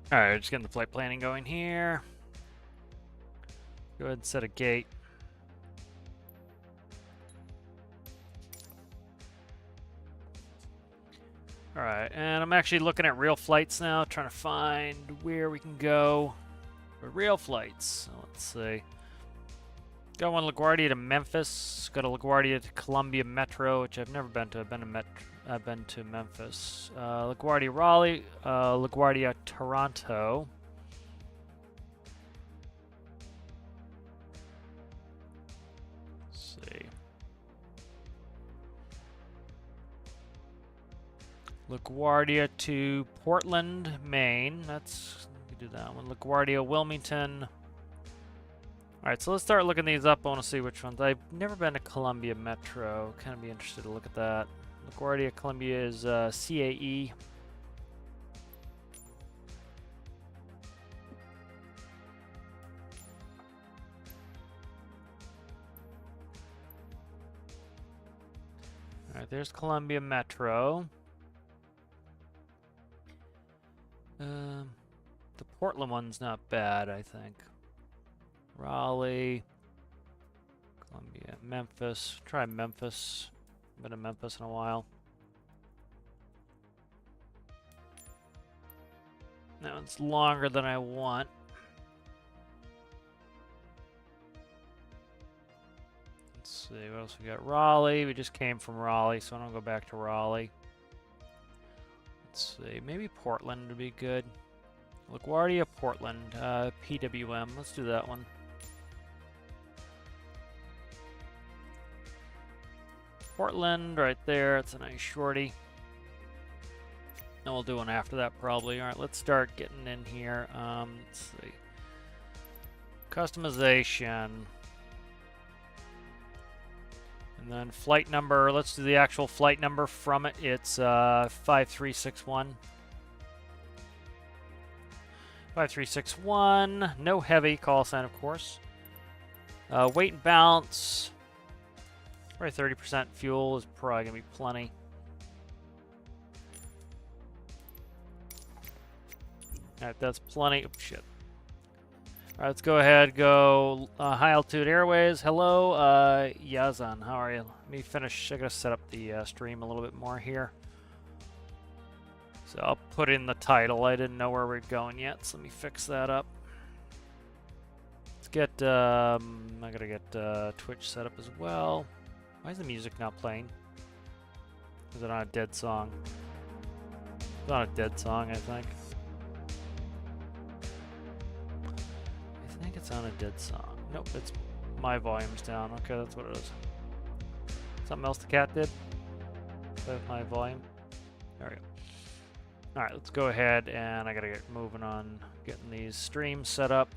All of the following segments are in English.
Alright, just getting the flight planning going here. Go ahead and set a gate. Alright, and I'm actually looking at real flights now, trying to find where we can go for real flights. So let's see. Got one LaGuardia to Memphis. Got a LaGuardia to Columbia Metro, which I've never been to. I've been to Memphis. LaGuardia Raleigh, LaGuardia Toronto. Let's see. LaGuardia to Portland, Maine. That's, we can do that one. LaGuardia Wilmington. Alright, so let's start looking these up. I want to see which ones. I've never been to Columbia Metro. Kind of be interested to look at that. LaGuardia Columbia is CAE. Alright, there's Columbia Metro. The Portland one's not bad, I think. Raleigh, Columbia, Memphis. Try Memphis. Been to Memphis in a while. That one's longer than I want. Let's see, what else we got? Raleigh. We just came from Raleigh, so I don't go back to Raleigh. Let's see, maybe Portland would be good. LaGuardia, Portland, PWM. Let's do that one. Portland, right there. It's a nice shorty. And we'll do one after that probably. All right, let's start getting in here. Let's see. Customization. And then flight number. Let's do the actual flight number from it. It's 5361. 5361. No heavy call sign, of course. Weight and balance. Probably 30% fuel is probably going to be plenty. Alright, that's plenty. Oh, shit. Alright, let's go ahead. Go High Altitude Airways. Hello, Yazan. How are you? Let me finish. I gotta set up the stream a little bit more here. So I'll put in the title. I didn't know where we're going yet, so let me fix that up. Let's get, I gotta get Twitch set up as well. Why is the music not playing? Is it on a dead song? It's on a dead song, I think. I think it's on a dead song. Nope, it's my volume's down. Okay, that's what it is. Something else the cat did? Play with my volume. There we go. Alright, let's go ahead and I gotta get moving on getting these streams set up.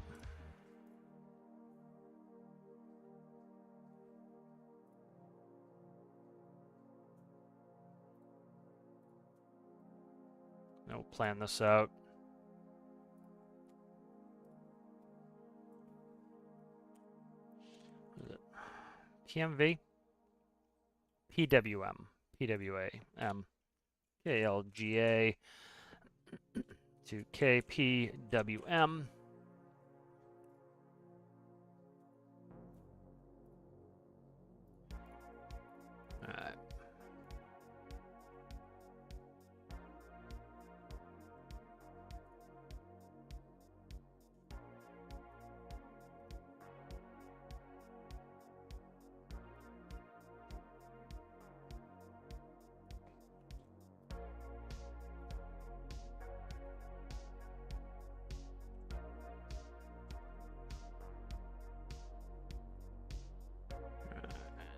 And we'll plan this out. What is it? PMV? PWM. PWA. KLGA to KPWM. Alright.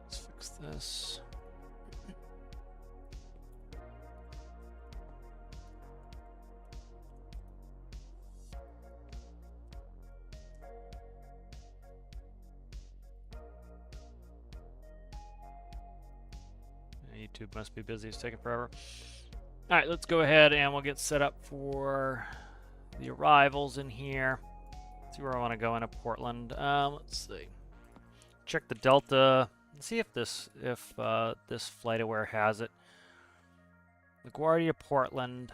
Let's fix this. YouTube must be busy. It's taking forever. All right, let's go ahead and we'll get set up for the arrivals in here. Let's see where I want to go into Portland. Let's see. Check the Delta. Let's see if this FlightAware has it. LaGuardia, Portland.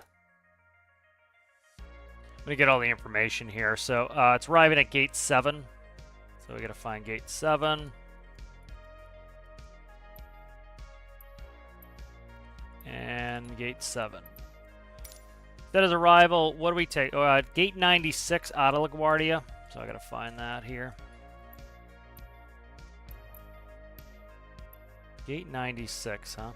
gonna get all the information here. So it's arriving at gate 7. So we gotta find gate 7. And gate 7. That is arrival. What do we take? Gate 96 out of LaGuardia. So I gotta find that here. Gate 96, huh?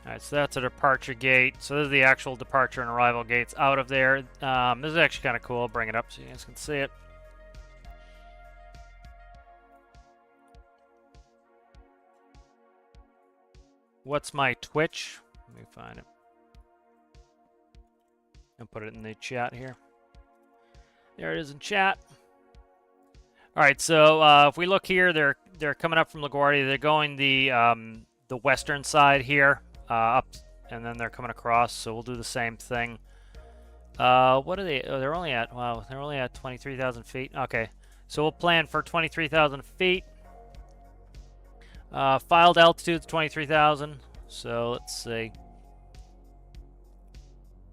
Alright, so that's a departure gate. So this is the actual departure and arrival gates out of there. This is actually kind of cool. I'll bring it up so you guys can see it. What's my Twitch? Let me find it. And put it in the chat here. There it is in chat. Alright, so if we look here, they're coming up from LaGuardia. They're going the western side here. Up, and then they're coming across, so we'll do the same thing. What are they? Oh, they're only at, wow, they're only at 23,000 feet. Okay, so we'll plan for 23,000 feet. Filed altitude's 23,000, so let's see.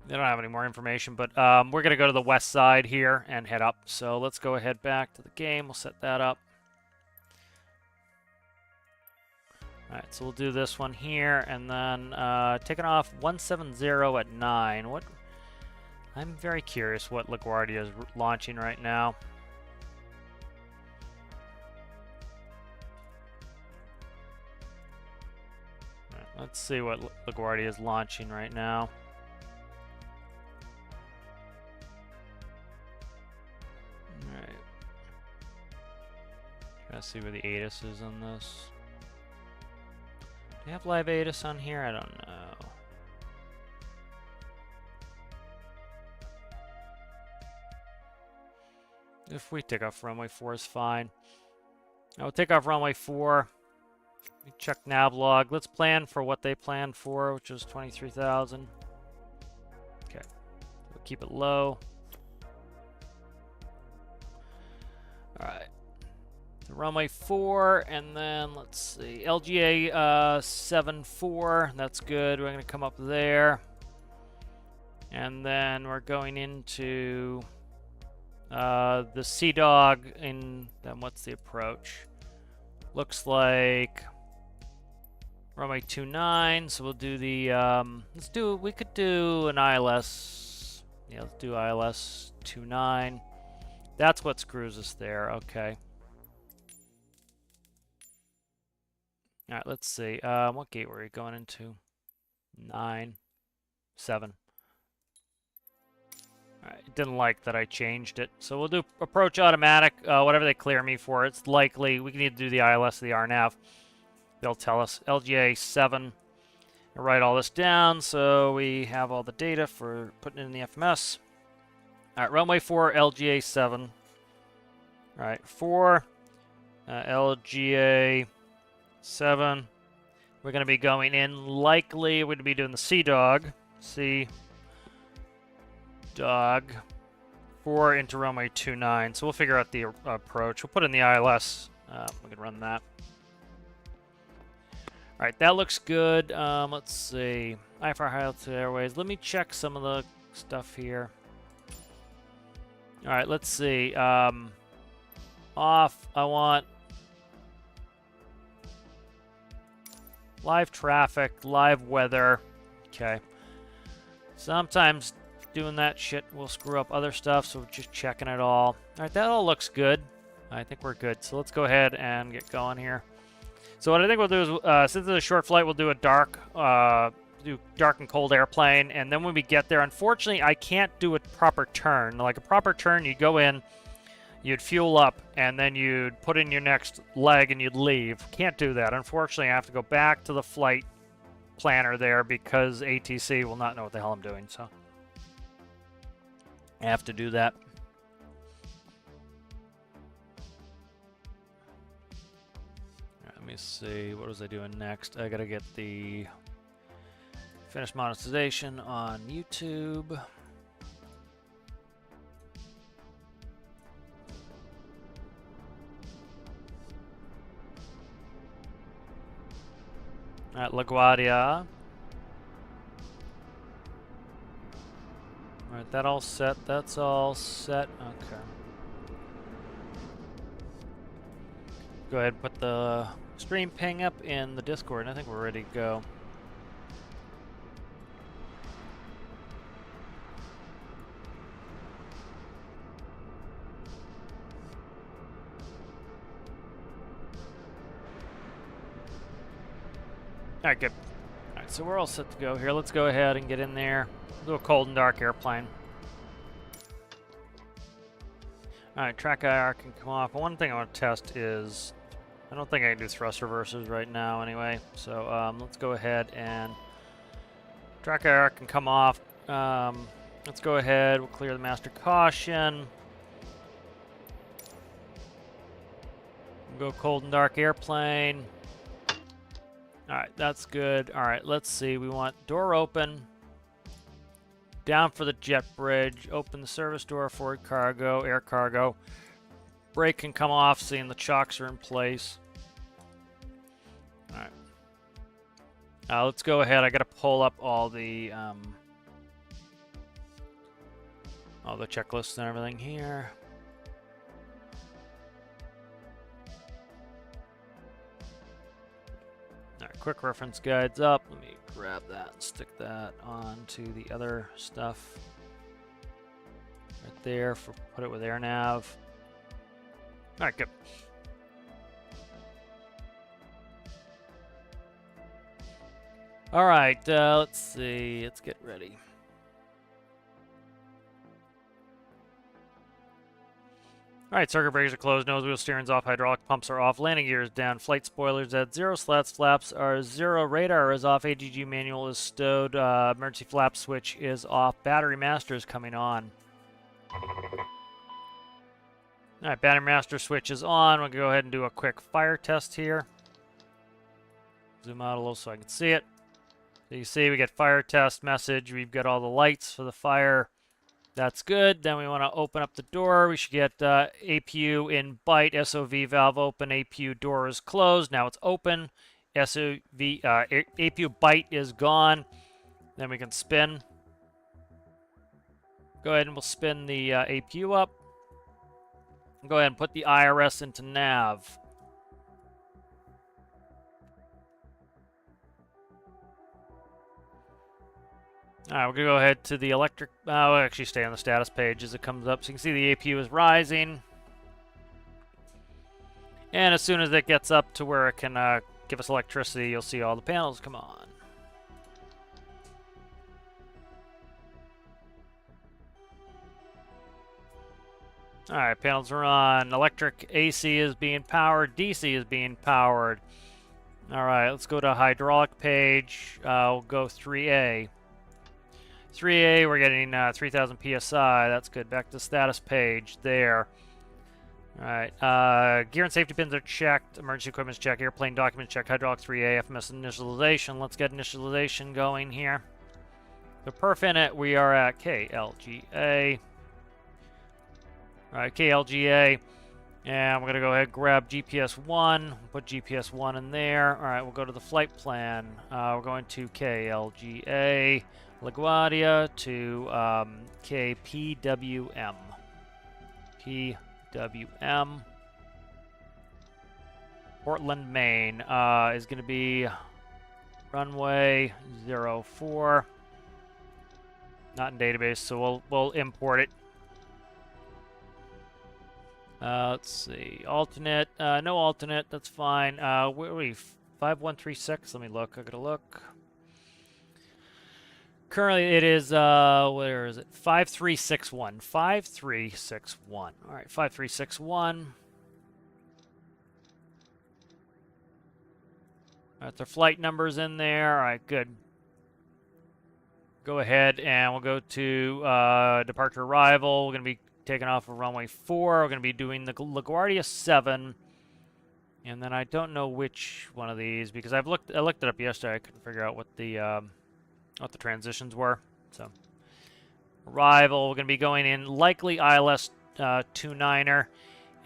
They don't have any more information, but we're going to go to the west side here and head up. So let's go ahead back to the game. We'll set that up. Alright, so we'll do this one here, and then taking off 170 at 9. What? I'm very curious what LaGuardia is launching right now. Right, let's see what LaGuardia is launching right now. Alright. Trying to see where the ATIS is on this. Do you have live ATIS on here? I don't know. If we take off runway 4 is fine. I'll take off runway 4. Check nav log. Let's plan for what they planned for, which was 23,000. Okay. We'll keep it low. Alright. Runway 4, and then let's see, LGA 74, that's good. We're going to come up there, and then we're going into the Sea Dog. And then what's the approach? Looks like runway 29. So we'll do the we could do an ILS. Yeah, let's do ILS 29. That's what screws us there. Okay. All right, let's see. What gate were we going into? 9, 7. All right, didn't like that I changed it. So we'll do approach automatic, whatever they clear me for. It's likely we need to do the ILS or the RNAV. They'll tell us LGA 7. I'll write all this down so we have all the data for putting it in the FMS. All right, runway 4, LGA 7. All right, 4, LGA 7. We're going to be going in, likely we're going to be doing the Sea Dog. Sea Dog 4 into runway 29. So we'll figure out the approach. We'll put in the ILS. We can run that. Alright, that looks good. Let's see. IFR High Altitude Airways. Let me check some of the stuff here. Alright, let's see. Off, I want live traffic, live weather. Okay. Sometimes doing that shit will screw up other stuff, so we're just checking it all. Alright, that all looks good. I think we're good. So let's go ahead and get going here. So what I think we'll do is, since it's a short flight, we'll do a dark and cold airplane, and then when we get there, unfortunately, I can't do a proper turn. Like a proper turn, you go in, you'd fuel up, and then you'd put in your next leg and you'd leave. Can't do that. Unfortunately, I have to go back to the flight planner there because ATC will not know what the hell I'm doing, so I have to do that. Let me see, what was I doing next? I gotta get the finished monetization on YouTube. At LaGuardia. Alright, that all set. That's all set. Okay. Go ahead and put the stream ping up in the Discord, and I think we're ready to go. Alright, good. Alright, so we're all set to go here. Let's go ahead and get in there. Do a cold and dark airplane. Alright, track IR can come off. One thing I want to test is, I don't think I can do thrust reversers right now anyway. So let's go ahead and track IR can come off. Let's go ahead, we'll clear the master caution. We'll go cold and dark airplane. Alright, that's good. Alright, let's see. We want door open. Down for the jet bridge. Open the service door for cargo, air cargo. Brake can come off, seeing the chocks are in place. Alright. Let's go ahead. I gotta pull up all the checklists and everything here. Alright, quick reference guides up. Let me grab that and stick that onto the other stuff. Right there, put it with AirNav. Alright, good. Alright, let's see. Let's get ready. Alright, circuit breakers are closed, nose wheel steering's off, hydraulic pumps are off, landing gear is down, flight spoilers at 0, slats flaps are 0, radar is off, AGG manual is stowed, emergency flap switch is off, battery master is coming on. Alright, battery master switch is on. We'll go ahead and do a quick fire test here. Zoom out a little so I can see it. So you see we get fire test message, we've got all the lights for the fire. That's good. Then we want to open up the door. We should get APU in byte, SOV valve open, APU door is closed. Now it's open. APU byte is gone. Then we can spin. Go ahead and we'll spin the APU up. Go ahead and put the IRS into nav. Alright, we're going to go ahead to the electric... we'll actually stay on the status page as it comes up. So you can see the APU is rising. And as soon as it gets up to where it can give us electricity, you'll see all the panels come on. Alright, panels are on. Electric AC is being powered. DC is being powered. Alright, let's go to hydraulic page. We'll go 3A. 3A, we're getting 3,000 PSI. That's good. Back to status page there. Alright, gear and safety pins are checked. Emergency equipment's checked. Airplane documents checked. Hydraulic 3A, FMS initialization. Let's get initialization going here. The perf in it, we are at KLGA. Alright, KLGA. And we're going to go ahead and grab GPS 1. Put GPS 1 in there. Alright, we'll go to the flight plan. We're going to KLGA. LaGuardia to KPWM. PWM. Portland, Maine is going to be runway 04. Not in database, so we'll import it. Let's see. Alternate. No alternate. That's fine. Where are we? 5136. Let me look. I gotta look. Currently, it is, where is it? 5361. 5361. All right, 5361. All right, their flight numbers in there. All right, good. Go ahead and we'll go to departure arrival. We're going to be taking off of runway 4. We're going to be doing the LaGuardia 7. And then I don't know which one of these because I looked it up yesterday. I couldn't figure out what the transitions were. So arrival, we're going to be going in likely ILS 29er,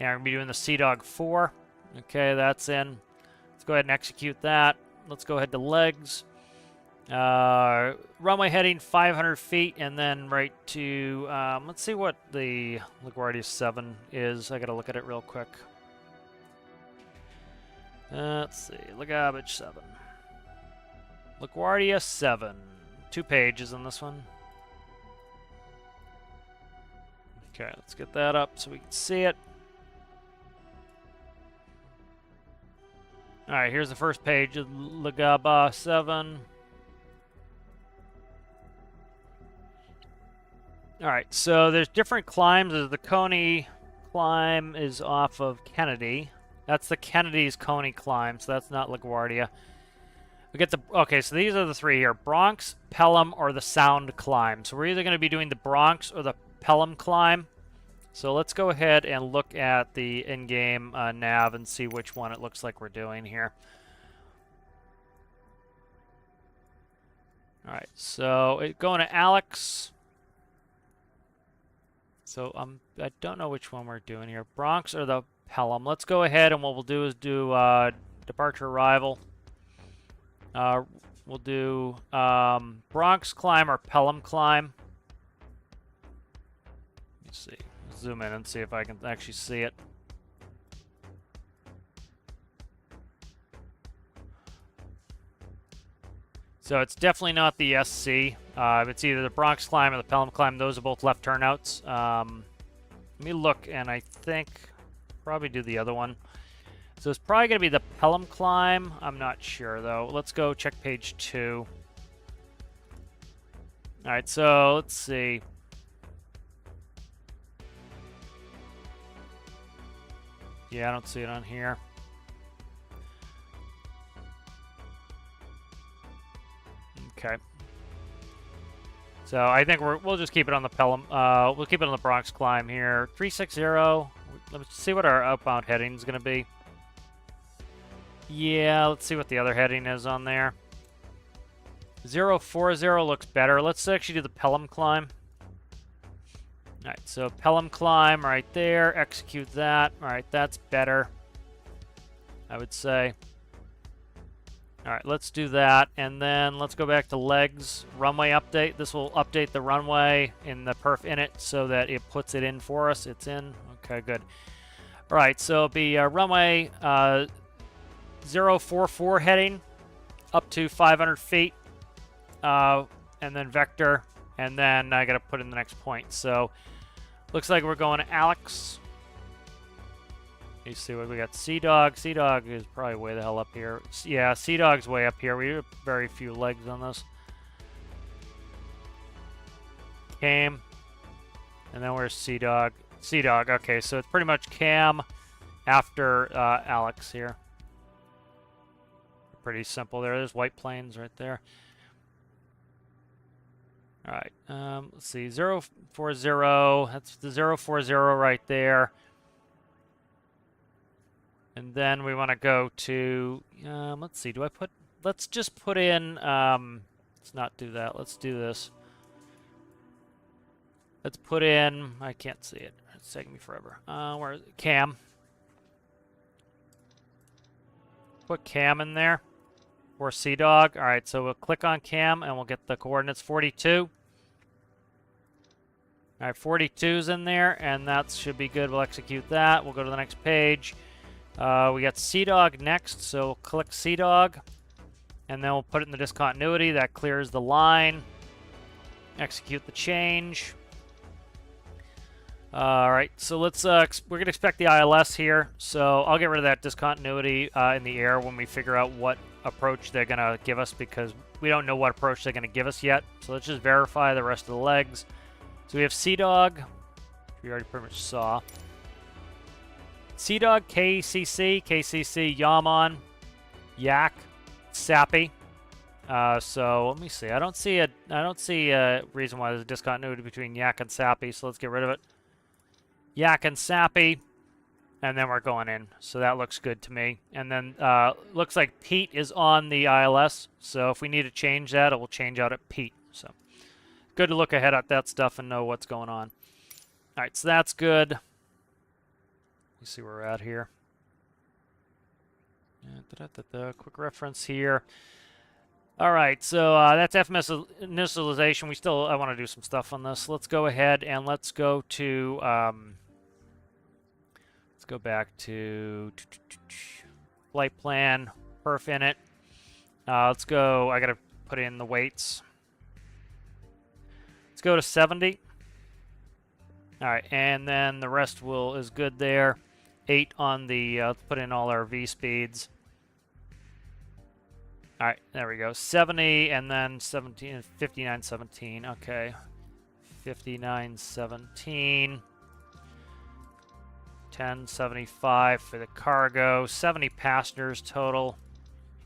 and we're going to be doing the CDOG 4. Okay, that's in. Let's go ahead and execute that. Let's go ahead to legs. Runway heading 500 feet, and then right to, let's see what the LaGuardia 7 is. I gotta look at it real quick. Let's see, LaGarbage 7. LaGuardia 7. 2 pages in this one. Okay, let's get that up so we can see it. Alright, here's the first page of LaGarbage 7. Alright, so there's different climbs. The Coney climb is off of Kennedy. That's the Kennedy's Coney climb, so that's not LaGuardia. We get the... Okay, so these are the 3 here. Bronx, Pelham, or the Sound climb. So we're either going to be doing the Bronx or the Pelham climb. So let's go ahead and look at the in-game nav and see which one it looks like we're doing here. Alright, so going to Alex... So I don't know which one we're doing here. Bronx or the Pelham. Let's go ahead and what we'll do is do departure arrival. We'll do Bronx climb or Pelham climb. Let's see. Zoom in and see if I can actually see it. So it's definitely not the SC. It's either the Bronx climb or the Pelham climb. Those are both left turnouts. Let me look, and I think probably do the other one. So it's probably going to be the Pelham climb. I'm not sure, though. Let's go check page 2. All right, so let's see. Yeah, I don't see it on here. Okay. So I think we'll just keep it on the Pelham. We'll keep it on the Bronx climb here. 360. Let's see what our outbound heading is going to be. Yeah, let's see what the other heading is on there. 040 looks better. Let's actually do the Pelham climb. All right, so Pelham climb right there. Execute that. All right, that's better, I would say. All right, let's do that, and then let's go back to legs, runway update. This will update the runway in the perf init so that it puts it in for us. It's in. Okay, good. All right, so it'll be runway 044 heading up to 500 feet, and then vector, and then I got to put in the next point. So looks like we're going to Alex. You see what we got. Sea-Dog. Sea-Dog is probably way the hell up here. Yeah, Sea-Dog's way up here. We have very few legs on this. Cam. And then where's Sea-Dog? Sea-Dog. Okay, so it's pretty much Cam after Alex here. Pretty simple there. There's White Plains right there. All right. Let's see. 040. That's the 040 right there. And then we want to go to, let's see, let's just put in, let's not do that. Let's do this. Let's put in, I can't see it. It's taking me forever. Where is it? Cam. Put Cam in there. Or Sea-Dog. All right, so we'll click on Cam and we'll get the coordinates 42. All right, 42's in there, and that should be good. We'll execute that. We'll go to the next page. We got Sea-Dog next, so we'll click Sea-Dog, and then we'll put it in the discontinuity. That clears the line. Execute the change. All right, so let's. We're gonna expect the ILS here, so I'll get rid of that discontinuity in the air when we figure out what approach they're gonna give us, because we don't know what approach they're gonna give us yet. So let's just verify the rest of the legs. So we have Sea-Dog, which we already pretty much saw. Sea-Dog, KCC, Yaman, Yak, Sappy. So let me see. I don't see a reason why there's a discontinuity between Yak and Sappy. So let's get rid of it. Yak and Sappy, and then we're going in. So that looks good to me. And then looks like Pete is on the ILS. So if we need to change that, it will change out at Pete. So good to look ahead at that stuff and know what's going on. All right, so that's good. Let's see where we're at here. Quick reference here. All right, so that's FMS initialization. I want to do some stuff on this. Let's go ahead and let's go to, let's go back to flight plan, perf in it. Let's go, I got to put in the weights. Let's go to 70. All right, and then the rest is good there. 8 on the, let's put in all our V speeds. All right, there we go. 70 and then 17, 59, 17. Okay. 59, 17. 1075 for the cargo. 70 passengers total.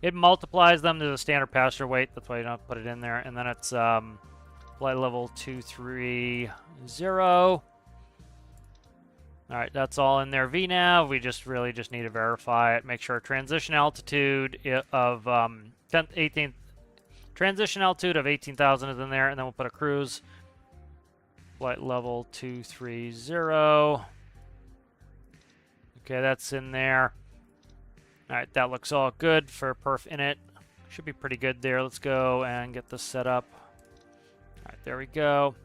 It multiplies them to the standard passenger weight. That's why you don't put it in there. And then it's flight level 230. All right, that's all in there. VNAV, we really just need to verify it. Make sure transition altitude of 18th transition altitude of 18,000 is in there, and then we'll put a cruise. Flight level 230. Okay, that's in there. All right, that looks all good for perf init. Should be pretty good there. Let's go and get this set up. All right, there we go.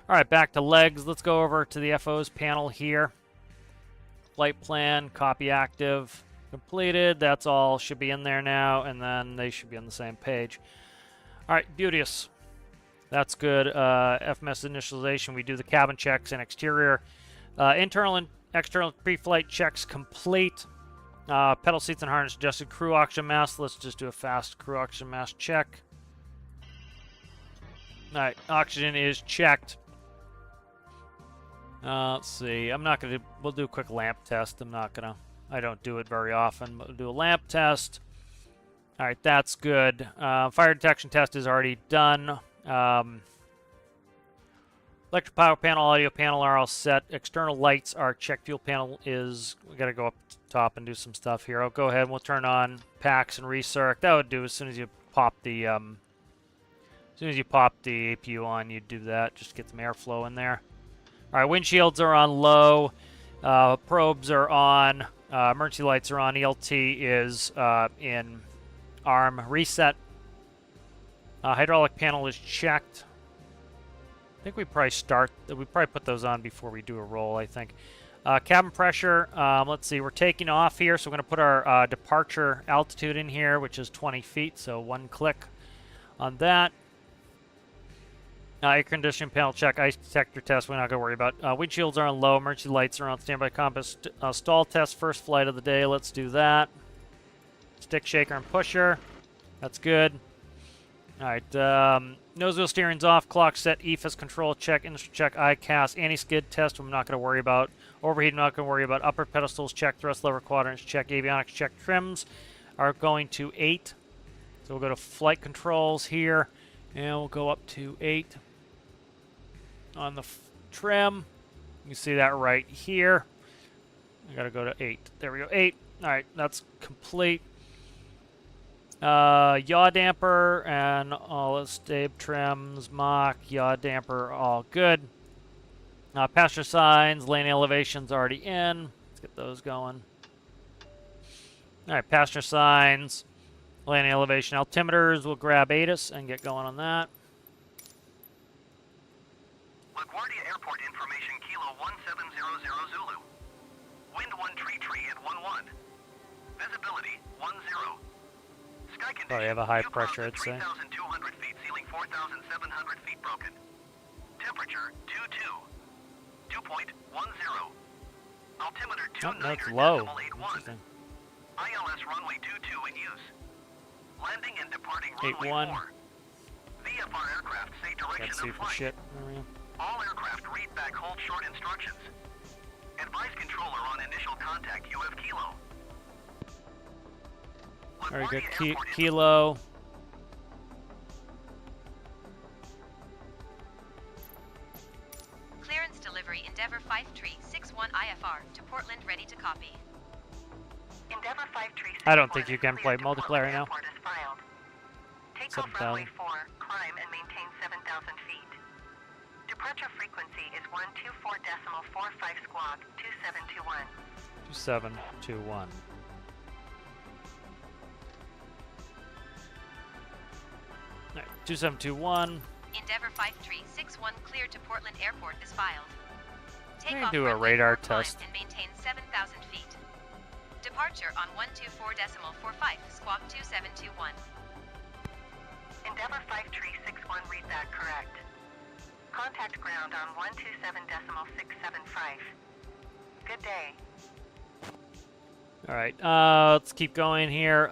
All right, back to legs. Let's go over to the FO's panel here. Flight plan, copy active, completed. That's all should be in there now, and then they should be on the same page. All right, beauteous. That's good. FMS initialization, we do the cabin checks and exterior. Internal and external pre-flight checks complete. Pedal seats and harness adjusted. Crew oxygen mask. Let's just do a fast crew oxygen mask check. All right, oxygen is checked. Let's see. We'll do a quick lamp test. I don't do it very often, but we'll do a lamp test. All right, that's good. Fire detection test is already done. Electric power panel, audio panel are all set. External lights are checked. Fuel panel is, we got to go up top and do some stuff here. I'll go ahead and we'll turn on packs and recirc. That would do as soon as you pop the, APU on, you do that. Just get some airflow in there. All right, windshields are on low. Probes are on. Emergency lights are on. ELT is in arm. Reset. Hydraulic panel is checked. I think we probably put those on before we do a roll, I think. Cabin pressure, let's see, we're taking off here, so we're going to put our departure altitude in here, which is 20 feet, so one click on that. Air conditioning panel check, ice detector test, we're not going to worry about. Windshields are on low, emergency lights are on standby compass. Stall test, first flight of the day, let's do that. Stick shaker and pusher, that's good. All right, nose wheel steering's off, clock set, EFIS control check, industry check, ICAS, anti-skid test, I'm not going to worry about. Overheat, I'm not going to worry about. Upper pedestals check, thrust lever quadrants check, avionics check, trims are going to 8. So we'll go to flight controls here, and we'll go up to 8 on the trim. You can see that right here. I got to go to 8. There we go, 8. All right, that's complete. Yaw damper and all the stabe trims, mock, yaw damper, all good. Passenger signs, lane elevations already in. Let's get those going. All right, passenger signs, lane elevation, altimeters. We'll grab ATIS and get going on that. LaGuardia Airport information, Kilo 1700 Zulu. Wind 1 tree at 11. Visibility 10. Sky condition. Probably have a high pressure, I'd say. 3,200 feet, ceiling 4,700 feet broken. Temperature 2.10. Altimeter 29. That's low. Interesting. ILS runway 22 in use. Landing and departing runway 81. 4. VFR aircraft say direction Can't see of for flight. shit. All aircraft read back hold short instructions. Advise controller on initial contact. You have Kilo. Very good. LaGuardia Airport Kilo. Clearance delivery Endeavour 5-361 IFR to Portland, ready to copy. Endeavour 5-361 I don't think you can play multiplayer now. Take off 7,000. runway 4, climb and maintain 7,000 feet. Departure frequency is 124.45 squawk 2721. 2721. 2721. Endeavour 5361 cleared to Portland Airport is filed. Let me Takeoff do a runway radar 4 climb test. and maintain 7,000 feet. Departure on 124.45, squawk 2721. Endeavour 5361, read that correct. Contact ground on 127.675. Good day. All right, let's keep going here.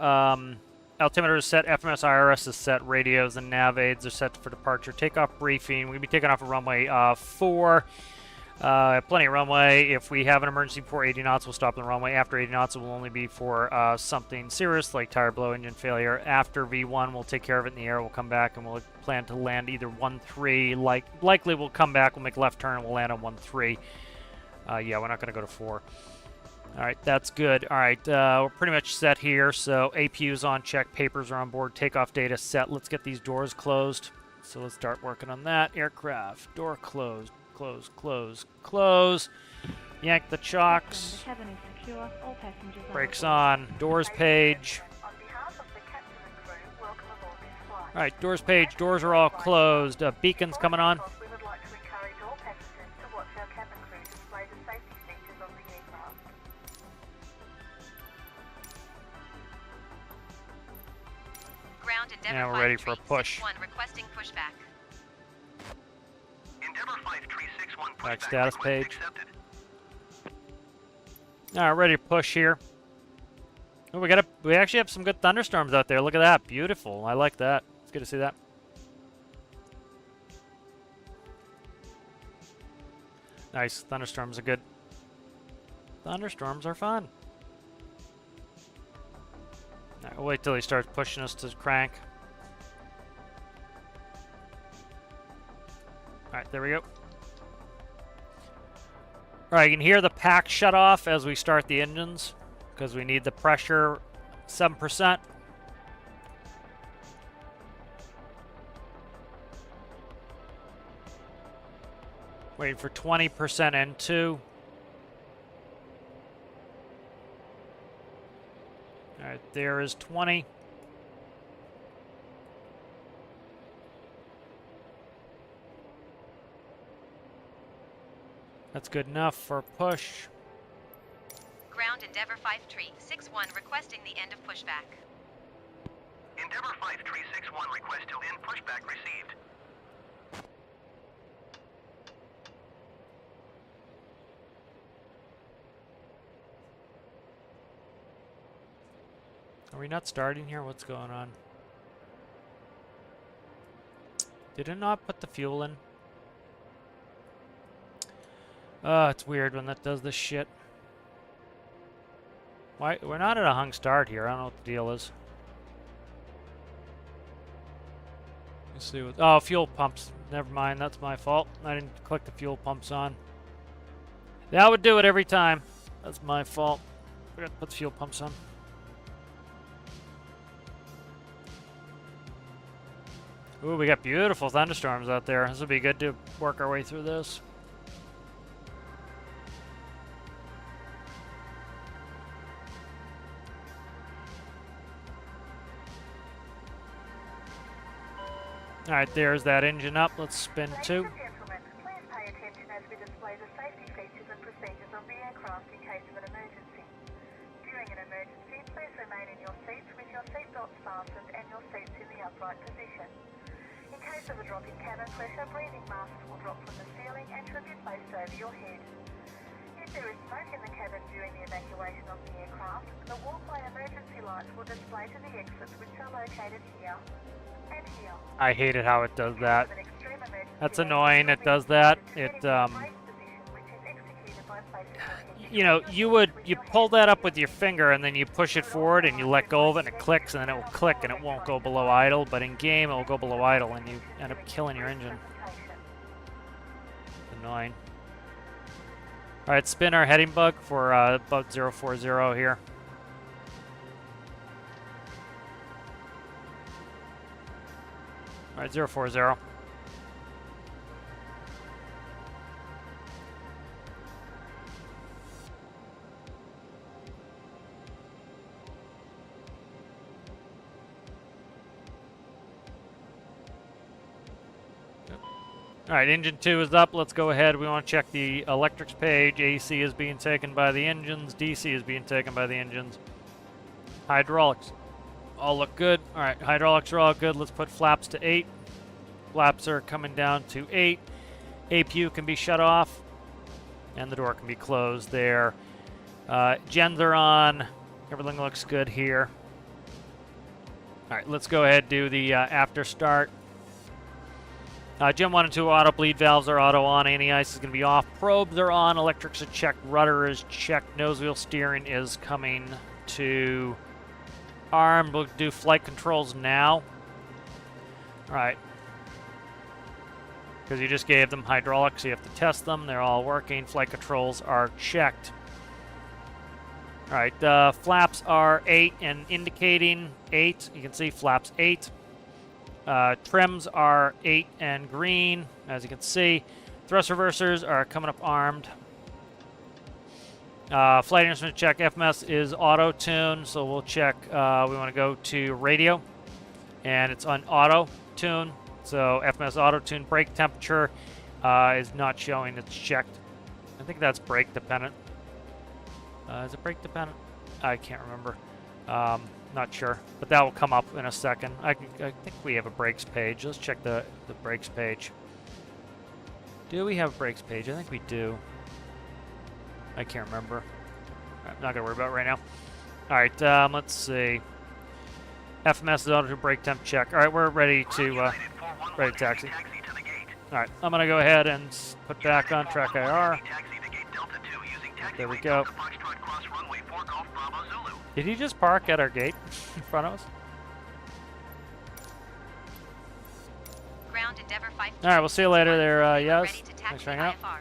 Altimeter is set, FMS IRS is set, radios and nav aids are set for departure. Takeoff briefing. We'll be taking off at runway 4. Plenty of runway. If we have an emergency before 80 knots, we'll stop on the runway. After 80 knots, it will only be for something serious like tire blow, engine failure. After V1, we'll take care of it in the air. We'll come back and we'll plan to land either 1-3. Likely we'll come back, we'll make a left turn, and we'll land on 1-3. Yeah, we're not going to go to 4. All right, that's good. All right, we're pretty much set here. So APU's on check, papers are on board, takeoff data set. Let's get these doors closed. So let's start working on that. Aircraft, door closed, close, close, close. Yank the chocks. The cabin is secure. All passengers are Brakes aboard. on. Doors page. On behalf of the captain and crew, welcome aboard this flight. All right, doors page. Doors are all closed. Beacons coming on. We would like to encourage all passengers to watch our cabin crew display the safety features of the aircraft. Ground Endeavour Yeah, we're ready for a push. 5361 requesting pushback. Endeavour 5361, Back status page. All right, ready to push here. Oh, we actually have some good thunderstorms out there. Look at that, beautiful. I like that. It's good to see that. Nice, thunderstorms are good. Thunderstorms are fun. All right, we'll wait till he starts pushing us to crank. All right, there we go. All right, you can hear the pack shut off as we start the engines because we need the pressure 7%. Waiting for 20% N2. All right, there is 20. That's good enough for a push. Ground Endeavour 5361 requesting the end of pushback. Endeavour 5361, request to end pushback received. Are we not starting here? What's going on? Did it not put the fuel in? It's weird when that does this shit. Why? We're not at a hung start here. I don't know what the deal is. Let's see what. Oh, fuel pumps. Never mind. That's my fault. I didn't click the fuel pumps on. That would do it every time. That's my fault. Forgot to put the fuel pumps on. Ooh, we got beautiful thunderstorms out there. This will be good to work our way through this. Alright, there's that engine up. Let's spin 2. Ladies and gentlemen, please pay attention as we display the safety features and procedures of the aircraft in case of an emergency. During an emergency, please remain in your seats with your seatbelts fastened and your seats in the upright position. In case of a drop in cabin pressure, breathing masks will drop from the ceiling and should be placed over your head. If there is smoke in the cabin during the evacuation of the aircraft, the walkway emergency lights will display to the exits which are located here and here. I hate it how it does that. Of an extreme emergency, That's annoying. It does that. It, you know, you pull that up with your finger and then you push it forward and you let go of it and it clicks and then it will click and it won't go below idle. But in game, it will go below idle and you end up killing your engine. Annoying. All right, spin our heading bug for bug 040 here. All right, 040. All right, engine 2 is up. Let's go ahead. We want to check the electrics page. AC is being taken by the engines. DC is being taken by the engines. Hydraulics all look good. All right, hydraulics are all good. Let's put flaps to 8. Flaps are coming down to 8. APU can be shut off, and the door can be closed there. Gens are on. Everything looks good here. All right, let's go ahead and do the after start. Gen 1 and 2 auto bleed valves are auto on. Anti-ice is going to be off. Probes are on. Electrics are checked. Rudder is checked. Nose wheel steering is coming to arm. We'll do flight controls now. All right. Because you just gave them hydraulics, so you have to test them. They're all working. Flight controls are checked. All right. Flaps are 8 and indicating 8. You can see flaps 8. Trims are 8 and green, as you can see. Thrust reversers are coming up armed. Flight instrument check. FMS is auto tune, so we'll check. We want to go to radio, and it's on auto tune. So FMS auto tune. Brake temperature is not showing. It's checked. I think that's brake dependent. Is it brake dependent? I can't remember. Not sure, but that will come up in a second. I think we have a brakes page. Let's check the brakes page. Do we have a brakes page? I think we do. I can't remember. I'm not gonna worry about it right now. All right, let's see. FMS is auto brake temp check. All right, we're ready to taxi. All right, I'm gonna go ahead and put back on track IR. There we go. Did he just park at our gate in front of us? Ground Endeavor 5. All right, we'll see you later there, yes. Ready to Thanks taxi for hanging out. IFR.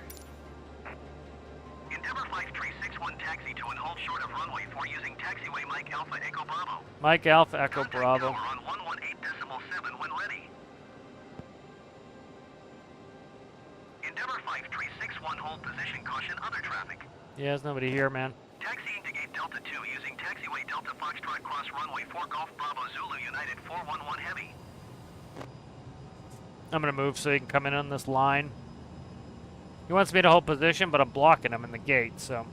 Endeavor 5361 taxi to and hold short of runway 4 using taxiway Mike Alpha Echo Bravo. Mike Alpha Echo Contact Bravo. tower on 118.7 when ready. Endeavor 5361 hold position caution other traffic. Yeah, there's nobody here, man. Taxiing to gate Delta 2 using taxiway Delta Foxtrot cross runway 4 Golf Bravo Zulu United 411 Heavy. I'm gonna move so he can come in on this line. He wants me to hold position, but I'm blocking him in the gate, so.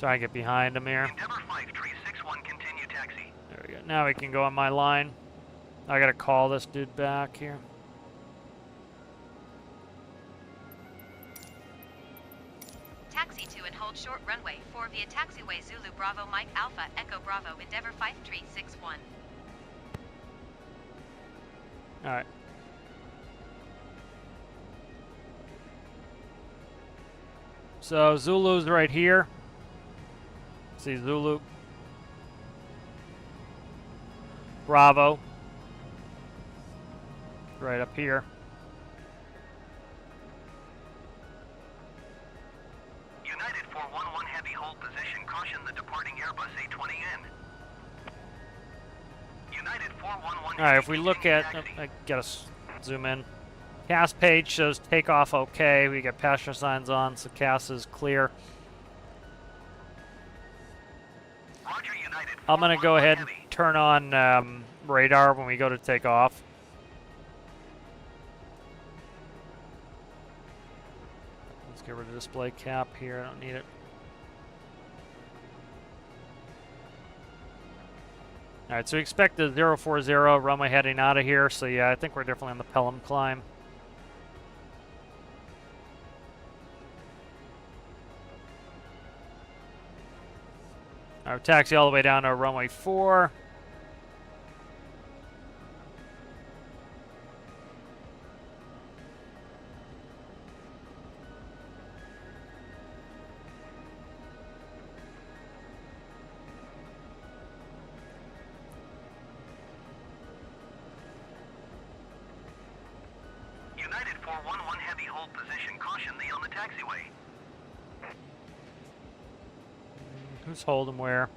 Try and get behind him here. Endeavor 5361 continue taxi. There we go. Now we can go on my line. I gotta call this dude back here. Taxi to and hold short runway 4 via taxiway Zulu Bravo Mike Alpha Echo Bravo Endeavor 5361. All right. So Zulu's right here. See Zulu. Bravo. Right up here. United 411 Heavy hold position caution the departing Airbus A20N. United 411 All right, if we look at, I gotta zoom in. CAS page shows takeoff okay. We got passenger signs on, so CAS is clear. Roger, United I'm gonna go ahead and turn on radar when we go to take off. Let's get rid of display cap here. I don't need it. All right, so we expect the 040 runway heading out of here. So yeah, I think we're definitely on the Pelham climb. All right, taxi all the way down to runway 4. United 411 Heavy hold position caution the on the taxiway. Who's holding where?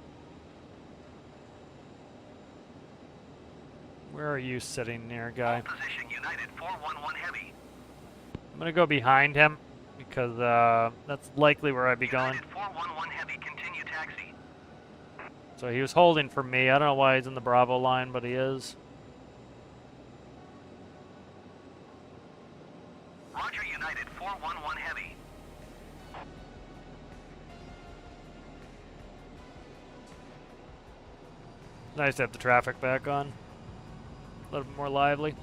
Where are you sitting there, guy? Hold position United 411 Heavy. I'm gonna go behind him because that's likely where I'd be going. United 411 Heavy continue taxi. So he was holding for me. I don't know why he's in the Bravo line, but he is. Roger, United 411 Heavy. Nice to have the traffic back on. A little bit more lively.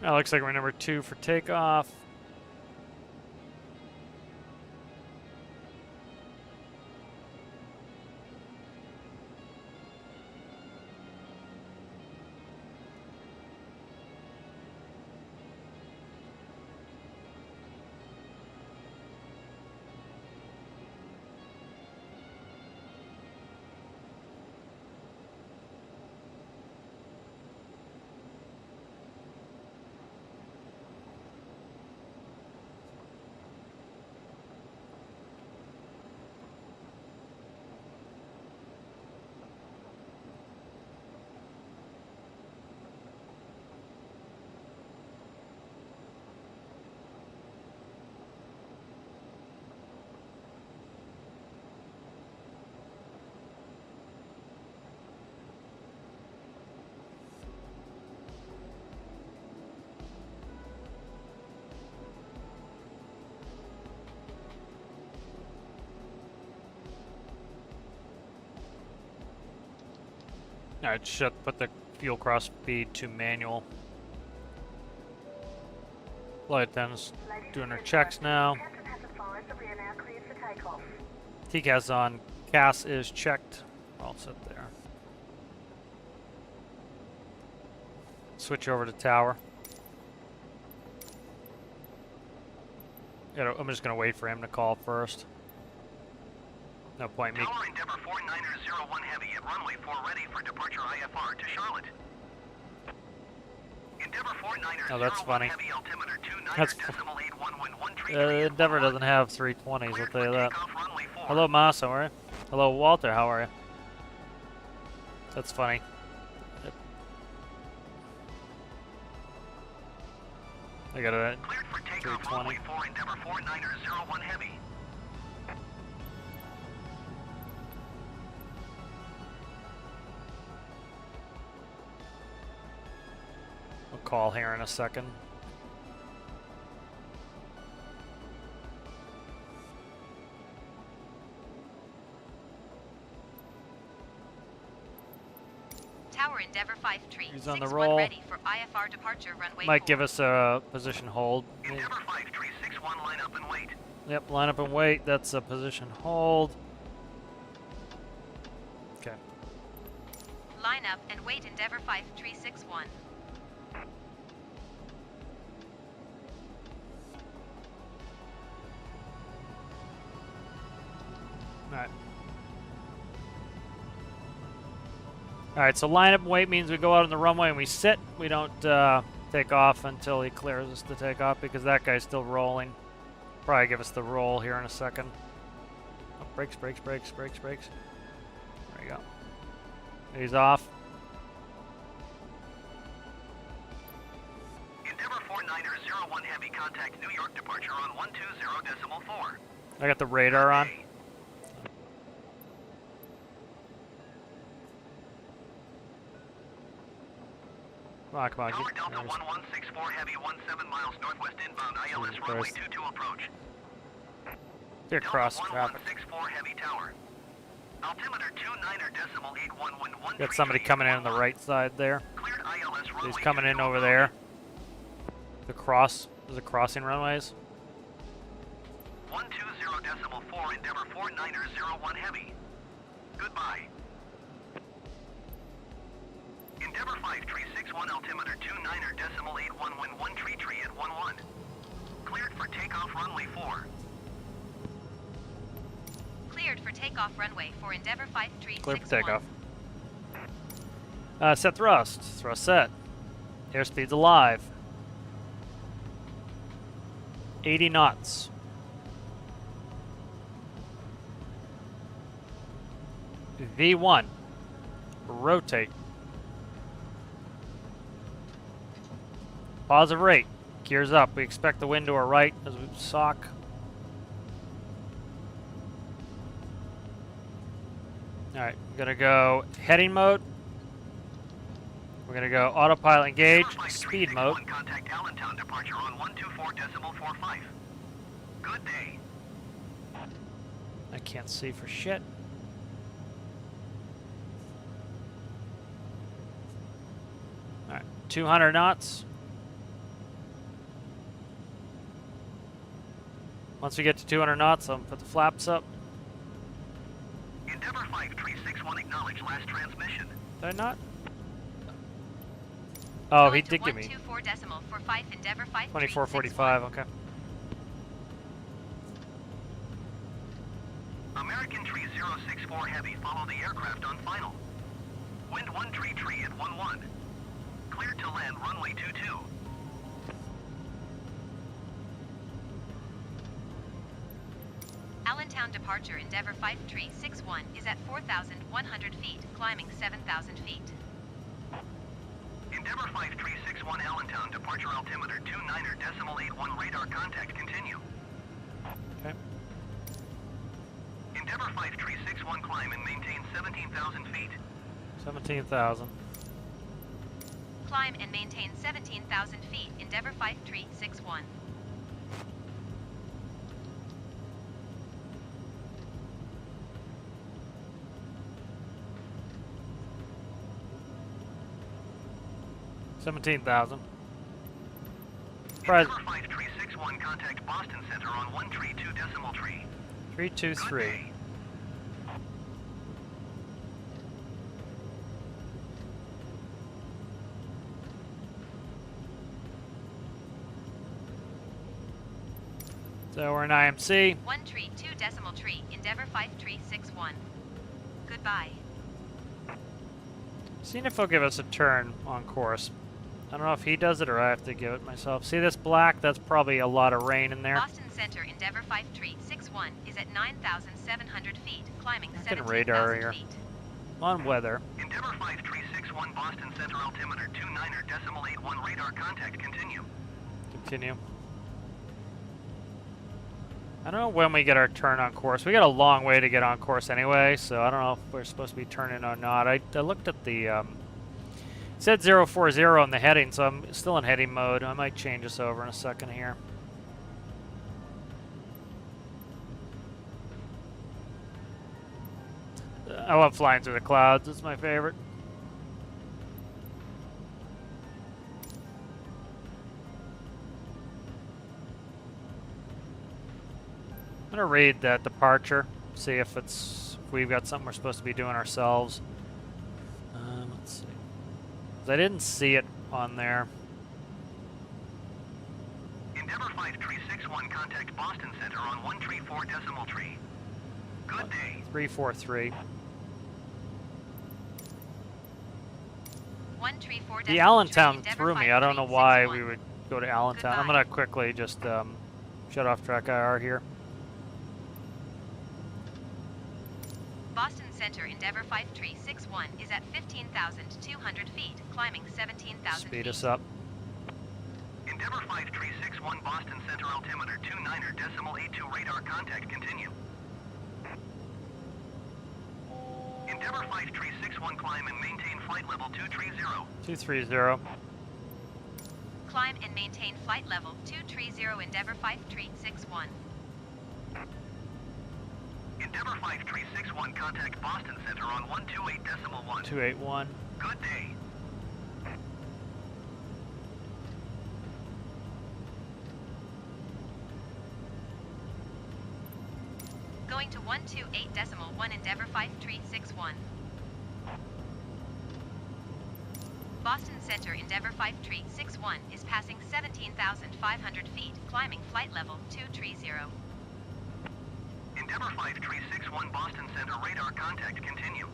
That looks like we're number 2 for takeoff. Alright, should put the fuel cross speed to manual. Flight attendants doing her checks now. Captain has advised that we are now cleared for takeoff. TCAS on. CAS is checked. All set there. Switch over to tower. I'm just gonna wait for him to call first. No point me. Tower Endeavor 4901 Heavy at runway 4 ready for departure IFR to Charlotte. Endeavor 4901 Oh, that's funny. Heavy altimeter 29 That's decimal 8111 Endeavor doesn't have 320s, I'll tell you that. Hello, Mas, how are you? Hello, Walter, how are you? That's funny. I got it Cleared for takeoff 320. runway 4 Endeavor 4901 Heavy. I'll call here in a second. Tower Endeavor 5 tree. He's on the 6-1 roll. ready for IFR departure runway Might 4. give us a position hold. Endeavor 5 tree 61 line up and wait. Yep, line up and wait. That's a position hold. Okay. Line up and wait Endeavor 5 tree 61. Alright. Alright, so line up and wait means we go out on the runway and we sit. We don't take off until he clears us to take off because that guy's still rolling. Probably give us the roll here in a second. Oh, brakes, brakes, brakes, brakes, brakes. There you go. He's off. Endeavor 4901 Heavy contact New York departure on 120.4. I got the radar on. Come on, come on. Tower Delta 1164 Heavy 17 miles northwest inbound ILS Jesus runway Christ. 22 approach. Get across Delta traffic. 1164 Heavy Tower. Altimeter 29 decimal 8111. Got somebody coming in on the right side there. Cleared ILS runway He's coming in 22 over there. The cross. There's a crossing runways. 120 decimal 4 Endeavor 4901 Heavy. Goodbye. Endeavor 5 tree 61 altimeter 29 decimal 8111 tree at 11. Cleared for takeoff runway 4. Cleared for takeoff runway for Endeavour 5361. Clear for takeoff. Set thrust. Thrust set. Airspeed's alive. 80 knots. V1. Rotate. Positive rate. Gears up. We expect the wind to our right as we sock. Alright, I'm gonna go heading mode. We're gonna go autopilot engage, speed mode. Contact Allentown departure on 124.45. Good day. I can't see for shit. Alright, 200 knots. Once we get to 200 knots, I'm gonna put the flaps up. Endeavour 5361 acknowledge last transmission. Did I not? Oh, he did give me 124.45 for 5 Endeavour 2445, okay. American Tree 064 Heavy, follow the aircraft on final. Wind 1 tree at 11. Cleared to land runway 22. Allentown departure Endeavour 5361 is at 4,100 feet, climbing 7,000 feet. Endeavour 5361 Allentown departure altimeter 29.81 radar contact continue. Okay. Endeavour 5361 climb and maintain 17,000 feet. 17,000. Climb and maintain 17,000 feet, Endeavour 5361. $17,000. Endeavour 5361 contact Boston Center on 132.3. 323. So we're in IMC. 132.3, Endeavour 5361. Goodbye. Seeing if he'll give us a turn on course. I don't know if he does it or I have to give it myself. See this black? That's probably a lot of rain in there. Boston Center Endeavour 5361 is at 9,700 feet, climbing Get a radar 17,000 here. feet. On weather. Endeavour 5361 Boston Center altimeter 29.81 radar contact continue. Continue. I don't know when we get our turn on course. We got a long way to get on course anyway, so I don't know if we're supposed to be turning or not. I looked at the, it said 040 on the heading, so I'm still in heading mode. I might change this over in a second here. I love flying through the clouds. It's my favorite. I'm gonna read that departure, see if we've got something we're supposed to be doing ourselves. Let's see. 'Cause I didn't see it on there. Endeavour 5361 contact Boston Center on 134.3. Good day. 343. 134.3, The Allentown Endeavour threw me. I don't know why 5361. we would go to Allentown. I'm Goodbye. gonna quickly just shut off track IR here. Boston Center Endeavour 5361 is at 15,200 feet, climbing 17,000 Speed feet. us up. Endeavour 5361 Boston Center altimeter 29.82 radar contact continue. Endeavour 5361 climb and maintain flight level 230. 230. Climb and maintain flight level 230 Endeavour 5361. Endeavour 5361 contact Boston Center on 128.1. 281. Good day. Going to 128.1 Endeavour 5361. Boston Center Endeavour 5361 is passing 17,500 feet, climbing flight level 230. Endeavor 5361 Boston Center radar contact continue.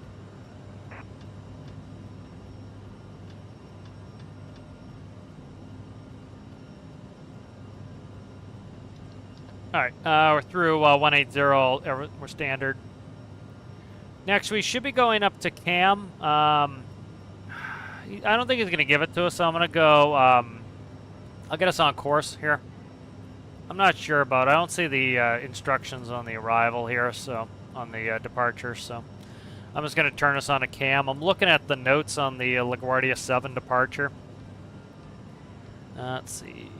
Alright, we're through 180, we're standard. Next, we should be going up to Cam. I don't think he's going to give it to us, so I'm going to go, I'll get us on course here. I'm not sure about it. I don't see the instructions on the arrival here, so, on the departure, so. I'm just going to turn us on to Cam. I'm looking at the notes on the LaGuardia 7 departure. Let's see.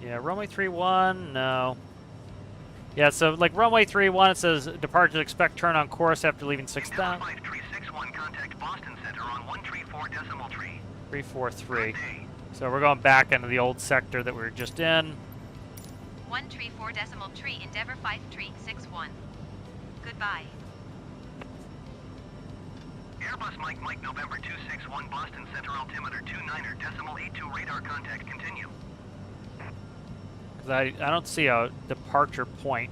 Yeah, runway 31, no. Yeah, so like runway 31, it says departure expect turn on course after leaving 6000. 5361 contact Boston Center on 134.3. 343. So we're going back into the old sector that we were just in. 134.3 Endeavor 5361. Goodbye. Airbus Mike November 261 Boston Center altimeter 29.82 radar contact continue. I don't see a departure point.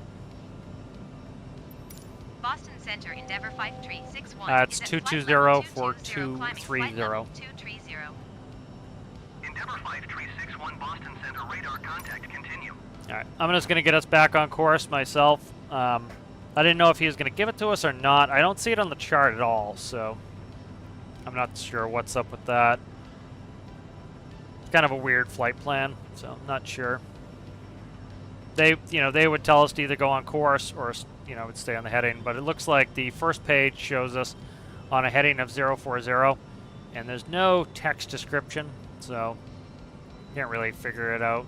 Boston Center Endeavor 5361. It's 220-4230. Endeavor 5361 Boston Center radar contact continue. Alright, I'm just going to get us back on course myself. I didn't know if he was going to give it to us or not. I don't see it on the chart at all, so I'm not sure what's up with that. It's kind of a weird flight plan, so I'm not sure. They would tell us to either go on course or, would stay on the heading, but it looks like the first page shows us on a heading of 040, and there's no text description, so can't really figure it out.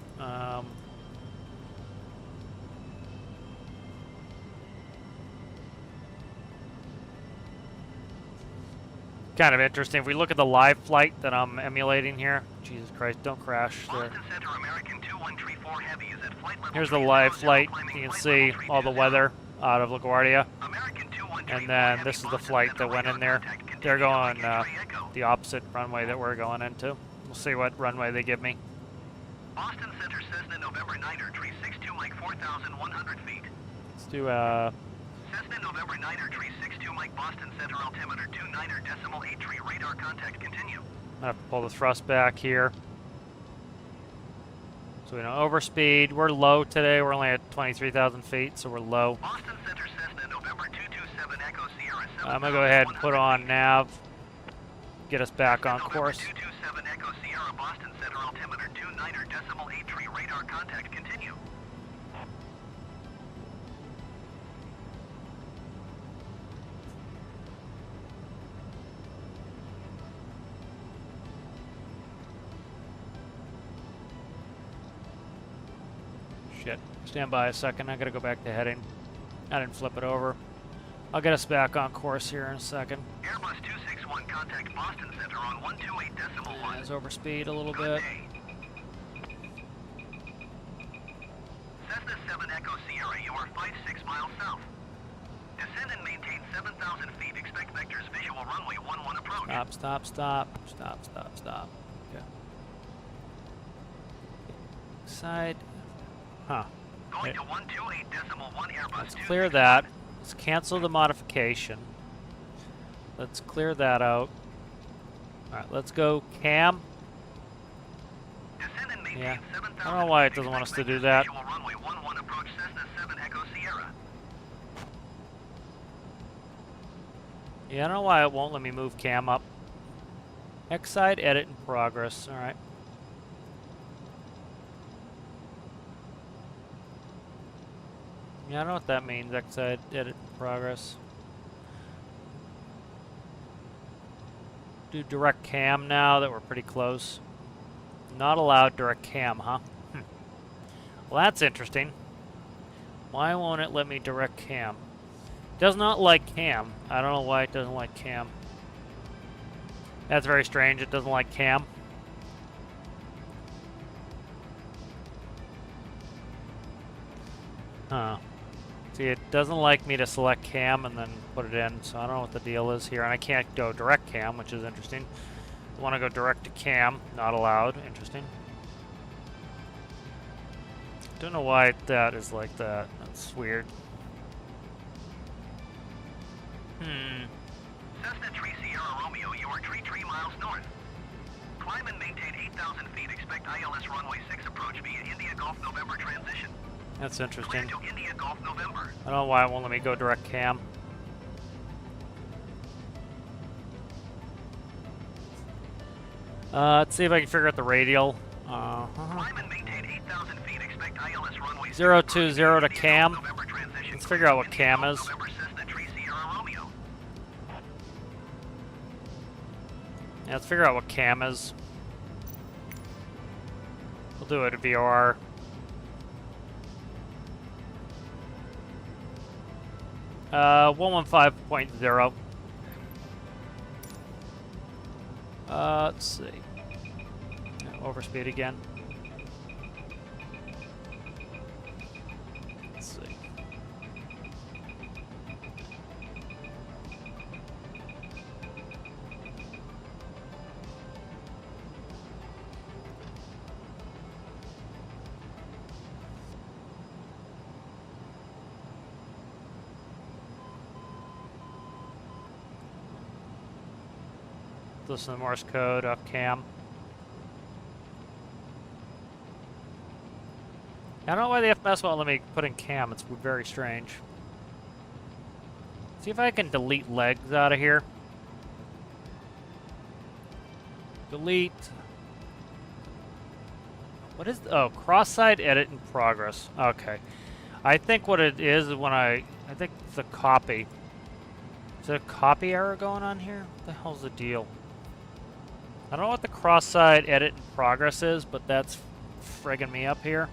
Kind of interesting. If we look at the live flight that I'm emulating here, Jesus Christ, don't crash there. Boston Center American 2134 Heavy is at flight level. Here's the live flight. You can see all the weather out of LaGuardia. And then this is the flight that went in there. They're going the opposite runway that we're going into. We'll see what runway they give me. Boston Center Cessna November 9er 362 Mike 4,100 feet. Let's do Cessna November 9er 362 Mike Boston Center altimeter 29.83 radar contact continue. I'm gonna pull the thrust back here. So we don't overspeed. We're low today. We're only at 23,000 feet, so we're low. Boston Center Cessna November 227 Echo Sierra 7. I'm gonna go ahead and put on nav. Get us back on November course. 227 Echo Sierra Boston Center altimeter 29.83 radar contact continue. Shit. Stand by a second. I gotta go back to heading. I didn't flip it over. I'll get us back on course here in a second. Airbus 261 contact Boston Center on 128.1. Let's overspeed a little Good bit. day. Cessna 7 Echo Sierra, you are 56 miles south. Descend and maintain 7,000 feet. Expect vectors visual runway 11 approach. Stop. Okay. Side. Huh. Going to 128.1 Airbus. Let's clear that. Let's cancel the modification. Let's clear that out. Alright, let's go cam. Descend and maintain Yeah. 7,000 I don't know why it feet. doesn't want us to Expect do vectors that. Visual runway 11 approach Cessna 7 Echo Sierra. Yeah, I don't know why it won't let me move cam up. X side edit in progress. Alright. Yeah, I don't know what that means. X side edit in progress. Do direct cam now that we're pretty close. Not allowed direct cam, huh? Well, that's interesting. Why won't it let me direct cam? Does not like cam. I don't know why it doesn't like cam. That's very strange. It doesn't like cam. Huh. See, it doesn't like me to select cam and then put it in, so I don't know what the deal is here. And I can't go direct cam, which is interesting. I want to go direct to cam. Not allowed. Interesting. Don't know why that is like that. That's weird. Cessna 3 Sierra Romeo, you are 3 miles north. Climb and maintain 8,000 feet. Expect ILS runway 6 approach via India Golf November transition. That's interesting. Clear to India Golf November. I don't know why it won't let me go direct cam. Let's see if I can figure out the radial. Climb and maintain 8,000 feet. Expect ILS runway 6 020 to India cam. Golf November transition. Let's figure out what India cam Golf is. November Cessna 3 Sierra Romeo. Yeah, let's figure out what cam is. We'll do it at VOR. Uh, 115.0. Let's see. Overspeed again. Let's see. Listen to the Morse code up cam. I don't know why the FMS won't let me put in cam. It's very strange. See if I can delete legs out of here. Delete. What is? Oh, cross-side edit in progress. Okay. I think what it is when I think it's a copy. Is there a copy error going on here? What the hell's the deal? I don't know what the cross-side edit in progress is, but that's friggin' me up here.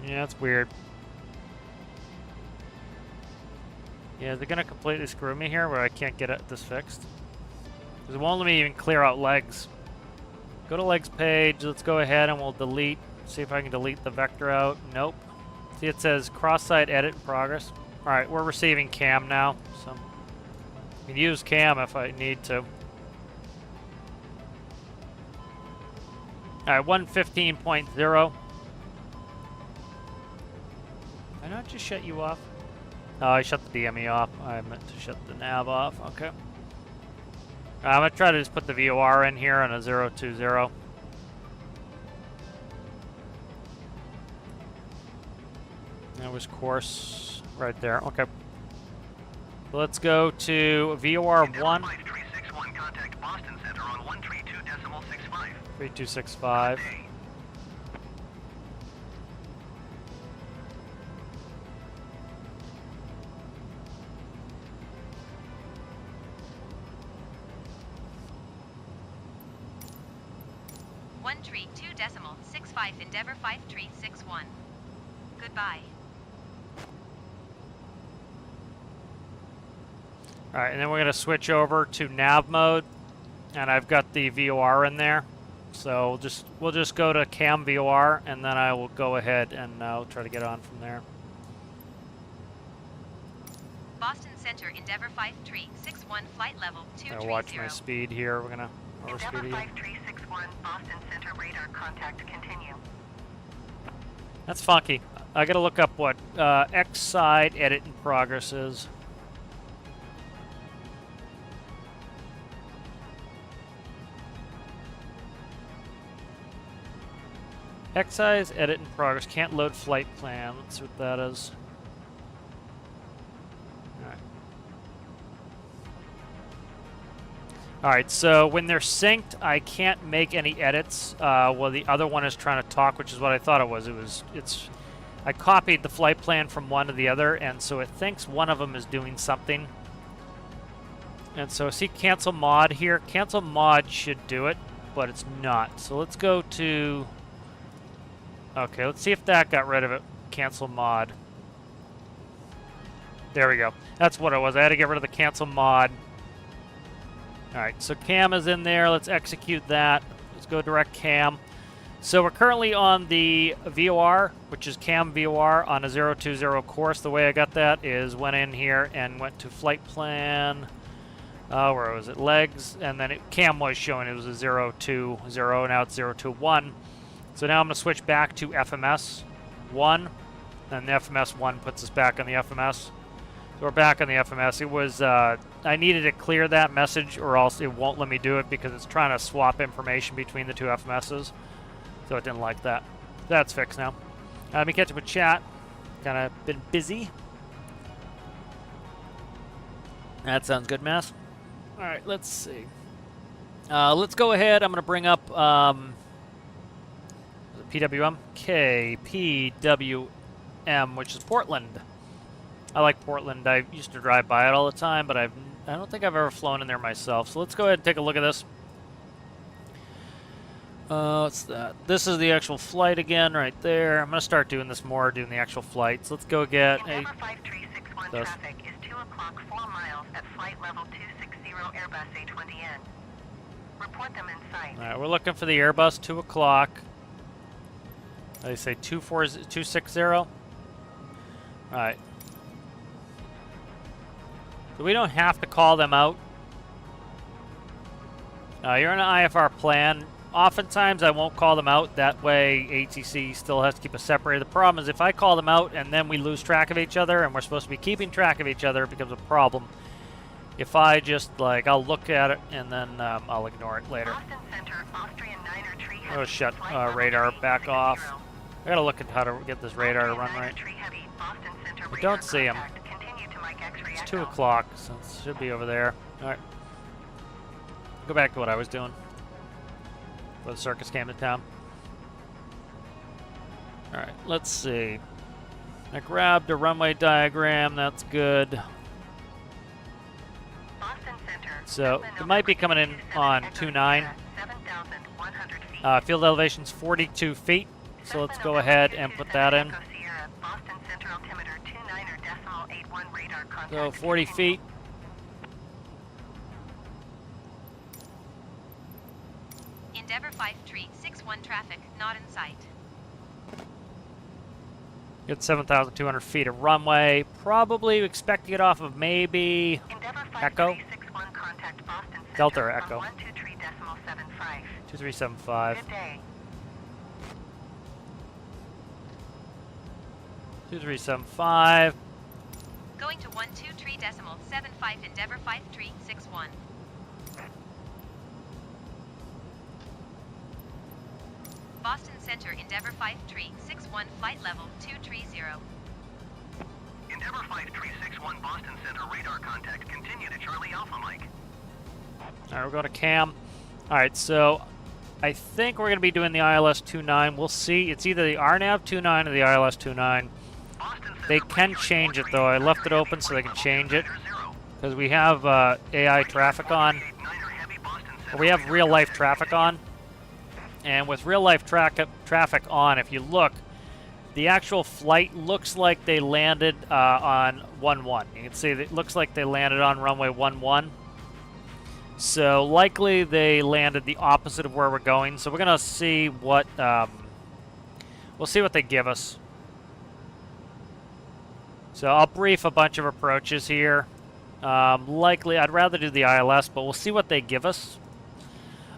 Yeah, that's weird. Yeah, they're gonna completely screw me here where I can't get this fixed. Because it won't let me even clear out legs. Go to legs page, let's go ahead and we'll delete. See if I can delete the vector out. Nope. See, it says cross-site edit in progress. Alright, we're receiving cam now, so I can use cam if I need to. Alright, 115.0. Did I not just shut you off? Oh, I shut the DME off. I meant to shut the nav off. Okay. I'm going to try to just put the VOR in here on a 020. That was course right there. Okay. Let's go to VOR 1. 5361, contact Boston Center on 132.65. 3265. One tree 2.65 Endeavor 5361. Goodbye. Alright, and then we're going to switch over to nav mode. And I've got the VOR in there. So we'll just go to cam VOR, and then I will go ahead and I'll try to get on from there. Boston Center Endeavor 5361 flight level 230. I'll watch my speed here. We're going to Endeavor overspeed again. 5361, Boston Center radar contact continue. That's funky. I got to look up what X side edit in progress is. Excise edit in progress. Can't load flight plan. Let's see what that is. Alright, so when they're synced, I can't make any edits while the other one is trying to talk, which is what I thought it was. I copied the flight plan from one to the other, and so it thinks one of them is doing something. And so see cancel mod here. Cancel mod should do it, but it's not. So let's go to... Okay, let's see if that got rid of it. Cancel mod. There we go. That's what it was. I had to get rid of the cancel mod. Alright, so cam is in there. Let's execute that. Let's go direct cam. So we're currently on the VOR, which is cam VOR on a 020 course. The way I got that is went in here and went to flight plan. Where was it? Legs, and then cam was showing it was a 020, now it's 021. So now I'm going to switch back to FMS 1, and the FMS 1 puts us back on the FMS. So we're back on the FMS. It was, I needed to clear that message or else it won't let me do it because it's trying to swap information between the two FMSs. So it didn't like that. That's fixed now. Let me catch up with chat. Kind of been busy. That sounds good, Mass. All right, let's see. Let's go ahead. I'm going to bring up PWM? KPWM, which is Portland. I like Portland. I used to drive by it all the time, but I don't think I've ever flown in there myself. So let's go ahead and take a look at this. What's that? This is the actual flight again right there. I'm going to start doing this more, doing the actual flights. Let's go get a... Traffic is 2 o'clock 4 miles at flight level 260 Airbus A20N. Report them in sight. All right, we're looking for the Airbus 2 o'clock. They say 260. All right. So we don't have to call them out. You're in an IFR plan. Oftentimes I won't call them out. That way ATC still has to keep us separated. The problem is if I call them out and then we lose track of each other and we're supposed to be keeping track of each other, it becomes a problem. If I just, like, I'll look at it and then I'll ignore it later. Oh, shut radar back off. I gotta look at how to get this radar to run right. I don't see him. It's 2 o'clock, so it should be over there. Alright. Go back to what I was doing before the circus came to town. Alright, let's see. I grabbed a runway diagram, that's good. So, it might be coming in on 29. Field elevation's 42 feet, so let's go ahead and put that in. So, 40 feet. Endeavour 5361 traffic, not in sight. Get 7,200 feet of runway. Probably expect to get off of maybe Echo. Delta or Echo. 2375. 2375. Going to 123.75 Endeavour 5361. Boston Center Endeavour 5361 flight level 230. Endeavour 5361 Boston Center radar contact. Continue to Charlie Alpha Mike. Alright, we're going to cam. Alright, so I think we're going to be doing the ILS 29. We'll see. It's either the RNAV 29 or the ILS 29. They can change it though. I left it open so they can change it. Because we have AI traffic on. Or we have real life traffic on. And with real life traffic on, if you look, the actual flight looks like they landed on 11. You can see it looks like they landed on runway 11. So likely they landed the opposite of where we're going. So we're gonna see what we'll see what they give us. So I'll brief a bunch of approaches here. Likely, I'd rather do the ILS, but we'll see what they give us.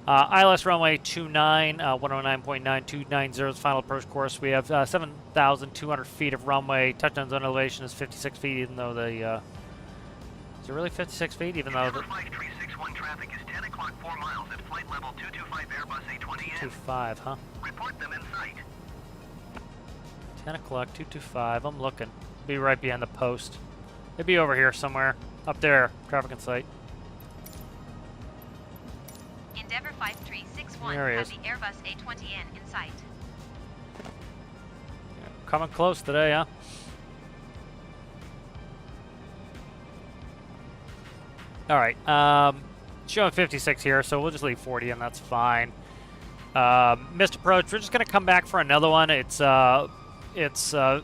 ILS runway 29, 109.9290 is final approach course. We have 7,200 feet of runway. Touchdown zone elevation is 56 feet, even though the... is it really 56 feet, even though the... 5361 traffic is 10 o'clock 4 miles at flight level 225 Airbus A20N. 225, huh? Report them in sight. 10 o'clock, 225. I'm looking. Be right behind the post. It'd be over here somewhere. Up there. Traffic in sight. Endeavour 5361 There he has is. the Airbus A20N in sight. Yeah, coming close today, huh? Alright. Showing 56 here, so we'll just leave 40 and that's fine. Missed approach. We're just going to come back for another one. Its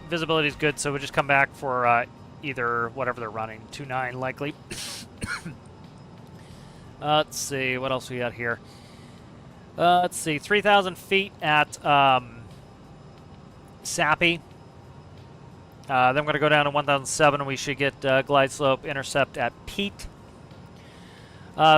visibility is good, so we'll just come back for either whatever they're running. 29 likely. Let's see, what else we got here? Let's see, 3,000 feet at Sappy. Then we're going to go down to 1,007 and we should get glide slope intercept at Pete.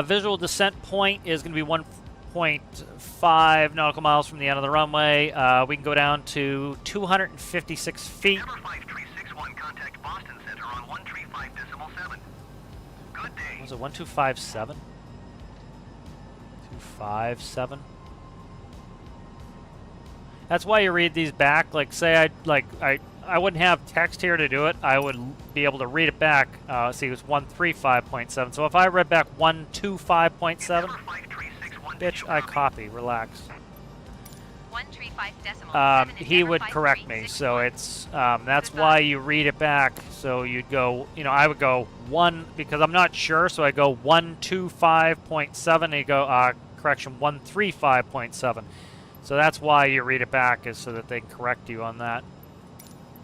Visual descent point is going to be 1.5 nautical miles from the end of the runway. We can go down to 256 feet. Endeavour 5361, contact Boston Center on 135.7. Good day. Was it 1257? 257. That's why you read these back. Like, say I wouldn't have text here to do it. I would be able to read it back. See, it was 135.7. So if I read back 125.7, bitch, I copy. Relax. 135.7 He would correct me. So it's that's why you read it back. So you'd go, I would go 1 because I'm not sure. So I go 125.7. And you go correction 135.7. So that's why you read it back, is so that they can correct you on that.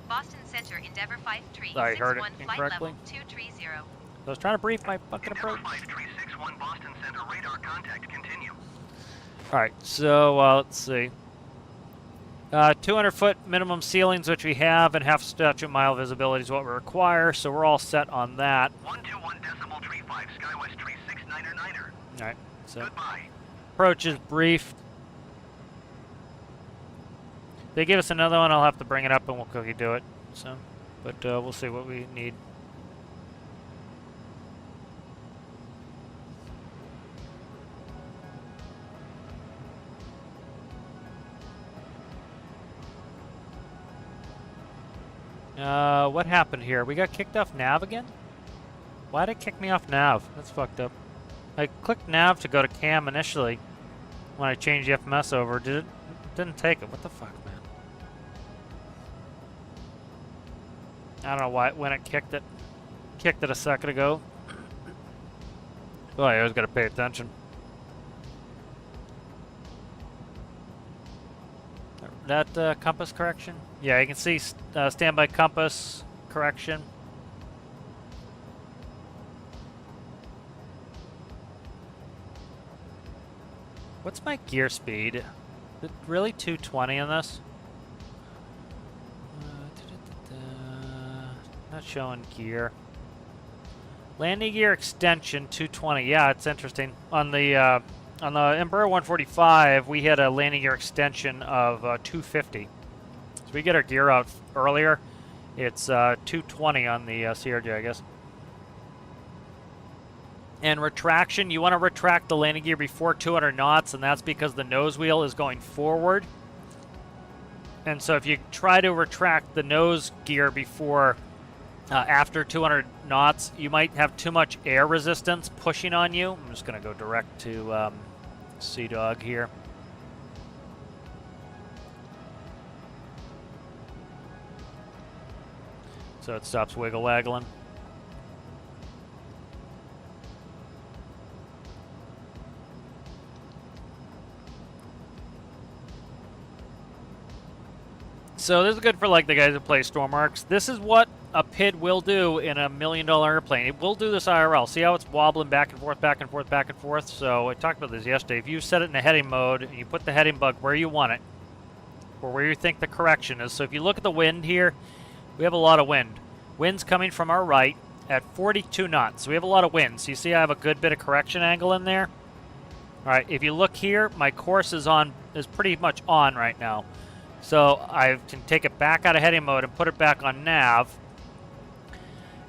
Boston Center, Endeavour 5361, I heard it flight incorrectly. level 230. I was trying to brief my fucking Endeavour approach. 5361, Boston Center, radar contact, continue. All right, so let's see. 200-foot minimum ceilings, which we have, and half statute mile visibility is what we require. So we're all set on that. 121.35, Skywest tree 69er. All right, so Goodbye. approach is brief. They give us another one, I'll have to bring it up and we'll quickly do it. So, but we'll see what we need. What happened here? We got kicked off nav again? Why did it kick me off nav? That's fucked up. I clicked nav to go to cam initially when I changed the FMS over. Didn't take it. What the fuck, man? I don't know why when it kicked it. Kicked it a second ago. Oh, I always gotta pay attention. That compass correction? Yeah, you can see standby compass correction. What's my gear speed? Is it really 220 on this? Not showing gear. Landing gear extension 220. Yeah, it's interesting. On the Embraer 145, we had a landing gear extension of 250. So we get our gear out earlier. It's 220 on the CRJ, I guess. And retraction, you want to retract the landing gear before 200 knots, and that's because the nose wheel is going forward. And so if you try to retract the nose gear before after 200 knots, you might have too much air resistance pushing on you. I'm just going to go direct to Sea-Dog here. So it stops wiggle-waggling. So this is good for like the guys who play Storm Arcs. This is what a PID will do in a $1 million airplane. It will do this IRL. See how it's wobbling back and forth, back and forth, back and forth? So I talked about this yesterday. If you set it in a heading mode and you put the heading bug where you want it, or where you think the correction is. So if you look at the wind here, we have a lot of wind. Wind's coming from our right at 42 knots. So we have a lot of wind. So you see I have a good bit of correction angle in there. All right, if you look here, my course is pretty much on right now. So I can take it back out of heading mode and put it back on nav.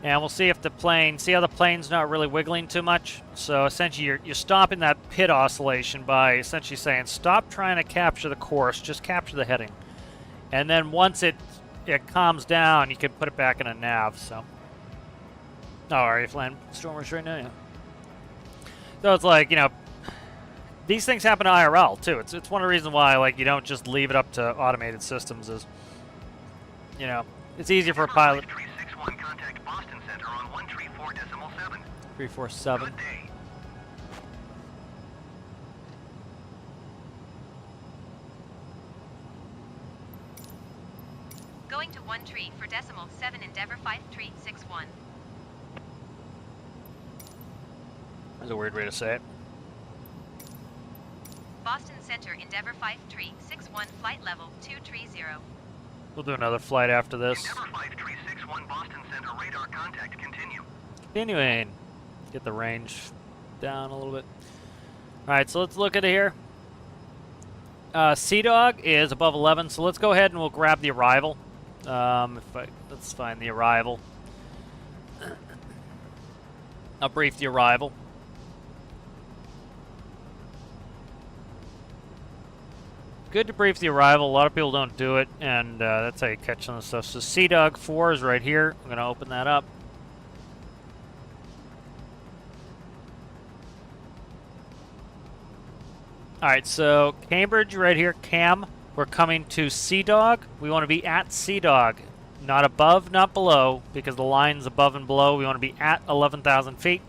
And we'll see if the plane, see how the plane's not really wiggling too much? So essentially you're stopping that PID oscillation by essentially saying stop trying to capture the course, just capture the heading. And then once it calms down, you can put it back in a nav, so. Oh, are you flying Stormers right now? Yeah. So it's like, these things happen to IRL too. It's one of the reasons why like you don't just leave it up to automated systems is, it's easier for a pilot. 361, contact Boston Center on 134.7. 347. Good day. Going to 1 tree for decimal 7 Endeavour 5361. That's a weird way to say it. Boston Center, Endeavour 5361, flight level 230. We'll do another flight after this. Endeavour 5361, Boston Center, radar contact, continue. Continuing. Get the range down a little bit. All right, so let's look at it here. Sea Dog is above 11, so let's go ahead and we'll grab the arrival. Let's find the arrival. I'll brief the arrival. Good to brief the arrival. A lot of people don't do it, and that's how you catch some of the stuff. So Sea Dog 4 is right here. I'm going to open that up. All right, so Cambridge right here, Cam. We're coming to Sea Dog. We want to be at Sea Dog, not above, not below, because the line's above and below. We want to be at 11,000 feet.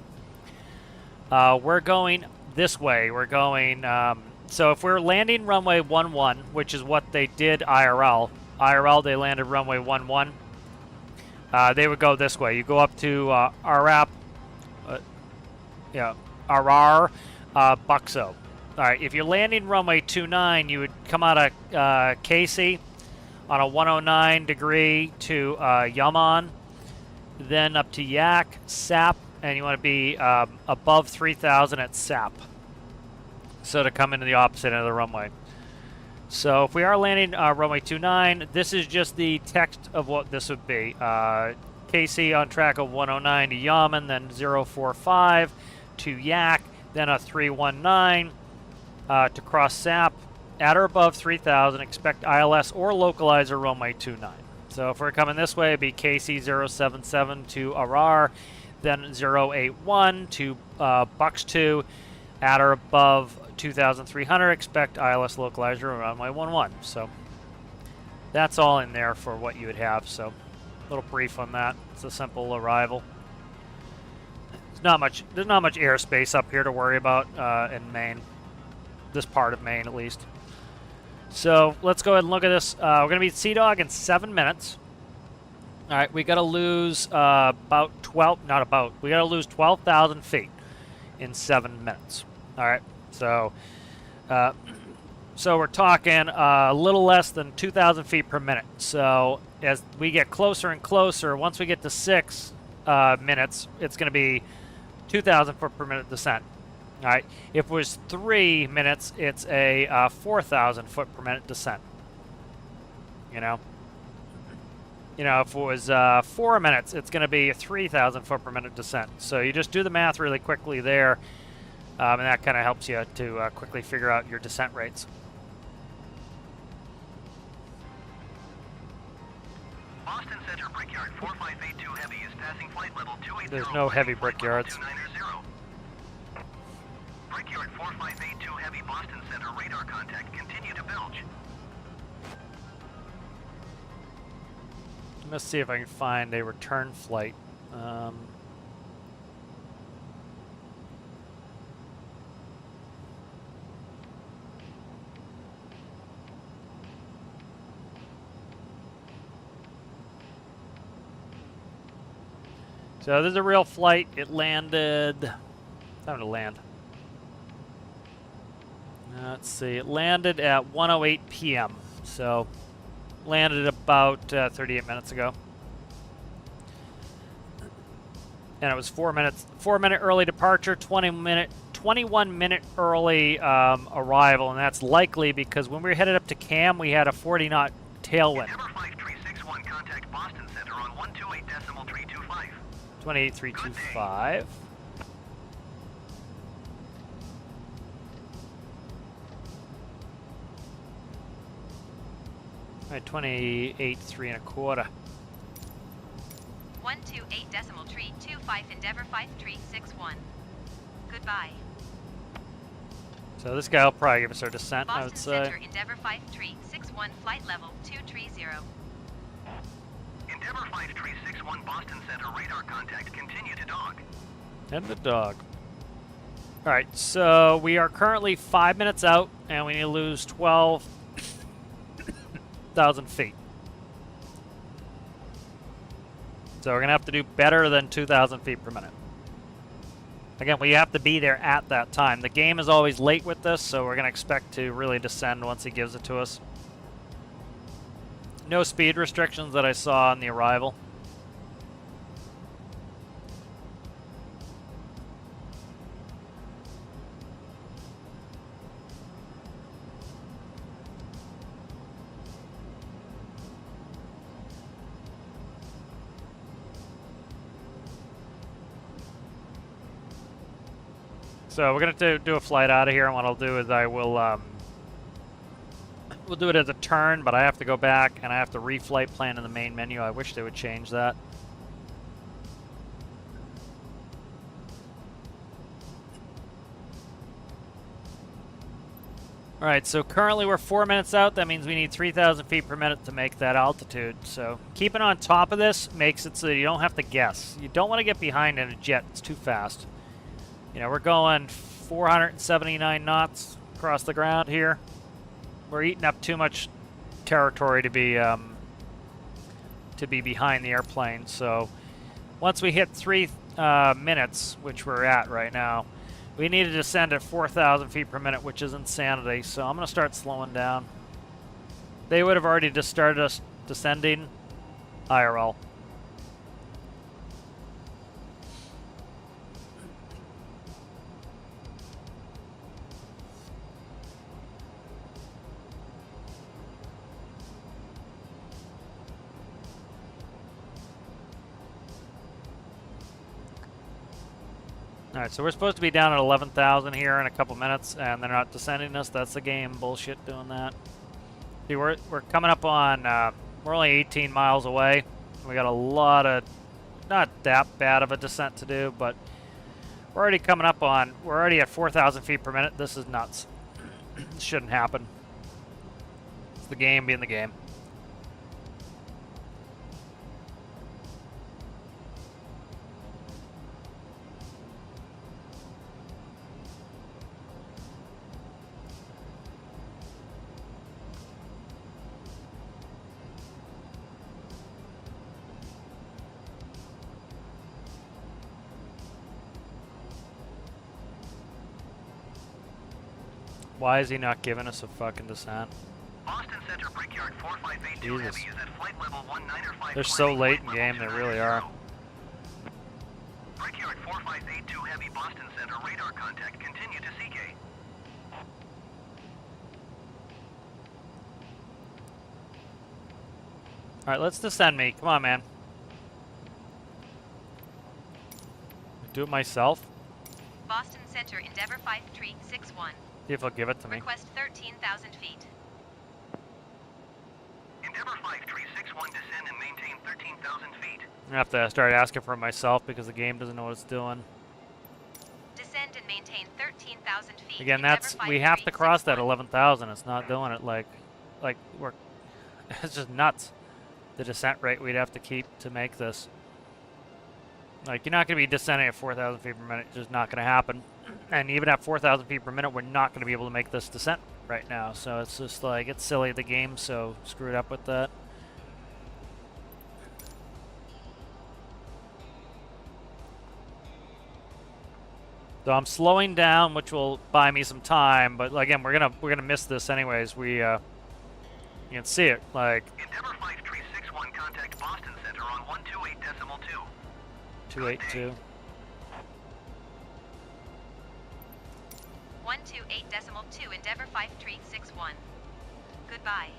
We're going this way. We're going, so if we're landing runway 11, which is what they did IRL. IRL, they landed runway 11. They would go this way. You go up to Arap, Arar, Buxo. All right, if you're landing runway 29, you would come out of Casey on a 109 degree to Yaman, then up to Yak, Sap, and you want to be above 3,000 at Sap. So to come into the opposite end of the runway. So if we are landing runway 29, this is just the text of what this would be. Casey on track of 109 to Yaman, then 045 to Yak, then a 319 to cross Sap. At or above 3,000, expect ILS or localizer runway 29. So if we're coming this way, it'd be KC 077 to Arar, then 081 to Bucks 2. At or above 2,300, expect ILS localizer runway 11. So that's all in there for what you would have. So a little brief on that. It's a simple arrival. There's not much airspace up here to worry about in Maine. This part of Maine, at least. So let's go ahead and look at this. We're going to be at Sea Dog in 7 minutes. All right, we got to lose we got to lose 12,000 feet in 7 minutes. All right, so we're talking a little less than 2,000 feet per minute. So as we get closer and closer, once we get to 6 minutes, it's going to be 2,000 foot per minute descent. All right, if it was 3 minutes, it's a 4,000 foot per minute descent. You know, if it was 4 minutes, it's going to be a 3,000 foot per minute descent. So you just do the math really quickly there, and that kind of helps you to quickly figure out your descent rates. Boston Center Brickyard 4582 Heavy is passing flight level 280. There's no heavy brickyards. Brickyard 4582 Heavy Boston Center radar contact, continue to bilge. Let's see if I can find a return flight. So this is a real flight. It landed. Time to land. Let's see. It landed at 1:08 p.m. So landed about 38 minutes ago. And it was 4 minutes. 4-minute early departure. 21 minute early arrival, and that's likely because when we were headed up to Cam, we had a 40 knot tailwind. Endeavour 5361, contact Boston Center on 128.325. 28325. All right, 28.3 1/4. 128.325 Endeavour 5361. Goodbye. So this guy will probably give us our descent, Boston I would say. Center Endeavour 5361 flight level 230. Endeavour 5361 Boston Center radar contact, continue to dog. And the dog. All right, so we are currently 5 minutes out, and we need to lose 12,000 feet. So we're going to have to do better than 2,000 feet per minute. Again, we have to be there at that time. The game is always late with this, so we're going to expect to really descend once he gives it to us. No speed restrictions that I saw on the arrival. So we're gonna do a flight out of here, and what I'll do is I will we'll do it as a turn, but I have to go back and I have to reflight plan in the main menu. I wish they would change that. All right, so currently we're 4 minutes out. That means we need 3,000 feet per minute to make that altitude. So keeping on top of this makes it so that you don't have to guess. You don't want to get behind in a jet. It's too fast. You know, we're going 479 knots across the ground here. We're eating up too much territory to be behind the airplane. So once we hit 3 minutes, which we're at right now, we need to descend at 4,000 feet per minute, which is insanity. So I'm going to start slowing down. They would have already just started us descending IRL. Alright, so we're supposed to be down at 11,000 here in a couple minutes, and they're not descending us. That's the game. Bullshit doing that. See, we're coming up on, we're only 18 miles away. We got a lot of, not that bad of a descent to do, but we're already coming up on, we're already at 4,000 feet per minute. This is nuts. This shouldn't happen. It's the game being the game. Why is he not giving us a fucking descent? Boston Center Brickyard 4582 Jesus. Heavy is at flight level 195. They're so late in game, they really are. Brickyard 4582 Heavy Boston Center radar contact. Continue to CK. Alright, let's descend me. Come on, man. Do it myself. Boston Center Endeavor 5361. See if he'll give it to me. Request 13,000 feet. Endeavor 5361 descend and maintain 13,000 feet. I'm gonna have to start asking for it myself because the game doesn't know what it's doing. Descend and maintain 13,000 feet. Again, that's, we have to cross that 11,000. It's not doing it like we're, it's just nuts. The descent rate we'd have to keep to make this. Like, you're not going to be descending at 4,000 feet per minute. It's just not going to happen. And even at 4,000 feet per minute, we're not going to be able to make this descent right now. So it's just like, it's silly, the game, so screwed up with that. So I'm slowing down, which will buy me some time. But again, we're gonna miss this anyways. You can see it, like. Endeavor 5361 contact Boston Center on 128.2. 282. 128.2 Endeavor 5361. Goodbye.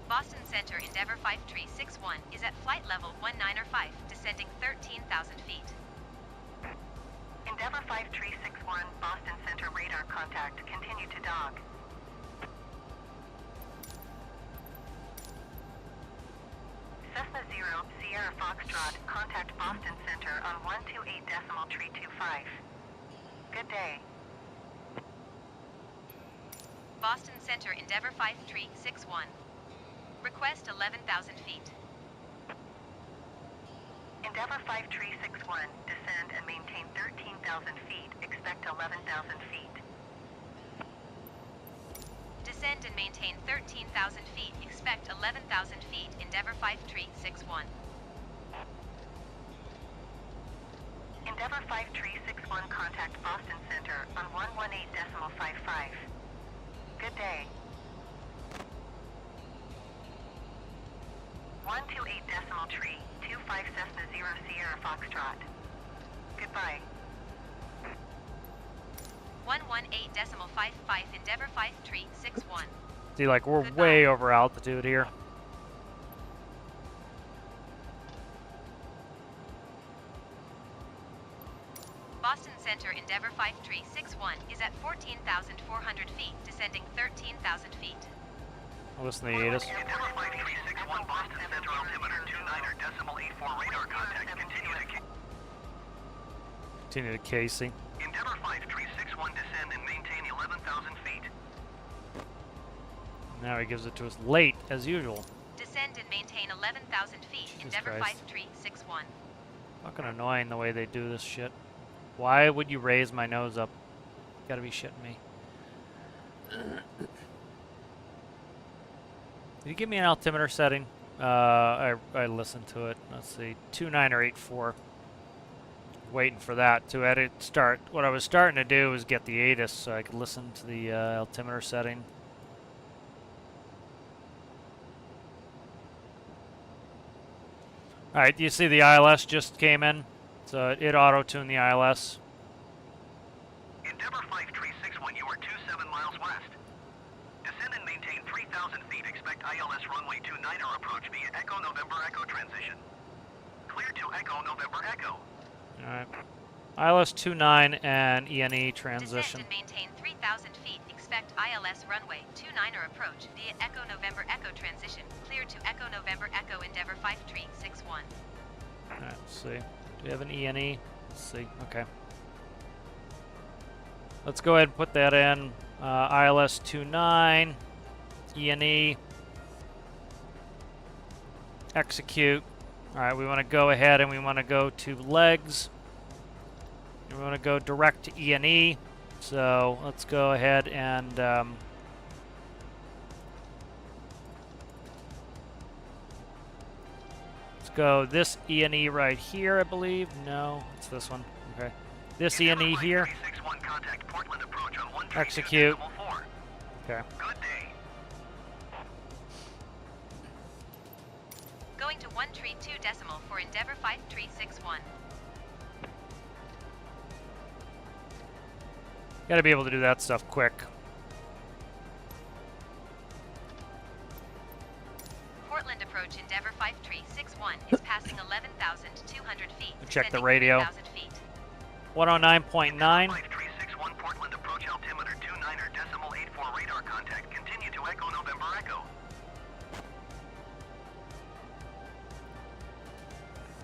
Boston Center Endeavor 5361 is at flight level 195, descending 13,000 feet. Endeavor 5361, Boston Center radar contact. Continue to dog. Cessna 0, Sierra Foxtrot, contact Boston Center on 128.325. Good day. Boston Center Endeavor 5361. Request 11,000 feet. Endeavor 5361, descend and maintain 13,000 feet. Expect 11,000 feet. Descend and maintain 13,000 feet. Expect 11,000 feet. Endeavor 5361. Endeavor 5361, contact Boston Center on 118.55. Good day. 128.325 Cessna 0 Sierra Foxtrot. Goodbye. 118.55 Endeavor 5361. See, like, we're Goodbye. way over altitude here. Endeavour 5361 is at 14,400 feet, descending 13,000 feet. I'll listen to the ATIS. Endeavour 5361 Boston Center altimeter 29.84 radar contact. Continue to Casey. Endeavour 5361 descend and maintain 11,000 feet. Now he gives it to us late, as usual. Descend and maintain 11,000 feet. Jesus Endeavour Christ. 5361. Fucking annoying the way they do this shit. Why would you raise my nose up? Gotta be shitting me. Did you give me an altimeter setting? I listened to it. Let's see, 29 or 84. Waiting for that to edit start. What I was starting to do was get the ATIS so I could listen to the altimeter setting. Alright, you see the ILS just came in? So it auto-tuned the ILS. Endeavour 5361, you are 27 miles west. Descend and maintain 3,000 feet. Expect ILS runway 29er approach via Echo November Echo transition. Clear to Echo November Echo. Alright. ILS 29 and ENE transition. Descend and maintain 3,000 feet. Expect ILS runway 29er approach via Echo November Echo transition. Clear to Echo November Echo Endeavour 5361. Alright, let's see. Do we have an ENE? Let's see. Okay. Let's go ahead and put that in. ILS 29, ENE. Execute. Alright, we want to go ahead and we want to go to legs. And we want to go direct to ENE. So let's go ahead and let's go this ENE right here, I believe. No, it's this one. Okay. This ENE here. Contact Portland approach on 132.4. Execute. Okay. Good day. Going to 132 decimal for Endeavour 5361. Gotta be able to do that stuff quick. Portland approach Endeavour 5361 is passing 11,200 feet. Check the descending radio. 3,000 feet. 109.9. 5361 Portland approach altimeter 29er decimal 84 radar contact. Continue to Echo November Echo.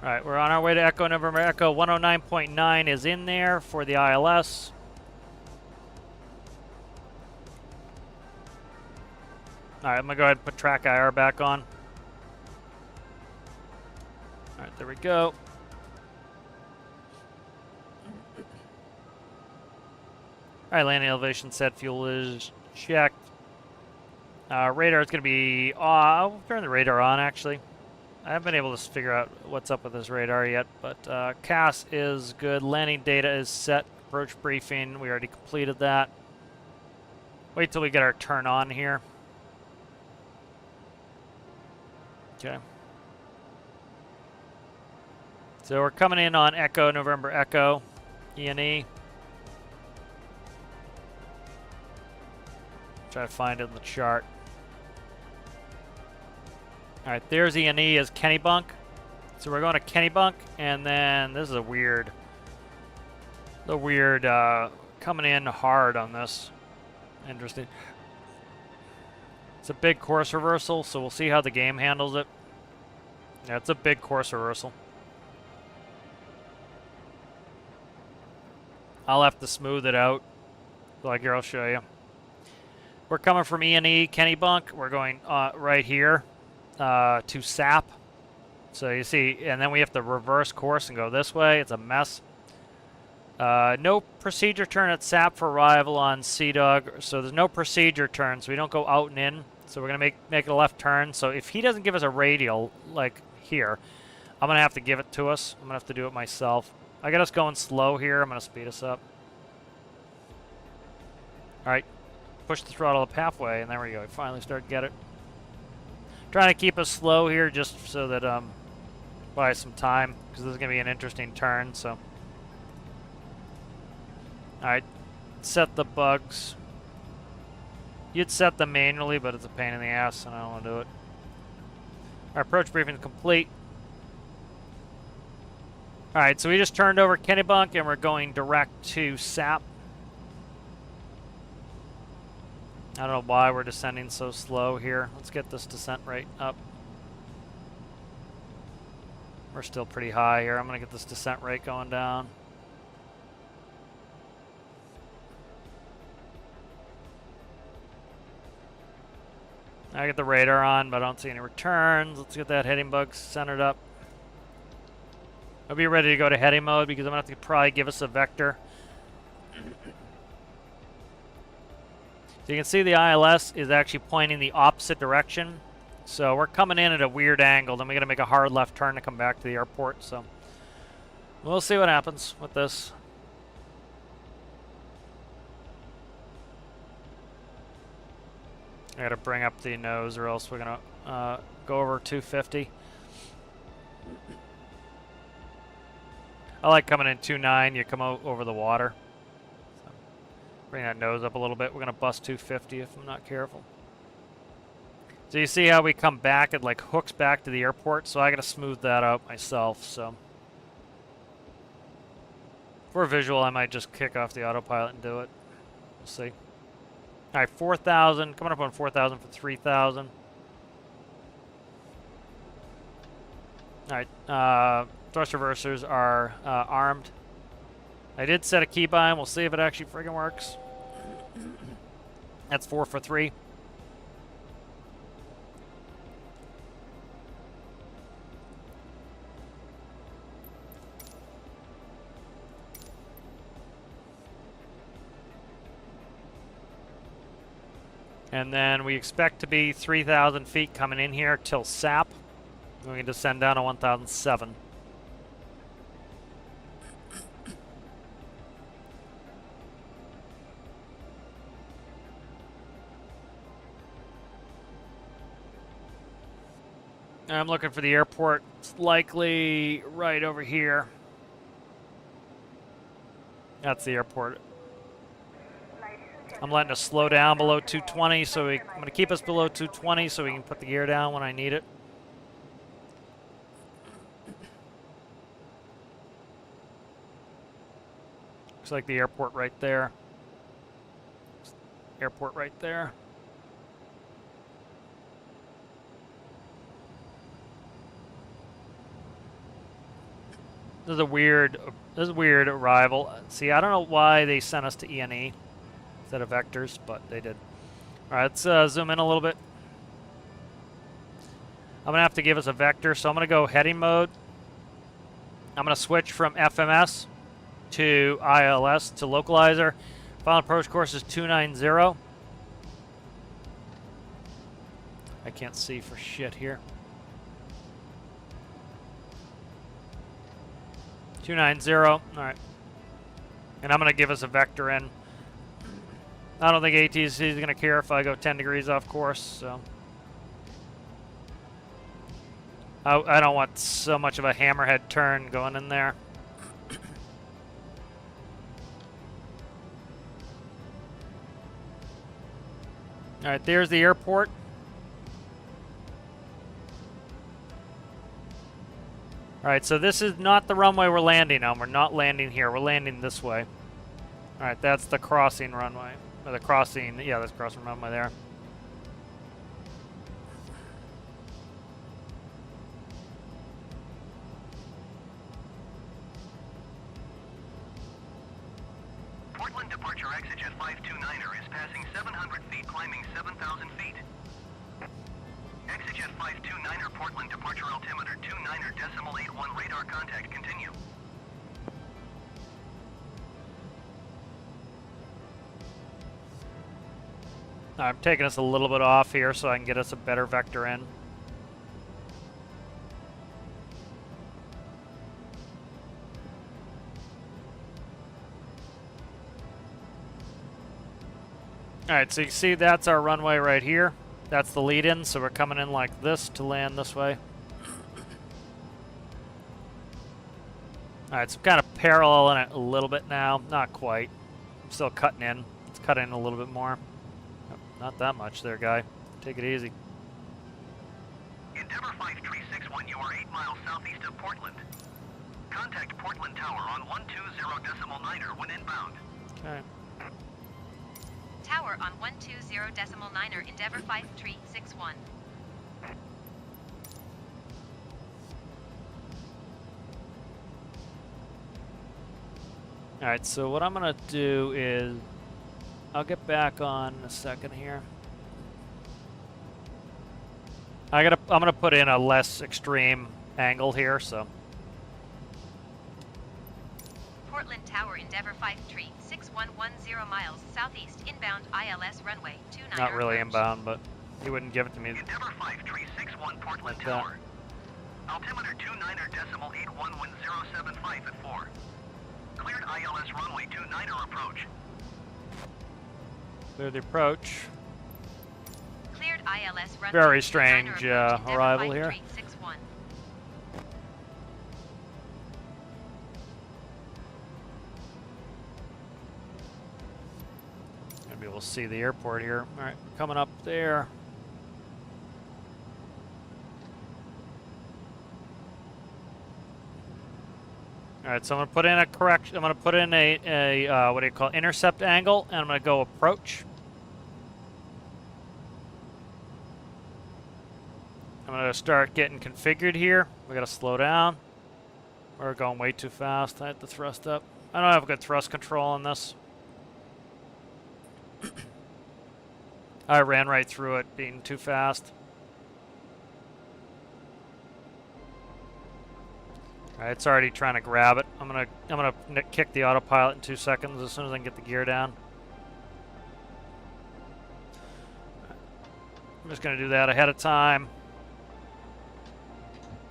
Alright, we're on our way to Echo November Echo. 109.9 is in there for the ILS. Alright, I'm going to go ahead and put track IR back on. Alright, there we go. Alright, landing elevation set, fuel is checked. Radar is going to be... I'll turn the radar on, actually. I haven't been able to figure out what's up with this radar yet, but CAS is good. Landing data is set. Approach briefing, we already completed that. Wait till we get our turn on here. Okay. So we're coming in on Echo, November Echo, ENE. Try to find it in the chart. Alright, there's ENE as Kennybunk. So we're going to Kennybunk, and then this is a weird... coming in hard on this. Interesting. It's a big course reversal, so we'll see how the game handles it. Yeah, it's a big course reversal. I'll have to smooth it out. Like here, I'll show you. We're coming from ENE, Kennybunk. We're going right here to SAP. So you see, and then we have to reverse course and go this way. It's a mess. No procedure turn at SAP for arrival on Sea-Dog. So there's no procedure turn, so we don't go out and in. So we're going to make a left turn. So if he doesn't give us a radial, like here, I'm going to have to give it to us. I'm going to have to do it myself. I got us going slow here. I'm going to speed us up. All right. Push the throttle up halfway, and there we go. We finally start to get it. Trying to keep us slow here just so that buy some time, because this is going to be an interesting turn. So, all right, set the bugs. You'd set them manually, but it's a pain in the ass, and I don't want to do it. Our approach briefing is complete. Alright, so we just turned over Kennebunk and we're going direct to SAP. I don't know why we're descending so slow here. Let's get this descent rate up. We're still pretty high here. I'm going to get this descent rate going down. I get the radar on, but I don't see any returns. Let's get that heading bug centered up. I'll be ready to go to heading mode because I'm going to have to probably give us a vector. So you can see the ILS is actually pointing the opposite direction. So we're coming in at a weird angle. Then we got to make a hard left turn to come back to the airport. So we'll see what happens with this. I got to bring up the nose or else we're going to go over 250. I like coming in 2.9. You come over the water. So bring that nose up a little bit. We're going to bust 250 if I'm not careful. So you see how we come back, it like hooks back to the airport, so I gotta smooth that out myself, so. For visual, I might just kick off the autopilot and do it. We'll see. Alright, 4,000, coming up on 4,000 for 3,000. Alright, thrust reversers are armed. I did set a keybind, we'll see if it actually friggin' works. That's 4 for 3. And then we expect to be 3,000 feet coming in here till SAP. We can descend down to 1,007. I'm looking for the airport. It's likely right over here. That's the airport. I'm letting us slow down below 220, so I'm going to keep us below 220 so we can put the gear down when I need it. Looks like the airport right there. Airport right there. This is a weird arrival. See, I don't know why they sent us to ENE. Instead of vectors, but they did. All right, let's zoom in a little bit. I'm gonna have to give us a vector, so I'm gonna go heading mode. I'm gonna switch from FMS to ILS to localizer. Final approach course is 290. I can't see for shit here. 290. All right, and I'm gonna give us a vector in. I don't think ATC is going to care if I go 10 degrees off course, so. I don't want so much of a hammerhead turn going in there. Alright, there's the airport. Alright, so this is not the runway we're landing on. We're not landing here. We're landing this way. Alright, that's the crossing runway. Or the crossing, yeah, there's crossing runway there. Portland departure exit 529er is passing 700 feet, climbing 7,000 feet. Exit 529er, Portland departure altimeter 29er.81, radar contact, continue. I'm taking us a little bit off here so I can get us a better vector in. Alright, so you see that's our runway right here. That's the lead in, so we're coming in like this to land this way. Alright, so I'm kind of paralleling it a little bit now. Not quite. I'm still cutting in. Let's cut in a little bit more. Not that much there, guy. Take it easy. Endeavour 5361, you are 8 miles southeast of Portland. Contact Portland Tower on 120.9er when inbound. Okay. Tower on 120.9er, Endeavour 5361. Alright, so what I'm gonna do is I'll get back on in a second here. I'm gonna put in a less extreme angle here, so Portland Tower, Endeavour 536110 miles southeast, inbound ILS runway 29er. not really approach. inbound, but he wouldn't give it to me. Endeavour 5361 Portland Like that. Tower. Altimeter 29er.811075 at 4. Cleared ILS runway 29er approach. Clear the approach. Cleared ILS runway Very 29er strange, approach, Endeavour arrival here. 5361. Maybe we'll see the airport here. All right, coming up there. All right, so I'm gonna put in a correction. I'm gonna put in a what do you call it? Intercept angle, and I'm gonna go approach. I'm gonna start getting configured here. We gotta slow down. We're going way too fast. I have to thrust up. I don't have good thrust control on this. I ran right through it, being too fast. All right, it's already trying to grab it. I'm gonna kick the autopilot in 2 seconds as soon as I can get the gear down. I'm just gonna do that ahead of time.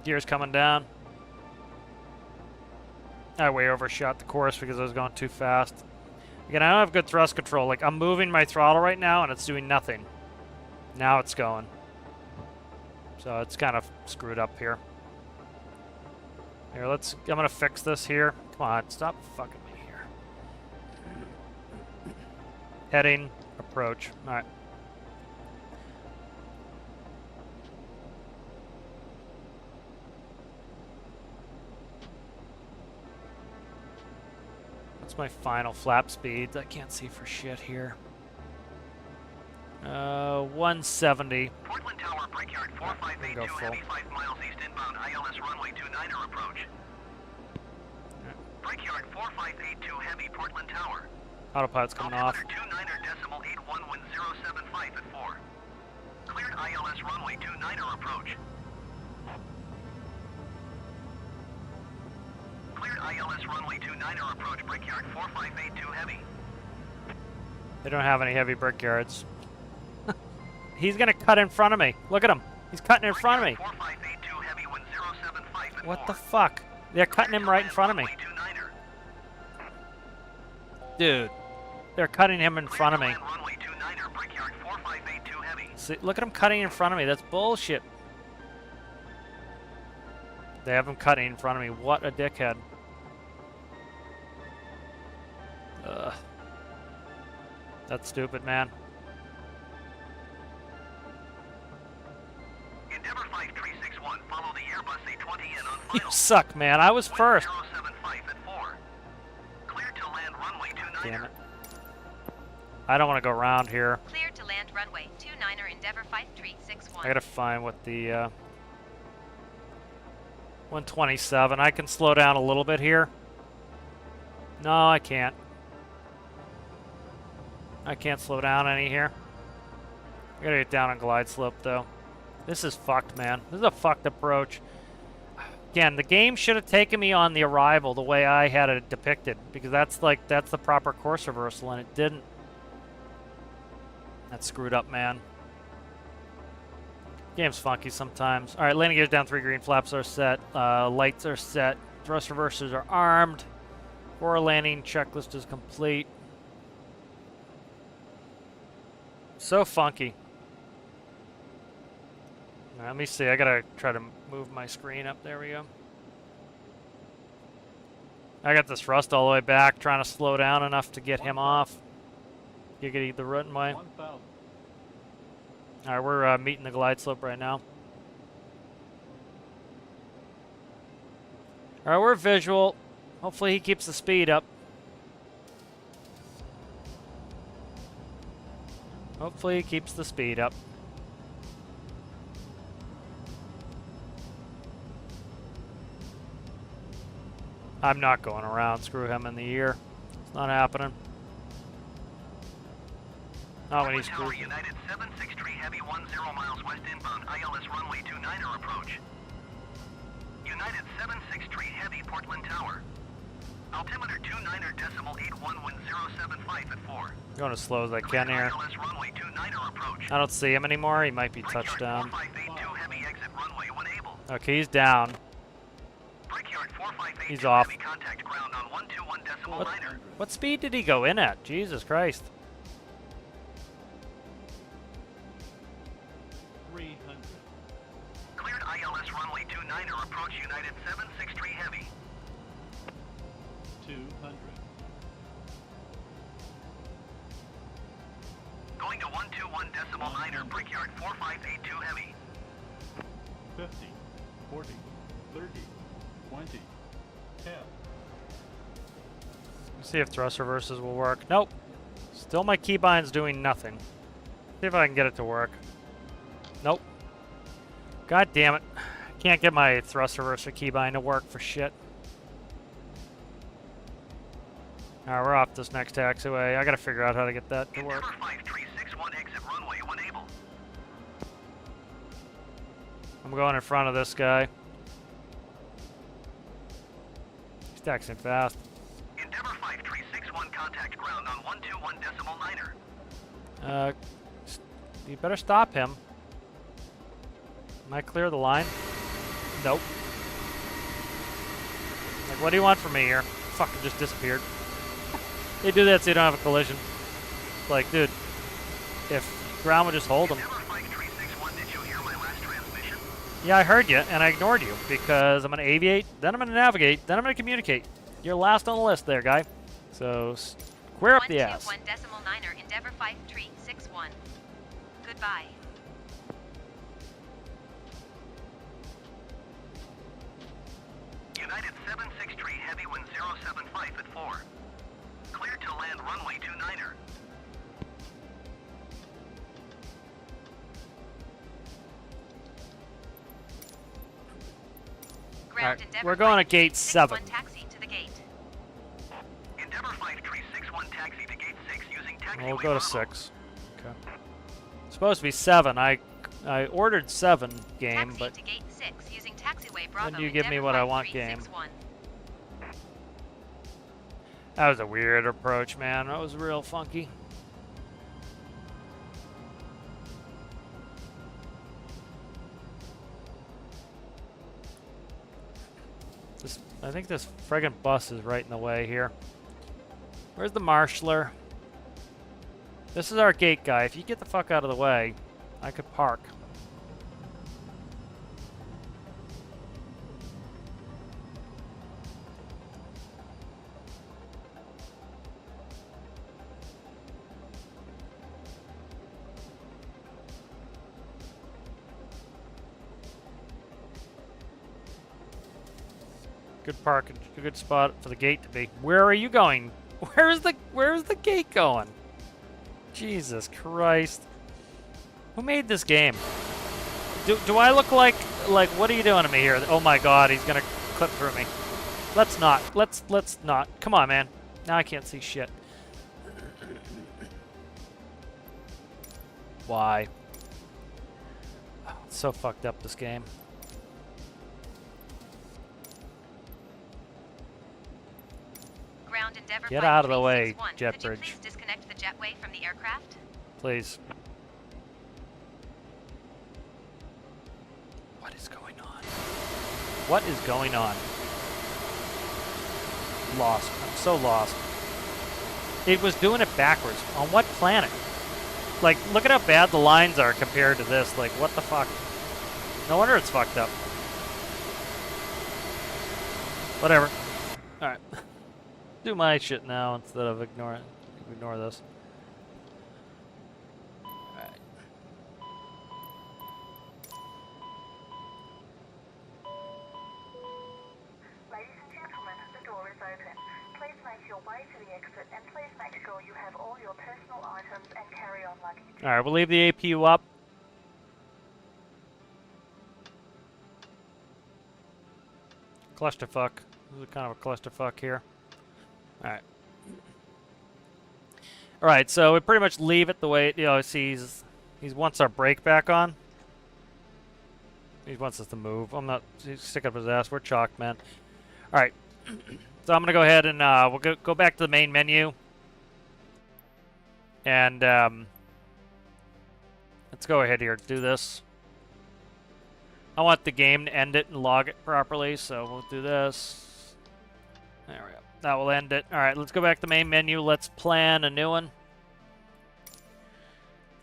Gear's coming down. I way overshot the course because I was going too fast. Again, I don't have good thrust control. Like, I'm moving my throttle right now and it's doing nothing. Now it's going. So it's kind of screwed up here. Here, I'm gonna fix this here. Come on, stop fucking me here. Heading, approach. All right. What's my final flap speeds? I can't see for shit here. 170. Portland Tower, Brickyard 4582 Go full. heavy 5 miles east inbound ILS runway 29er approach. Brickyard 4582 heavy Portland Tower. Autopilot's coming off. Altimeter 29er.811075 at 4. Cleared ILS runway 29er approach. Cleared ILS runway 29er approach Brickyard 4582 heavy. They don't have any heavy brickyards. He's gonna cut in front of me. Look at him. He's cutting in front of me. 4582 heavy 1075 at What 4. the fuck? They're cutting him right in front of me. Runway 29er. Dude. They're cutting him in front of me. Runway 29er Brickyard 4582 heavy. See, look at him cutting in front of me. That's bullshit. They have him cutting in front of me. What a dickhead. Ugh. That's stupid, man. Endeavour 5361, follow the Airbus A20 in on You final. suck, man. I was first. 1075 at 4. Clear to land runway 29er. Damn it. I don't want to go around here. Cleared to land runway 29er, Endeavour 5361. I gotta find what the 127. I can slow down a little bit here. No, I can't. I can't slow down any here. I gotta get down on glide slope though. This is fucked, man. This is a fucked approach. Again, the game should have taken me on the arrival the way I had it depicted, because that's the proper course reversal, and it didn't. That's screwed up, man. Game's funky sometimes. All right, landing gears down, 3 green flaps are set. Lights are set. Thrust reversers are armed. Forward landing checklist is complete. So funky. Now, let me see. I gotta try to move my screen up. There we go. I got this thrust all the way back, trying to slow down enough to get him off. Giggity the runway. All right, we're meeting the glide slope right now. Alright, we're visual. Hopefully he keeps the speed up. Hopefully he keeps the speed up. I'm not going around. Screw him in the ear. It's not happening. Not when he's Tower cruising. United 763 Heavy 10 miles west inbound, ILS runway 29er approach. United 763 Heavy Portland Tower. Altimeter 29er decimal 81 wind 075 at 4. Going as slow as I can here. ILS runway 29er approach. I don't see him anymore. He might be touched down. 4582 heavy exit runway when able. Okay, he's down. Brickyard 4582 He's off. heavy contact ground on 121 decimal niner. What speed did he go in at? Jesus Christ. 300. Cleared ILS runway 29er approach United 763 heavy. 200. Going to 121 decimal niner, Brickyard 4582 heavy. 50. 40. 30. 20. 10. See if thrust reverses will work. Nope. Still my keybind's doing nothing. See if I can get it to work. Nope. God damn it. Can't get my thrust reverser keybind to work for shit. Alright, we're off this next taxiway. I gotta figure out how to get that to work. Endeavour 5361 exit runway when able. I'm going in front of this guy. He's taxiing fast. Endeavour 5361 contact ground on 121 decimal niner. You better stop him. Am I clear of the line? Nope. Like, what do you want from me here? Fucking just disappeared. They do that so you don't have a collision. Like, dude, if ground would just hold him. Endeavour 5361, did you hear my last transmission? Yeah, I heard you, and I ignored you because I'm going to aviate, then I'm going to navigate, then I'm going to communicate. You're last on the list there, guy. So, square up the ass. 121 decimal niner, Endeavour 5361. Goodbye. United 763 heavy wind 075 at 4. Cleared to land runway 29er. Ground Alright, Endeavour we're going to gate 7. 5361 taxi to the gate. Endeavour 5361 taxi to gate 6 using taxiway. We'll go to Bravo. 6. Okay. It's supposed to be 7. I ordered 7 game, Taxi but to gate 6 using taxiway Bravo. when do you give me Endeavour what I want game? 5361. That was a weird approach, man. That was real funky. I think this friggin' bus is right in the way here. Where's the marshaller? This is our gate guy. If you get the fuck out of the way, I could park. Good park, a good spot for the gate to be. Where are you going? Where's the gate going? Jesus Christ. Who made this game? Do I look like what are you doing to me here? Oh my god, he's gonna clip through me. Let's not. Let's not. Come on, man. Now I can't see shit. Why? Oh, it's so fucked up, this game. Ground Endeavour Get out of the way, 5361. jet Could you bridge. please disconnect the jetway from the aircraft? Please. What is going on? What is going on? Lost. I'm so lost. It was doing it backwards. On what planet? Like, look at how bad the lines are compared to this. Like, what the fuck? No wonder it's fucked up. Whatever. Alright. Do my shit now instead of ignore this. Alright. Ladies and your way to the exit, and please make sure you have all your personal items and carry-on luggage. Alright, we'll leave the APU up. Clusterfuck. This is kind of a clusterfuck here. Alright. Alright, so we pretty much leave it the way it, you know, he wants our brake back on. He wants us to move. I'm not sticking up his ass. We're chalked, man. Alright. So I'm going to go ahead and we'll go back to the main menu. And let's go ahead here. Do this. I want the game to end it and log it properly, so we'll do this. There we go. That will end it. Alright, let's go back to the main menu. Let's plan a new one.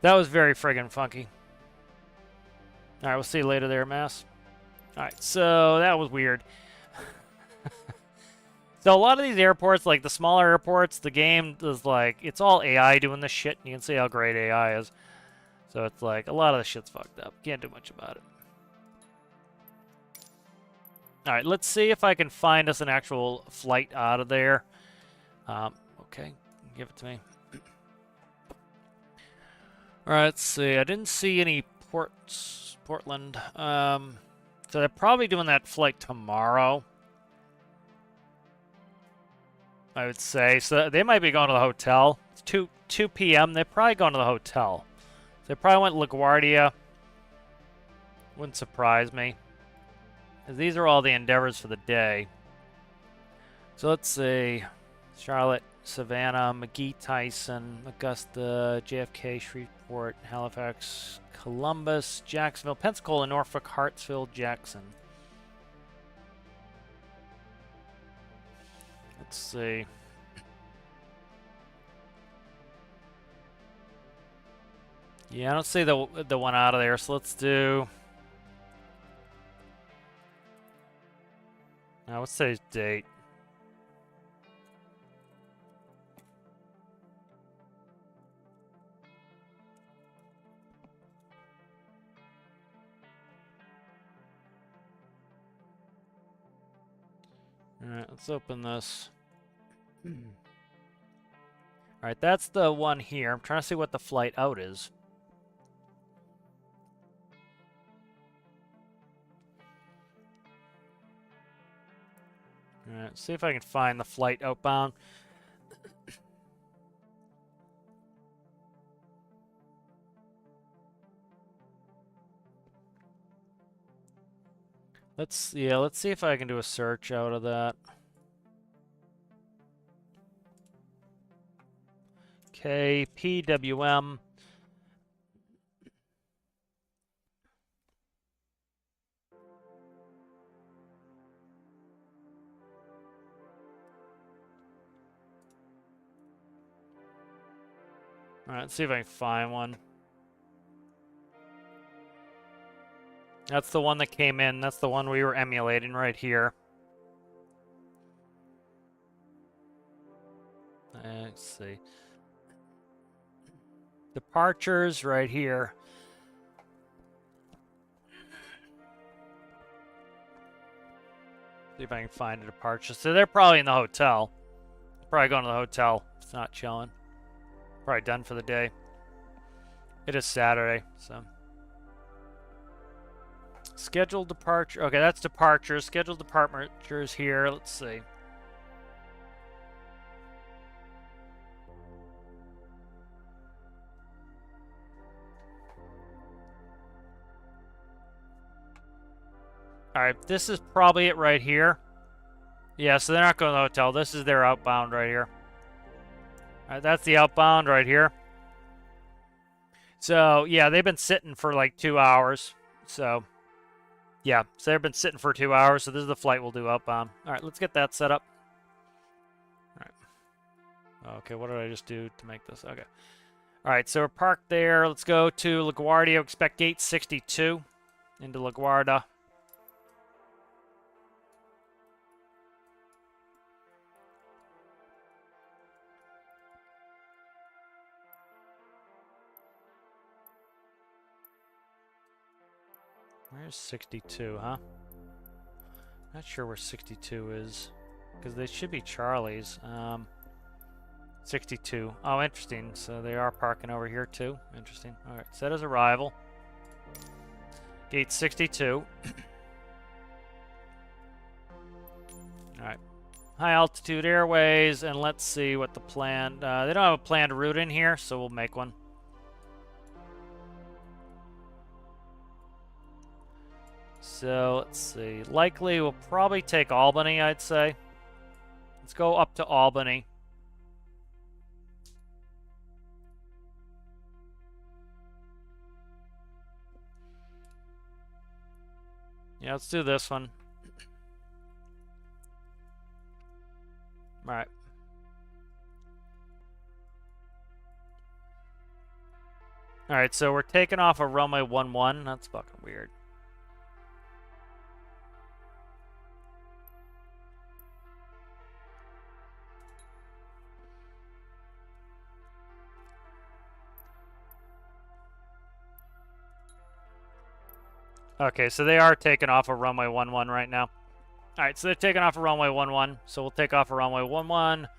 That was very friggin' funky. Alright, we'll see you later there, Mass. Alright, so that was weird. So a lot of these airports, like the smaller airports, the game is like, it's all AI doing this shit, and you can see how great AI is. So it's like, a lot of the shit's fucked up. Can't do much about it. Alright, let's see if I can find us an actual flight out of there. Okay, give it to me. Alright, let's see. I didn't see any Portland. So they're probably doing that flight tomorrow, I would say. So they might be going to the hotel. It's 2 p.m. They're probably going to the hotel. So they probably went LaGuardia. Wouldn't surprise me. These are all the endeavors for the day. So let's see. Charlotte, Savannah, McGee, Tyson, Augusta, JFK, Shreveport, Halifax, Columbus, Jacksonville, Pensacola, Norfolk, Hartsfield, Jackson. Let's see. Yeah, I don't see the one out of there, so let's do... Now, what's today's date? Alright, let's open this. Alright, that's the one here. I'm trying to see what the flight out is. Alright, see if I can find the flight outbound. Let's see if I can do a search out of that. KPWM. Alright, let's see if I can find one. That's the one that came in. That's the one we were emulating right here. Let's see. Departures right here. See if I can find a departure. So they're probably in the hotel. Probably going to the hotel. It's not chilling. Probably done for the day. It is Saturday, so. Scheduled departure. Okay, that's departures. Scheduled departures here. Let's see. Alright, this is probably it right here. Yeah, so they're not going to the hotel. This is their outbound right here. Alright, that's the outbound right here. So, yeah, they've been sitting for like 2 hours. So, yeah, so they've been sitting for 2 hours. So this is the flight we'll do outbound. Alright, let's get that set up. Alright. Okay, what did I just do to make this? Okay. Alright, so we're parked there. Let's go to LaGuardia. Expect gate 62 into LaGuardia. Where's 62, huh? Not sure where 62 is. because they should be Charlie's. 62. Oh, interesting. So they are parking over here too. Interesting. All right, set as arrival. Gate 62. All right. High altitude airways, and let's see what the plan. They don't have a planned route in here, so we'll make one. So let's see. Likely we'll probably take Albany, I'd say. Let's go up to Albany. Yeah, let's do this one. All right. All right, so we're taking off a runway 11. That's fucking weird. Okay, so they are taking off a runway 11 right now. All right, so they're taking off a runway 11. So we'll take off a runway 11.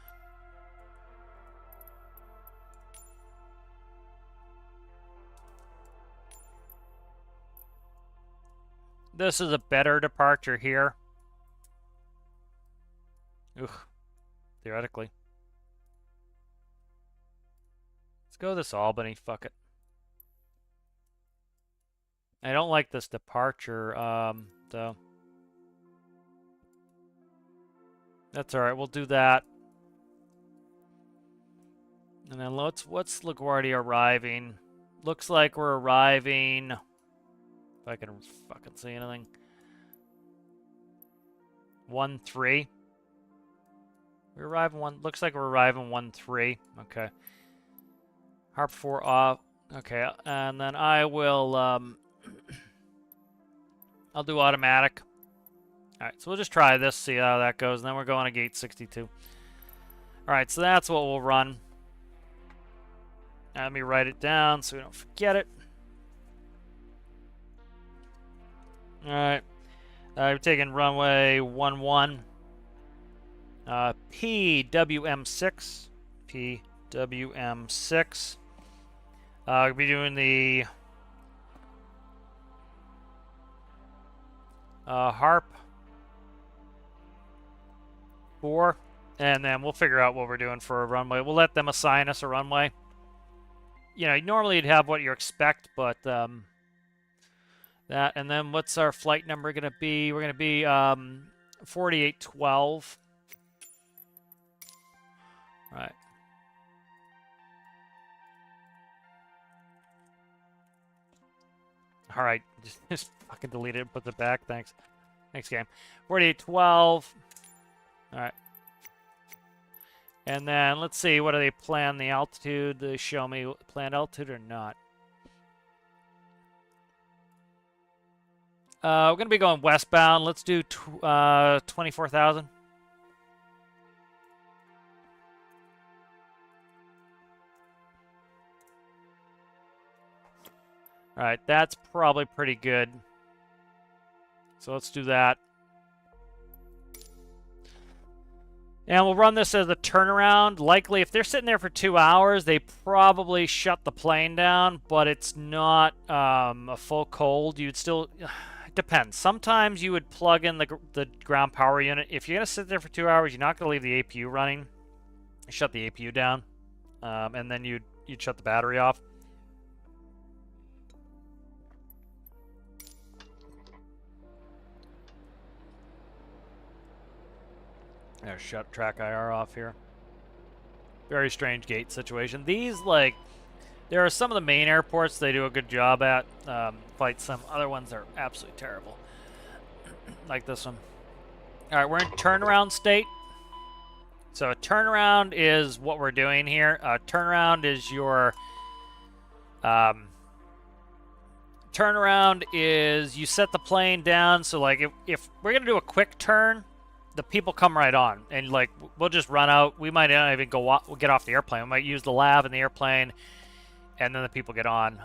This is a better departure here. Ugh, theoretically. Let's go this Albany, fuck it. I don't like this departure, though. That's alright, we'll do that. And then what's LaGuardia arriving? Looks like we're arriving... If I can fucking see anything. 1-3. We're arriving looks like we're arriving 1-3. Okay. Harp 4 off. Okay, and then I will, I'll do automatic. Alright, so we'll just try this, see how that goes, and then we're going to gate 62. Alright, so that's what we'll run. Let me write it down so we don't forget it. Alright. We're taking runway 11. PWM6. PWM6. We'll be doing the Harp 4, and then we'll figure out what we're doing for a runway. We'll let them assign us a runway. You know, normally you'd have what you expect, but that, and then what's our flight number going to be? We're going to be 4812. Right. All right, just fucking delete it and put it back. Thanks. Thanks, game. 4812. All right. And then let's see, what do they plan the altitude? They show me planned altitude or not. We're going to be going westbound. Let's do 24,000. All right, that's probably pretty good. So let's do that. And we'll run this as a turnaround. Likely, if they're sitting there for 2 hours, they probably shut the plane down, but it's not a full cold. You'd still... It depends. Sometimes you would plug in the ground power unit. If you're going to sit there for 2 hours, you're not going to leave the APU running. Shut the APU down, and then you'd shut the battery off. There, shut track IR off here. Very strange gate situation. These, like, there are some of the main airports they do a good job at. Flight sim. Other ones are absolutely terrible. Like this one. All right, we're in turnaround state. So a turnaround is what we're doing here. A turnaround is your... turnaround is you set the plane down. So, like, if we're going to do a quick turn... The people come right on, and like we'll just run out. We might not even we'll get off the airplane. We might use the lav in the airplane, and then the people get on.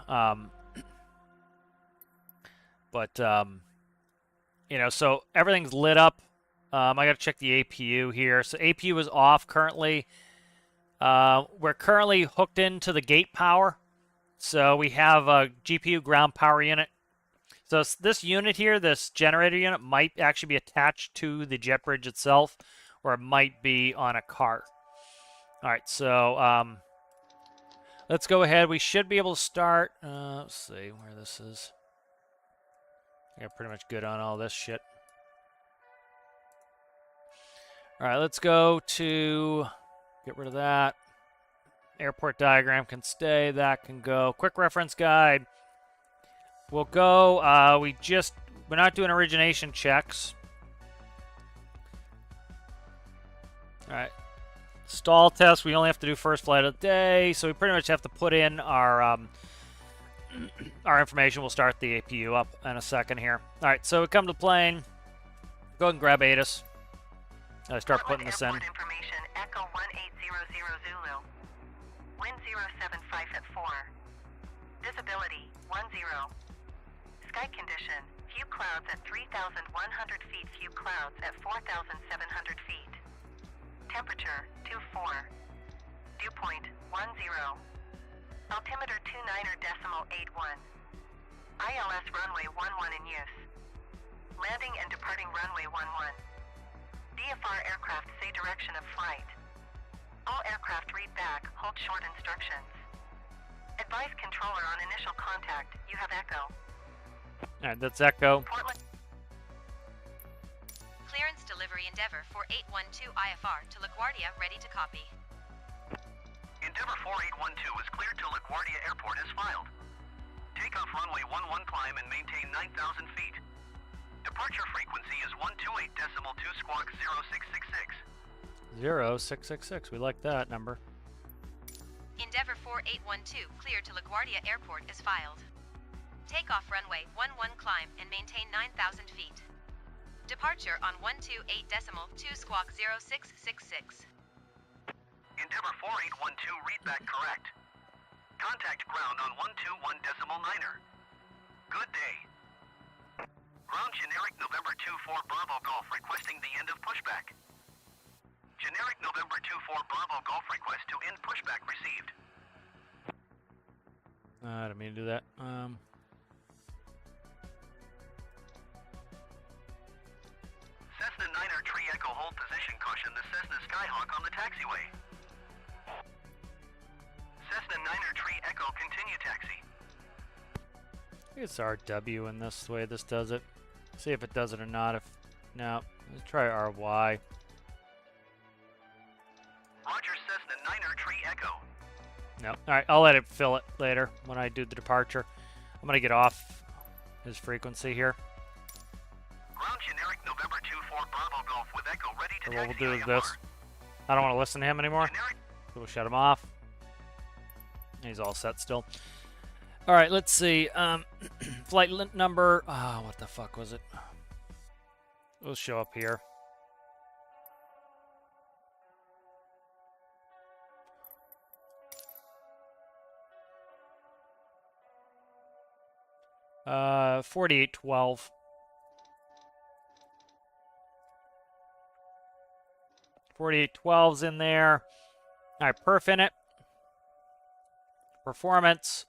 You know, so everything's lit up. I got to check the APU here. So APU is off currently. We're currently hooked into the gate power. So we have a GPU ground power unit. So this unit here, this generator unit, might actually be attached to the jet bridge itself, or it might be on a cart. All right, so let's go ahead. We should be able to start. Let's see where this is. Yeah, pretty much good on all this shit. All right, let's go to get rid of that. Airport diagram can stay. That can go. Quick reference guide. We'll go. We're not doing origination checks. All right. Stall test. We only have to do first flight of the day, so we pretty much have to put in our information. We'll start the APU up in a second here. All right. So we come to the plane. Go ahead and grab ATIS. I start putting this in. Information, Echo 1800 Zulu. Wind 075 at 4. Visibility 10. Sky condition, few clouds at 3,100 feet, few clouds at 4,700 feet. Temperature 24. Dew point 10. Altimeter 29.81. ILS runway 11 in use. Landing and departing runway 11. DFR aircraft say direction of flight. All aircraft read back, hold short instructions. Advise controller on initial contact. You have Echo. All right, that's Echo. Portland. Clearance delivery Endeavour 4812 IFR to LaGuardia, ready to copy. Endeavour 4812 is cleared to LaGuardia Airport as filed. Takeoff runway 11 climb and maintain 9,000 feet. Departure frequency is 128.2 squawk 0666. 0666. We like that number. Endeavour 4812 cleared to LaGuardia Airport is filed. Takeoff runway 11 climb and maintain 9,000 feet. Departure on 128.2 squawk 0666. Endeavour 4812 readback correct. Contact ground on 121.9er. Good day. Ground generic November 24 Bravo Golf requesting the end of pushback. Generic November 24 Bravo Golf request to end pushback received. I didn't mean to do that. Cessna 9er Tree Echo hold position caution the Cessna Skyhawk on the taxiway. Cessna 9er Tree Echo continue taxi. It's RW in this way this does it. See if it does it or not. If no, let's try RY. Roger, Cessna 9er Tree Echo. No. All right, I'll let it fill it later when I do the departure. I'm gonna get off his frequency here. Ground generic November 24 Bravo Golf with Echo ready to So what taxi we'll do is IFR. this. I don't want to listen to him anymore. Generic So we'll shut him off. He's all set still. All right, let's see. Flight number. What the fuck was it? It'll show up here. Uh, 4812. 4812's in there. All right, perf in it. Performance.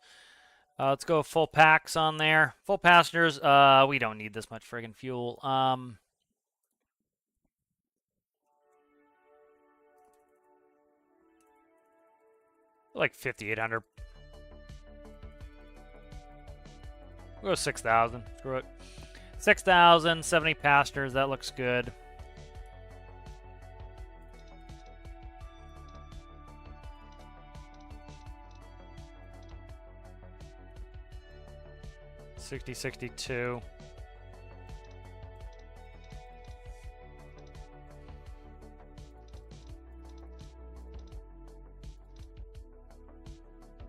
Let's go full packs on there. Full passengers. We don't need this much friggin' fuel. Like 5,800. We'll go 6,000. Screw it. 6,000, 70 passengers. That looks good. $60.62.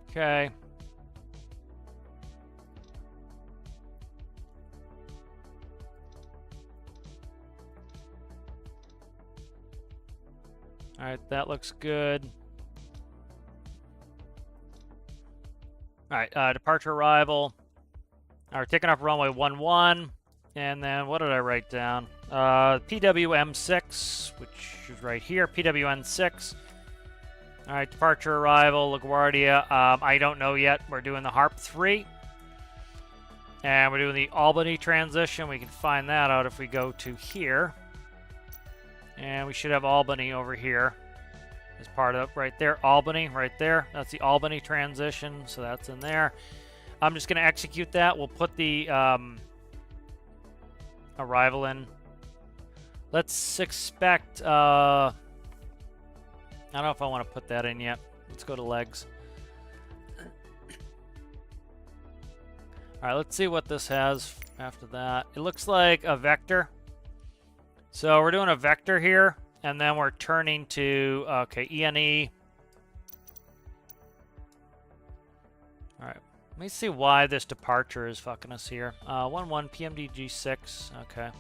Okay. All right, that looks good. All right, departure arrival. All right, taking off runway 11. And then what did I write down? PWM6, which is right here. PWN6. All right, departure, arrival, LaGuardia. I don't know yet. We're doing the HARP 3. And we're doing the Albany transition. We can find that out if we go to here. And we should have Albany over here as part of right there. Albany right there. That's the Albany transition. So that's in there. I'm just going to execute that. We'll put the arrival in. Let's expect... I don't know if I want to put that in yet. Let's go to legs. All right, let's see what this has after that. It looks like a vector. So we're doing a vector here, and then we're turning to, okay, ENE. All right, let me see why this departure is fucking us here. 11 PMDG6, okay.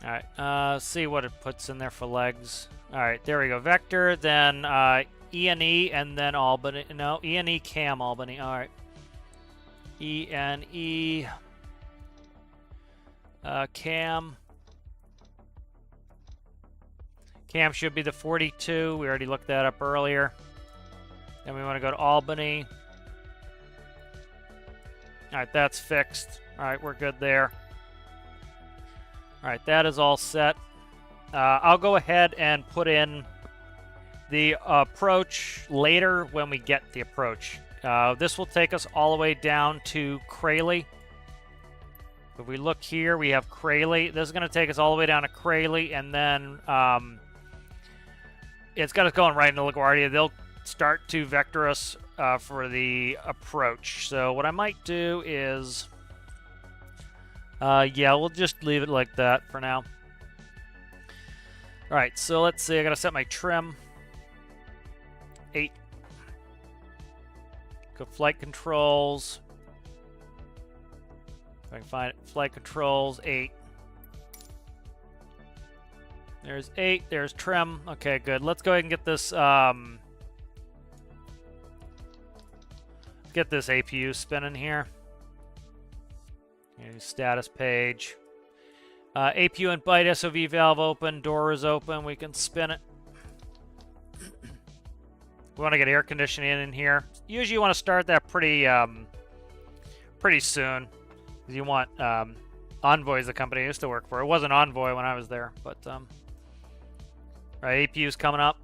All right, see what it puts in there for legs. All right, there we go. Vector, then ENE, and then Albany. No, ENE Cam Albany. All right. ENE Cam. Cam should be the 42. We already looked that up earlier. Then we want to go to Albany. All right, that's fixed. All right, we're good there. All right, that is all set. I'll go ahead and put in the approach later when we get the approach. This will take us all the way down to Crayley. If we look here, we have Crayley. This is going to take us all the way down to Crayley, and then it's got us going right into LaGuardia. They'll start to vector us for the approach. So what I might do is... yeah, we'll just leave it like that for now. All right, so let's see. I gotta set my trim. 8. Go flight controls. If I can find it. Flight controls 8. There's 8. There's trim. Okay, good. Let's go ahead and get this. Get this APU spinning here. Status page. APU and byte SOV valve open. Door is open. We can spin it. We want to get air conditioning in here. Usually you want to start that pretty soon. Because you want... Envoy is the company I used to work for. It wasn't Envoy when I was there. But, right, APU's coming up.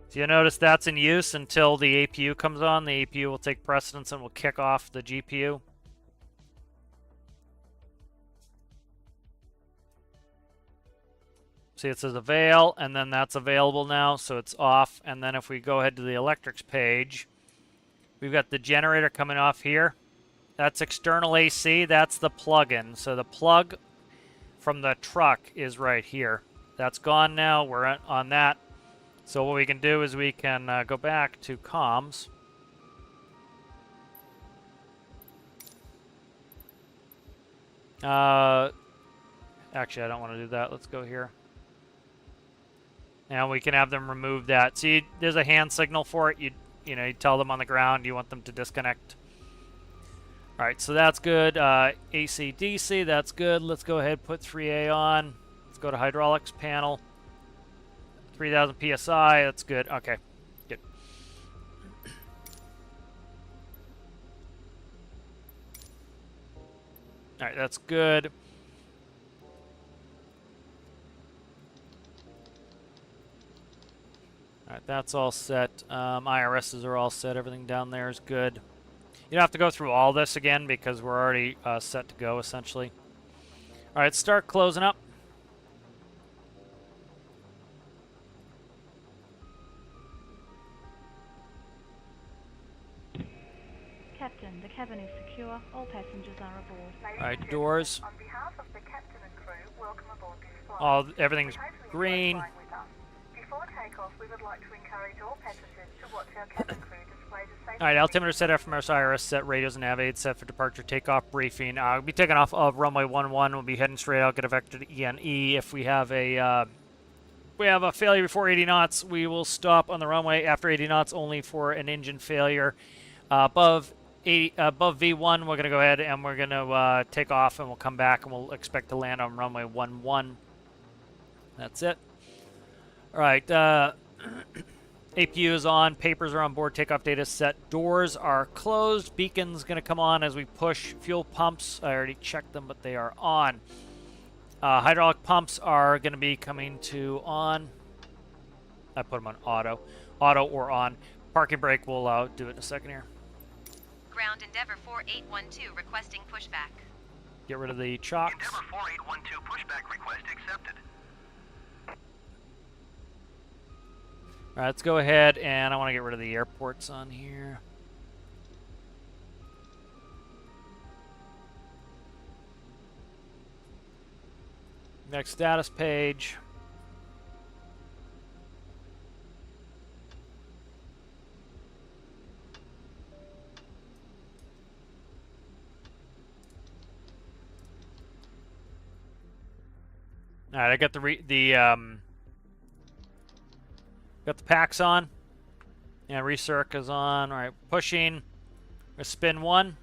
So you'll notice that's in use until the APU comes on. The APU will take precedence and will kick off the GPU. See, it says avail, and then that's available now, so it's off. And then if we go ahead to the electrics page, we've got the generator coming off here. That's external AC. That's the plug-in. So the plug from the truck is right here. That's gone now. We're on that. So what we can do is we can go back to comms. Actually, I don't want to do that. Let's go here. And we can have them remove that. See, there's a hand signal for it. You know, you tell them on the ground you want them to disconnect. All right, so that's good. AC, DC, that's good. Let's go ahead and put 3A on. Let's go to hydraulics panel. 3,000 PSI, that's good. Okay, good. All right, that's good. All right, that's all set. IRSs are all set. Everything down there is good. You don't have to go through all this again because we're already set to go, essentially. All right, start closing up. Captain, the cabin is secure. All passengers are aboard. All right, doors. On behalf of the captain and crew, welcome aboard this flight. All everything's We hope you enjoy green. flying with us. Before takeoff, we would like to encourage all passengers to watch our cabin crew display the safety. All right, altimeter set, FMS, IRS set, radios and nav aids set for departure, takeoff briefing. We'll be taking off of runway 11. We'll be heading straight out, get a vector to ENE. If we have a we have a failure before 80 knots. We will stop on the runway after 80 knots only for an engine failure. Above V1, we're going to go ahead and we're going to take off, and we'll come back, and we'll expect to land on runway 11. That's it. All right. APU is on. Papers are on board. Takeoff data set. Doors are closed. Beacon's going to come on as we push. Fuel pumps, I already checked them, but they are on. Hydraulic pumps are going to be coming to on. I put them on auto. Auto or on. Parking brake, we'll do it in a second here. Ground Endeavor 4812 requesting pushback. Get rid of the chocks. Endeavor 4812 pushback request accepted. All right, let's go ahead, and I want to get rid of the airports on here. Next status page. All right, I got got the packs on. Yeah, recirc is on. All right, pushing. A spin one.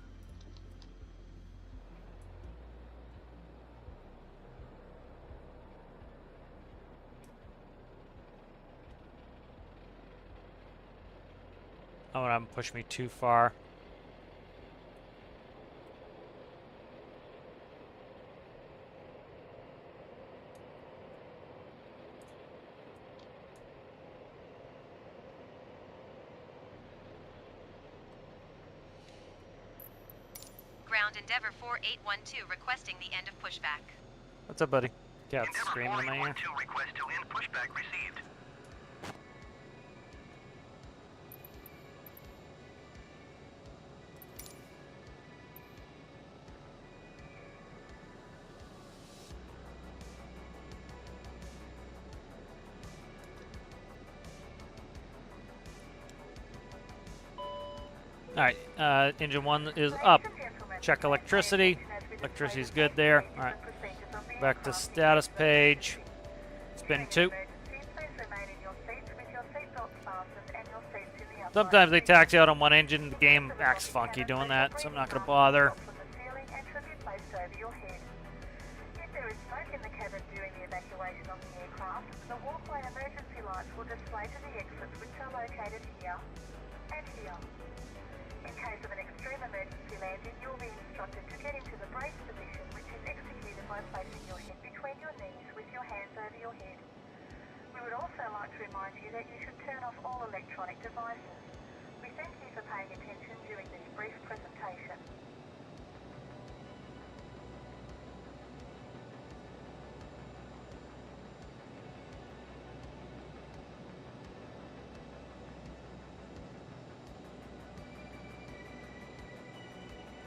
Oh, I'm pushing me too far. Ground Endeavor 4812 requesting the end of pushback. What's up, buddy? Cat's Endeavor screaming in my ear. 4812 request to end pushback received. All right, engine one is up. Check electricity. Electricity's good there. All right, back to status page. Spin two. Sometimes they tax you out on one engine. The game acts funky doing that, so I'm not going to bother. If there is smoke in the cabin during the evacuation of the aircraft, the walkway emergency lights will display to the exits, which are located here and here. In case of an extreme emergency landing, you'll be instructed to get into the brace position, which is executed by placing your head between your knees with your hands over your head. We would also like to remind you that you should turn off all electronic devices. We thank you for paying attention during this brief presentation.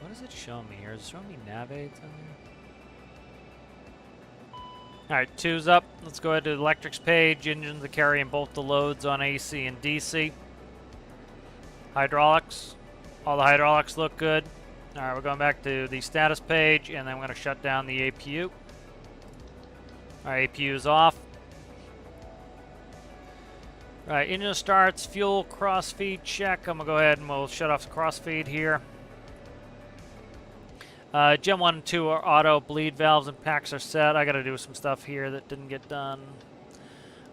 What does it show me here? Is it showing me nav aids on there? Alright, two's up. Let's go ahead to the electrics page. Engines are carrying both the loads on AC and DC. Hydraulics. All the hydraulics look good. Alright, we're going back to the status page, and then we're going to shut down the APU. Alright, APU is off. Alright, engine starts. Fuel crossfeed check. I'm going to go ahead and we'll shut off the crossfeed here. Gen 1 and 2 are auto. Bleed valves and packs are set. I got to do some stuff here that didn't get done.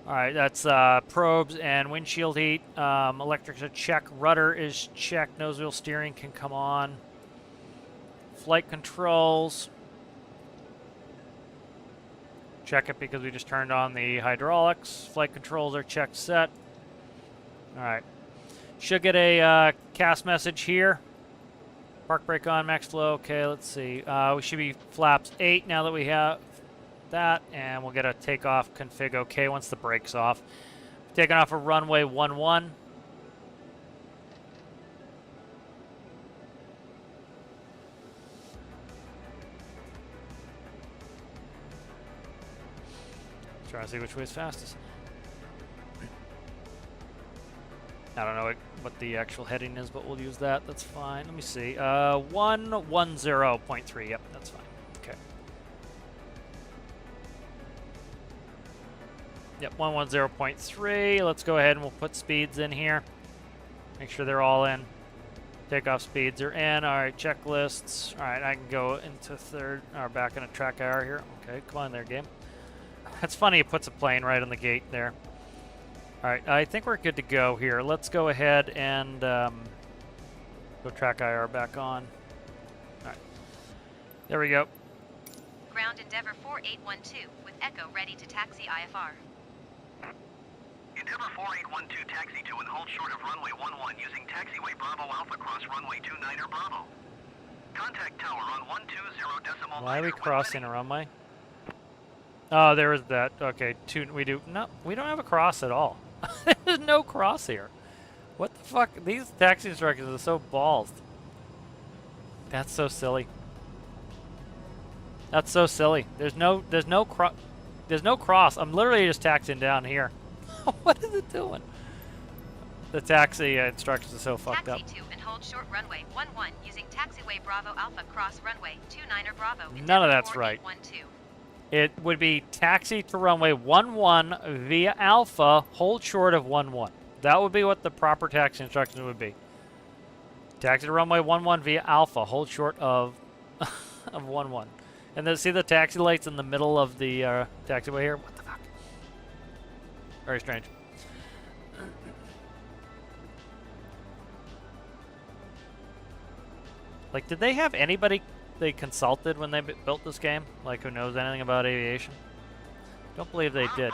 Alright, that's probes and windshield heat. Electrics are checked. Rudder is checked. Nose wheel steering can come on. Flight controls. Check it because we just turned on the hydraulics. Flight controls are checked set. Alright. Should get a CAS message here. Park brake on, max flow. Okay, let's see. We should be flaps 8 now that we have that, and we'll get a takeoff config okay once the brake's off. Taking off a runway 11. Trying to see which way is fastest. I don't know what the actual heading is, but we'll use that. That's fine. Let me see. 110.3. Yep, that's fine. Okay. Yep, 110.3. Let's go ahead and we'll put speeds in here. Make sure they're all in. Takeoff speeds are in. All right, checklists. All right, I can go into third, or back into track IR here. Okay, come on there, game. That's funny, it puts a plane right on the gate there. All right, I think we're good to go here. Let's go ahead and go track IR back on. All right, there we go. Ground Endeavour 4812 with Echo ready to taxi IFR. Endeavour 4812 taxi to and hold short of runway 11 using taxiway Bravo Alpha cross runway 29er Bravo. Contact tower on 120.9. Why are we crossing a runway? Oh, there is that. Okay, we don't have a cross at all. There's no cross here. What the fuck? These taxi instructions are so balls. That's so silly. That's so silly. There's no cross. I'm literally just taxiing down here. What is it doing? The taxi instructions are so fucked up. Taxi to and hold short runway 11 using taxiway Bravo Alpha cross runway 29er Bravo. None of that's right. It would be taxi to runway 11 via Alpha, hold short of 11. That would be what the proper taxi instructions would be. Taxi to runway 11 via Alpha, hold short of of 11. And then see the taxi lights in the middle of the taxiway here? What the fuck? Very strange. Like, did they have anybody they consulted when they built this game? Like, who knows anything about aviation? Don't believe they did.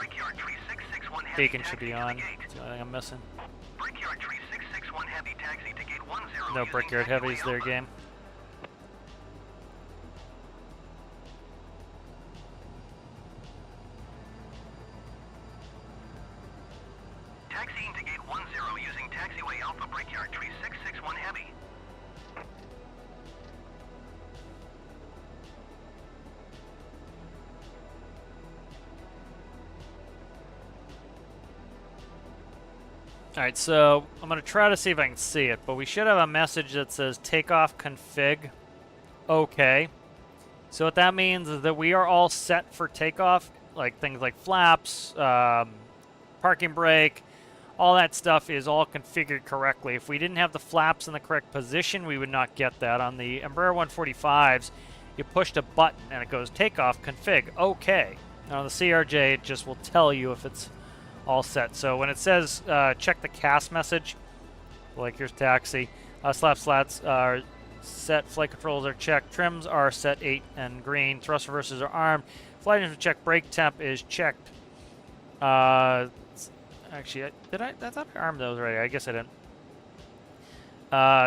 Beacon should be on. That's the only thing I'm missing. No Brickyard Heavies their game. Taxiing to gate 10 using taxiway Alpha Brickyard Tree 661 Heavy. Alright, so I'm going to try to see if I can see it, but we should have a message that says takeoff config okay. So what that means is that we are all set for takeoff, like things like flaps, parking brake, all that stuff is all configured correctly. If we didn't have the flaps in the correct position, we would not get that. On the Embraer 145s, you pushed a button and it goes takeoff config okay. And on the CRJ, it just will tell you if it's all set. So when it says check the CAS message, like here's taxi, slats are set, flight controls are checked, trims are set 8 and green, thrust reversers are armed, flight engine check, brake temp is checked. Actually, I thought I armed those already. I guess I didn't.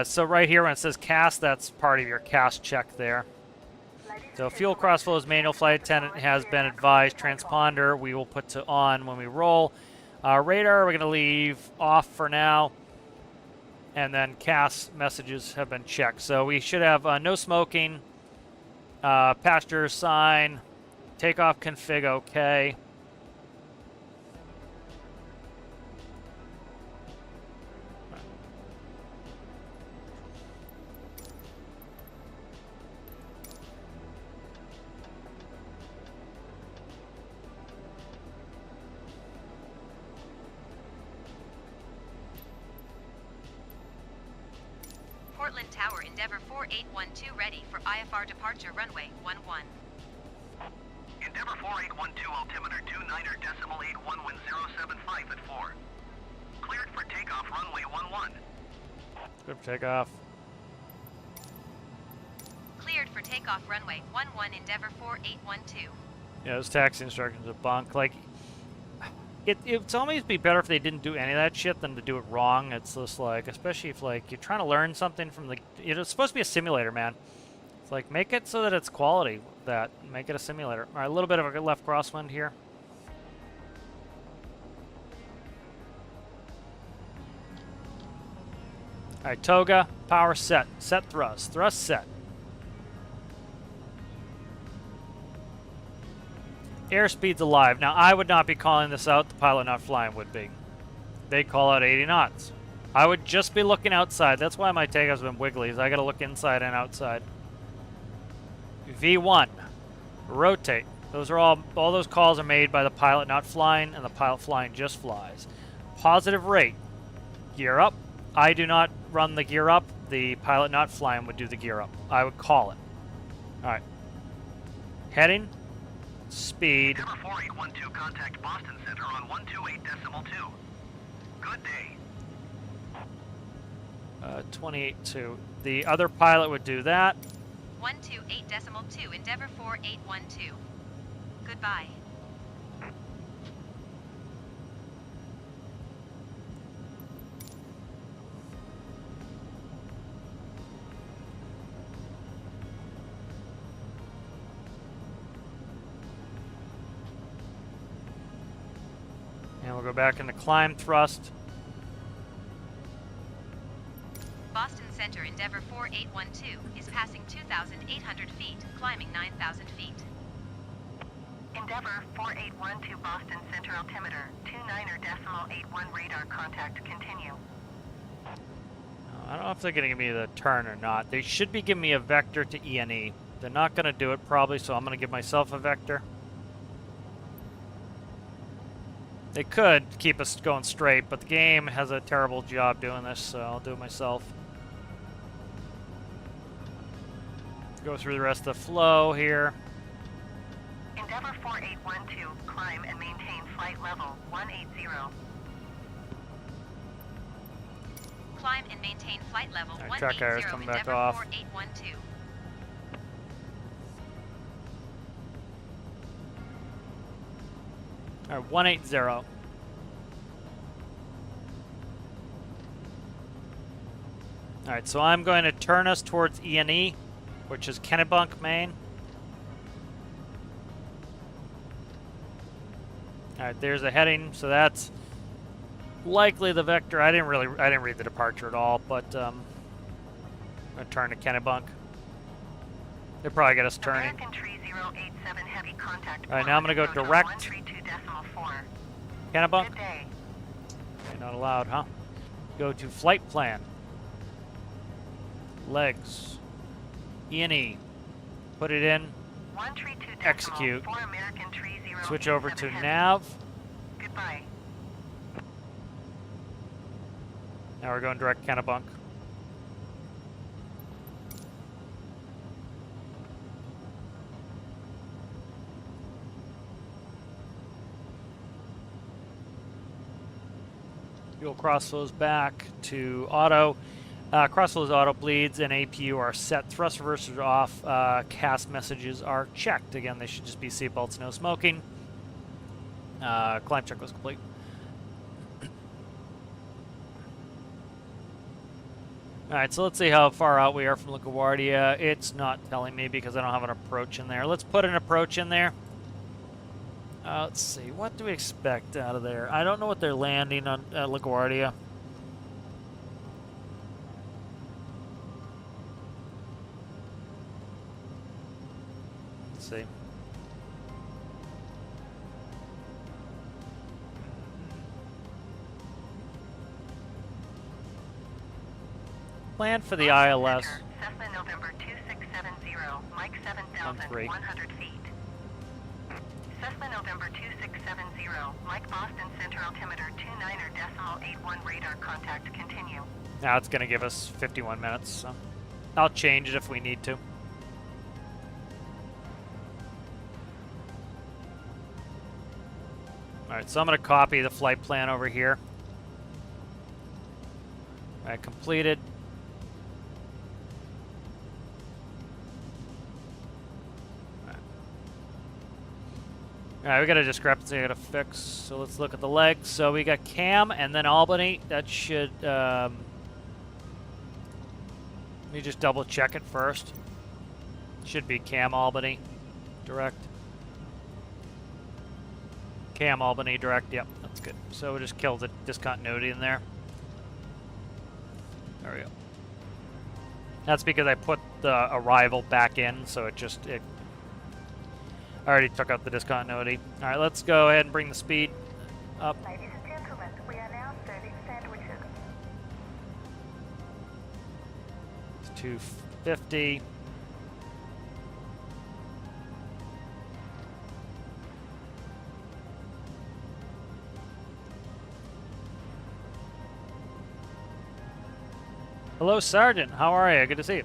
So right here when it says CAS, that's part of your CAS check there. So fuel crossflow is manual. Flight attendant has been advised. Transponder we will put to on when we roll. Radar we're going to leave off for now. And then CAS messages have been checked. So we should have no smoking, passenger sign, takeoff config okay. Portland Tower Endeavour 4812 ready for IFR departure runway 11. Endeavour 4812 altimeter 29.81 wind 075 at 4. Cleared for takeoff runway 11. Good takeoff. Cleared for takeoff runway 11 Endeavour 4812. Yeah, those taxi instructions are bunk. Like, it's always be better if they didn't do any of that shit than to do it wrong. It's just like, especially if like you're trying to learn something from the, it's supposed to be a simulator, man. It's like, make it so that it's quality. Make it a simulator. All right, a little bit of a left crosswind here. All right, toga, power set, set thrust set. Airspeed's alive. Now, I would not be calling this out. The pilot not flying would be. They'd call out 80 knots. I would just be looking outside. That's why my takeoff's been wiggly, is I got to look inside and outside. V1. Rotate. Those are all those calls are made by the pilot not flying, and the pilot flying just flies. Positive rate. Gear up. I do not run the gear up. The pilot not flying would do the gear up. I would call it. All right. Heading. Speed. Endeavour 4812, contact Boston Center on 128.2. Good day. 28.2. The other pilot would do that. 128.2, Endeavour 4812. Goodbye. And we'll go back into climb thrust. Boston Center, Endeavour 4812 is passing 2,800 feet, climbing 9,000 feet. Endeavour 4812 Boston Center altimeter, 29.81 radar contact, continue. I don't know if they're going to give me the turn or not. They should be giving me a vector to ENE. They're not going to do it probably, so I'm going to give myself a vector. They could keep us going straight, but the game has a terrible job doing this, so I'll do it myself. Go through the rest of the flow here. Endeavour 4812, climb and maintain flight level 180. Climb and maintain flight level All right, track errors 180, coming back Endeavour off. 4812. All right, 180. All right, so I'm going to turn us towards ENE, which is Kennebunk, Maine. All right, there's a heading, so that's likely the vector. I didn't read the departure at all, but I'm gonna turn to Kennebunk. They probably get us turning. American Tree 087 heavy contact. All right, now I'm gonna go direct. 132.4. Kennebunk. Good day. Okay, not allowed, huh? Go to flight plan. Legs. ENE. Put it in. 132.4 Execute. American Tree 087 Switch over to heavy. nav. Goodbye. Now we're going direct Kennebunk. Fuel crossflows back to auto. Crossflows auto, bleeds and APU are set. Thrust reversers are off. Cast messages are checked. Again, they should just be seatbelts, no smoking. Climb check was complete. Alright, so let's see how far out we are from LaGuardia. It's not telling me because I don't have an approach in there. Let's put an approach in there. Let's see, what do we expect out of there? I don't know what they're landing on at LaGuardia. Let's see. Plan for the ILS. Cessna November 2670, Mike 7,100 feet. Cessna November 2670, Mike Boston Center altimeter 29.81 radar contact, continue. Now it's going to give us 51 minutes, so I'll change it if we need to. Alright, so I'm going to copy the flight plan over here. Alright, completed. Alright, we got a discrepancy I gotta fix, so let's look at the legs. So we got Cam and then Albany. That should, let me just double check it first. Should be Cam Albany, direct. Cam Albany, direct, yep, that's good. So we'll just kill the discontinuity in there. There we go. That's because I put the arrival back in, so I already took out the discontinuity. All right, let's go ahead and bring the speed up. Ladies and gentlemen, we are now serving sandwiches. It's 250. Hello, Sergeant. How are you? Good to see you.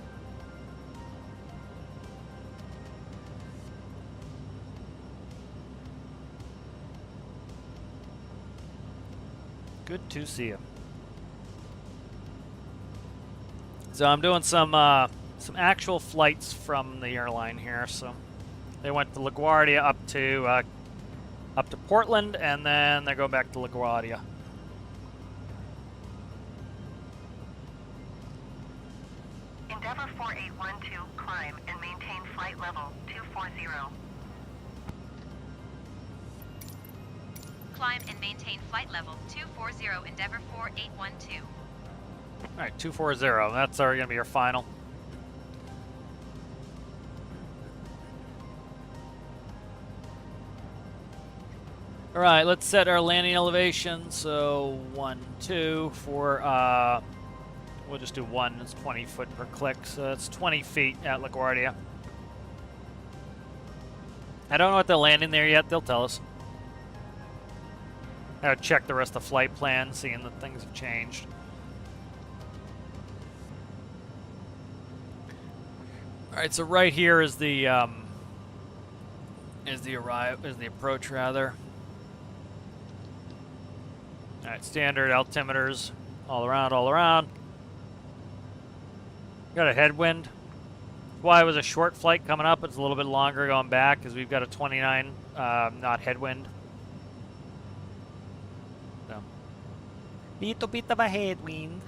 Good to see you. So I'm doing some actual flights from the airline here. So they went to LaGuardia up to Portland, and then they're going back to LaGuardia. Endeavor 4812, climb and maintain flight level 240. Climb and maintain flight level 240, Endeavor 4812. All right, 240. That's going to be our final. All right, let's set our landing elevation. So 1, 2 for, we'll just do 1. It's 20 foot per click, so that's 20 feet at LaGuardia. I don't know what they're landing there yet. They'll tell us. I gotta check the rest of the flight plan, seeing that things have changed. All right, so right here is the approach rather. All right, standard altimeters all around, all around. Got a headwind. Why it was a short flight coming up. It's a little bit longer going back because we've got a 29 knot headwind. So, little bit of a headwind.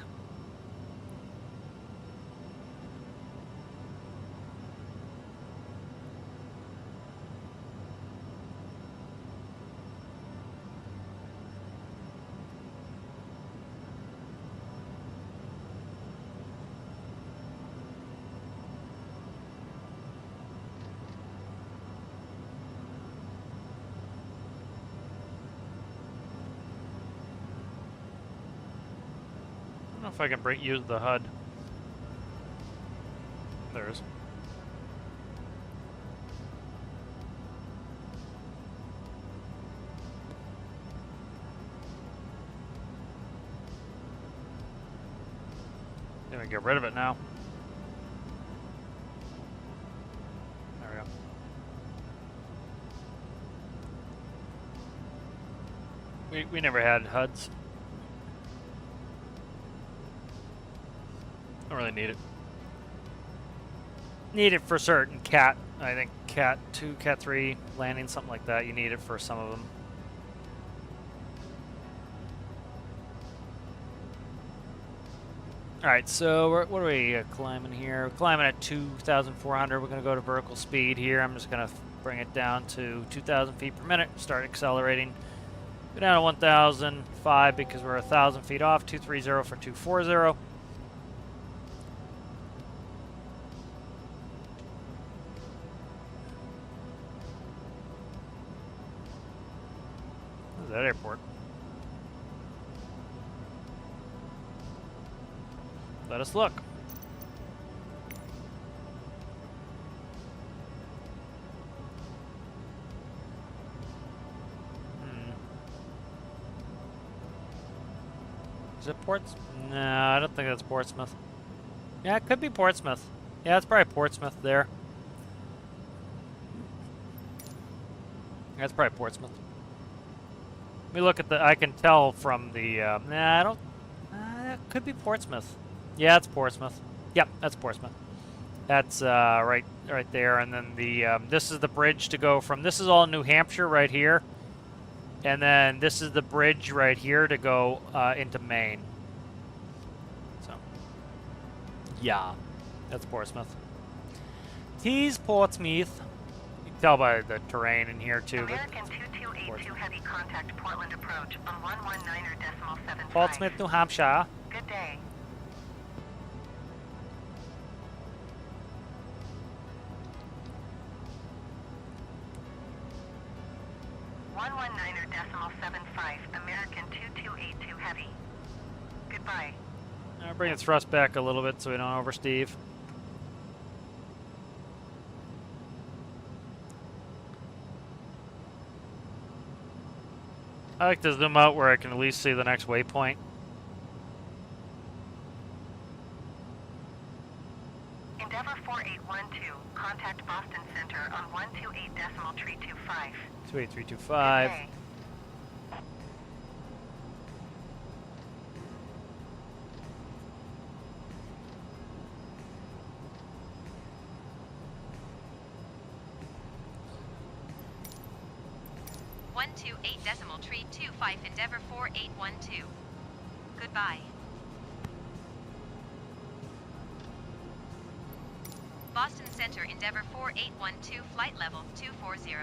I don't know if I can use the HUD. There is. Let me get rid of it now. There we go. We never had HUDs. Don't really need it. Need it for certain cat. I think cat 2, cat 3 landing, something like that. You need it for some of them. All right, so what are we climbing here? We're climbing at 2,400. We're going to go to vertical speed here. I'm just going to bring it down to 2,000 feet per minute. Start accelerating. Go down to 1,005 because we're 1,000 feet off. 230 for 240. That airport. Let us look. Is it Portsmouth? No, I don't think that's Portsmouth. Yeah, it could be Portsmouth. Yeah, it's probably Portsmouth there. That's probably Portsmouth. Let me look at the. I can tell from the. Nah, I don't. That could be Portsmouth. Yeah, it's Portsmouth. Yep, that's Portsmouth. That's right there, and then the. This is the bridge to go from. This is all New Hampshire right here, and then this is the bridge right here to go into Maine. So. Yeah, that's Portsmouth. Tease Portsmouth. You can tell by the terrain in here too. American 2282 heavy contact Portland approach on 119.75. Portsmouth, New Hampshire. Good day. 119.75, American 2282 heavy. Goodbye. I'll bring the thrust back a little bit so we don't oversteeve. I like to zoom out where I can at least see the next waypoint. Endeavor 4812, contact Boston Center on 128.325. 28325. Okay. One two eight decimal tree 25 Endeavor 4812. Goodbye. Boston Center Endeavor 4812 flight level 240.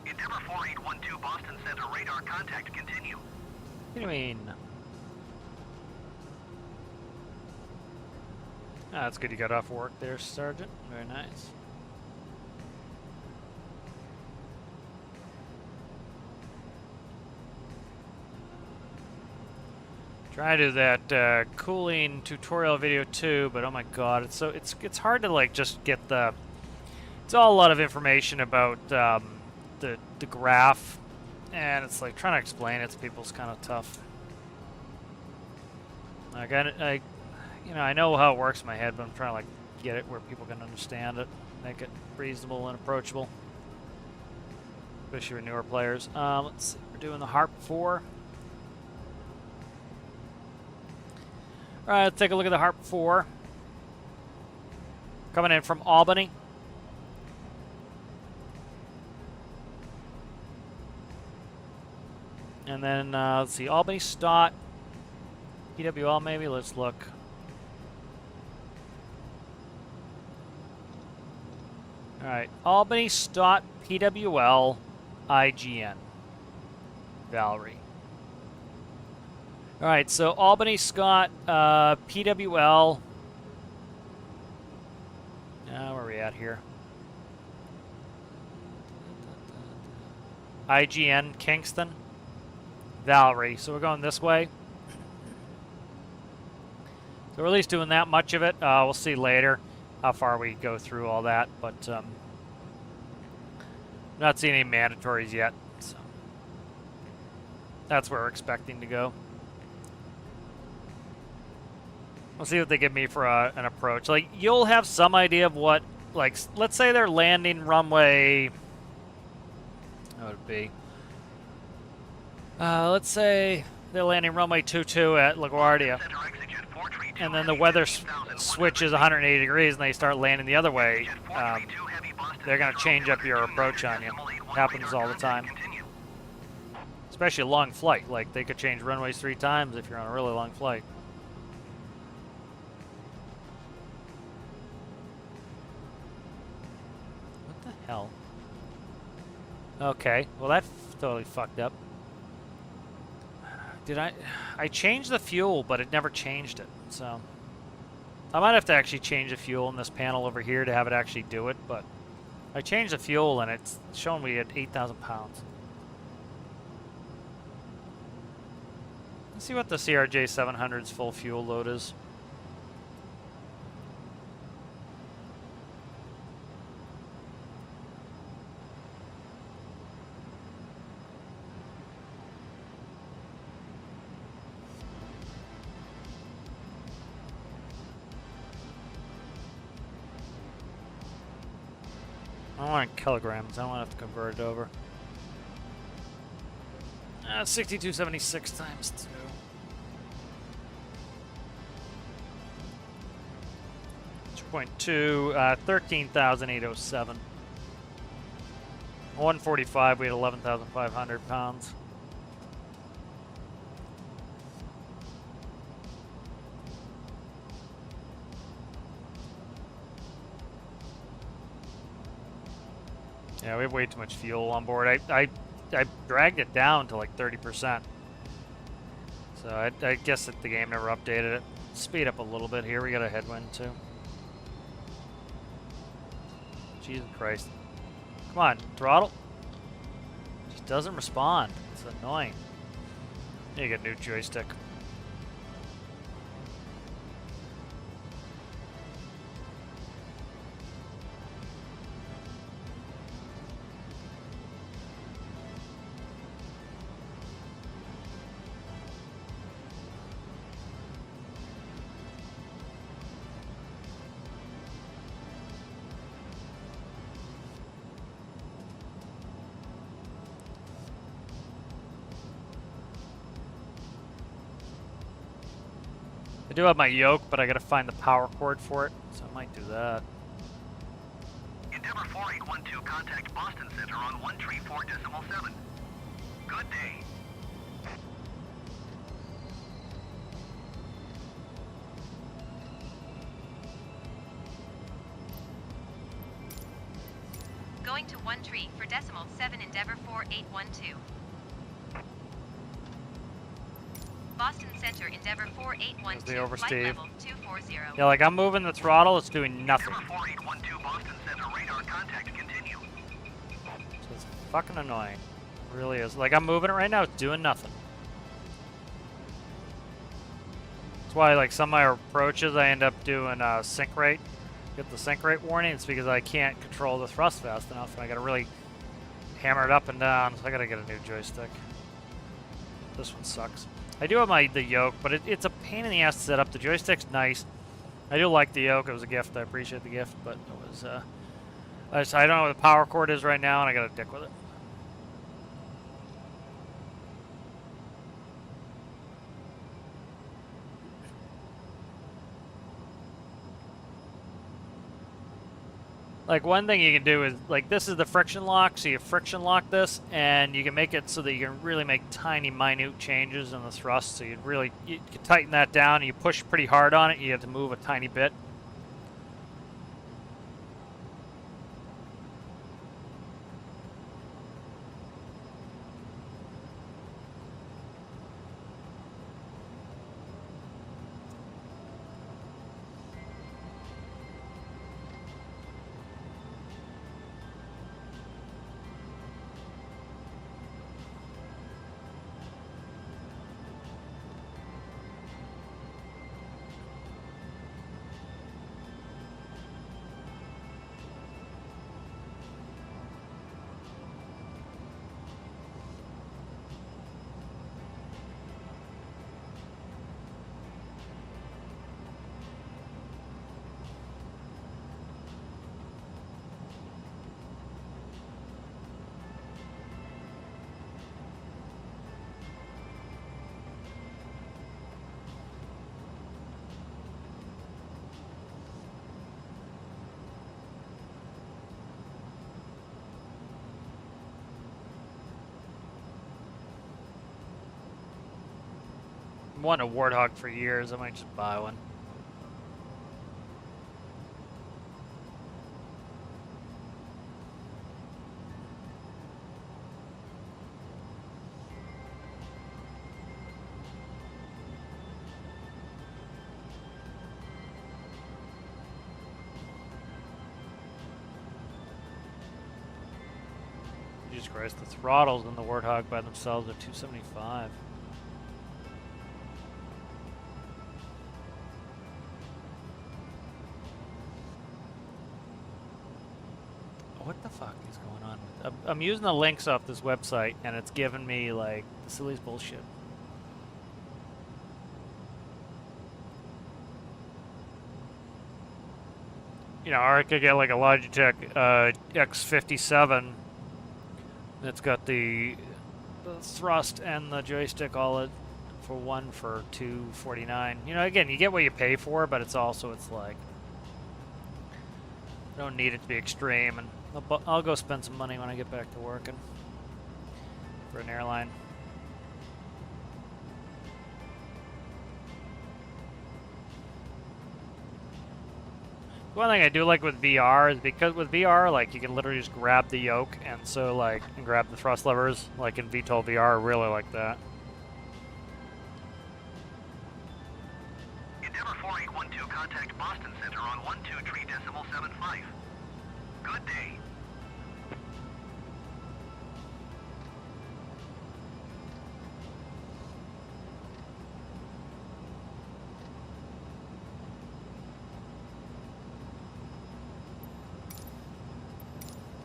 Endeavor 4812 Boston Center radar contact continue. What do you mean? Ah, that's good you got off work there, Sergeant. Very nice. Try to do that cooling tutorial video too, but oh my god, it's hard to like just get the. It's all a lot of information about the graph, and it's like trying to explain it to people is kind of tough. Like I know how it works in my head, but I'm trying to like get it where people can understand it, make it reasonable and approachable, especially for newer players. Let's see, we're doing the Harp 4. All right, let's take a look at the Harp 4. Coming in from Albany. And then, let's see, Albany, Stott, PWL maybe, let's look. All right, Albany, Stott, PWL, IGN, Valerie. All right, so Albany, Scott, PWL. Where are we at here? IGN, Kingston, Valerie. So we're going this way. So we're at least doing that much of it. We'll see later how far we go through all that, but not seeing any mandatories yet. So that's where we're expecting to go. We'll see what they give me for an approach. Like, you'll have some idea of what, like, let's say they're landing runway, what would it be? Let's say they're landing runway 22 at LaGuardia, and then the weather switches 180 degrees and they start landing the other way. They're going to change up your approach on you. It happens all the time. Especially a long flight. Like, they could change runways 3 times if you're on a really long flight. Hell. Okay, well that totally fucked up. Did I changed the fuel, but it never changed it, so I might have to actually change the fuel in this panel over here to have it actually do it, but I changed the fuel and it's showing me at 8,000 pounds. Let's see what the CRJ 700's full fuel load is. I want kilograms. I don't want to have to convert it over. 6276 times 2. 2.2, 13,807. 145, we had 11,500 pounds. Yeah, we have way too much fuel on board. I dragged it down to like 30%. So I guess that the game never updated it. Speed up a little bit here. We got a headwind too. Jesus Christ. Come on, throttle. Just doesn't respond. It's annoying. You get a new joystick. I do have my yoke, but I gotta find the power cord for it, so I might do that. Endeavor 4812, contact Boston Center on 134.7. Good day. Going to 1 tree for decimal 7 Endeavor 4812. Boston Center Endeavor 4812, the over, flight Steve. level 240. Yeah, like I'm moving the throttle, it's doing nothing. Endeavor 4812, Boston Center, radar contact continue. So it's fucking annoying. It really is. Like I'm moving it right now, it's doing nothing. That's why like some of my approaches I end up doing sync rate. Get the sync rate warning. It's because I can't control the thrust fast enough, and I gotta really hammer it up and down. So I gotta get a new joystick. This one sucks. I do have the yoke, but it's a pain in the ass to set up. The joystick's nice. I do like the yoke. It was a gift. I appreciate the gift, but it was I don't know what the power cord is right now, and I gotta dick with it. Like one thing you can do is, like this is the friction lock, so you friction lock this, and you can make it so that you can really make tiny, minute changes in the thrust. So you can tighten that down, and you push pretty hard on it, you have to move a tiny bit. I've wanted a Warthog for years. I might just buy one. Jesus Christ, the throttles in the Warthog by themselves are 275. What the fuck is going on with I'm using the links off this website, and it's giving me, like, the silliest bullshit. You know, or I could get, like, a Logitech X57 that's got the thrust and the joystick all for one for $249. You know, again, you get what you pay for, but it's also, it's like, I don't need it to be extreme, and I'll go spend some money when I get back to working for an airline. One thing I do like with VR is because with VR, like, you can literally just grab the yoke and so, like, and grab the thrust levers, like in VTOL VR. I really like that. Endeavor 4812, contact Boston Center on 123.75. Good day.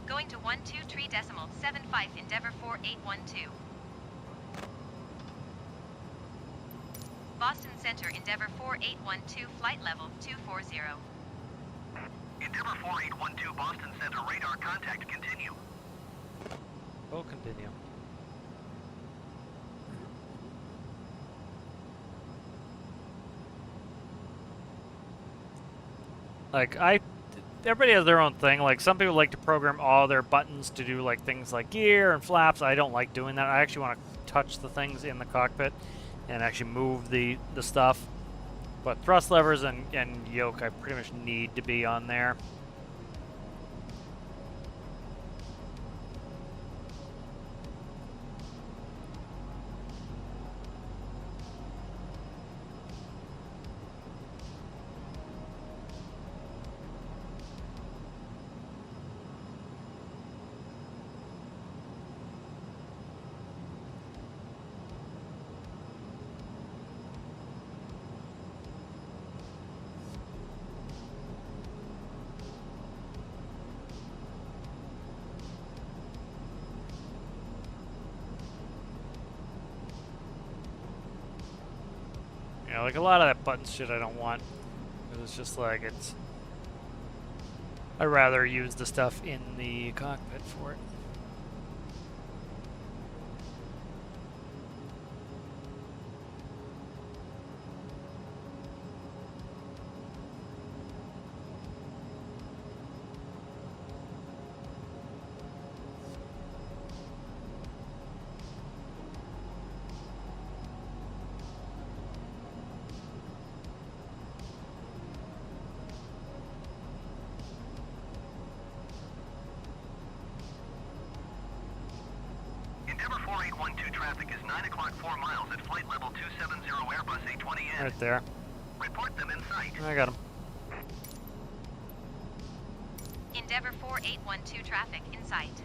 Going to 123.75 Endeavor 4812. Boston Center Endeavor 4812, flight level 240. Endeavor 4812, Boston Center, radar contact continue. We'll continue. like everybody has their own thing. Like some people like to program all their buttons to do like things like gear and flaps. I don't like doing that. I actually want to touch the things in the cockpit and actually move the stuff. But thrust levers and yoke, I pretty much need to be on there. Yeah, like a lot of that button shit I don't want. It's just like I'd rather use the stuff in the cockpit for it. Endeavour 4812 traffic is 9 o'clock 4 miles at flight level 270 Airbus A20N. Right there. Report them in sight. I got him. Endeavour 4812 traffic in sight.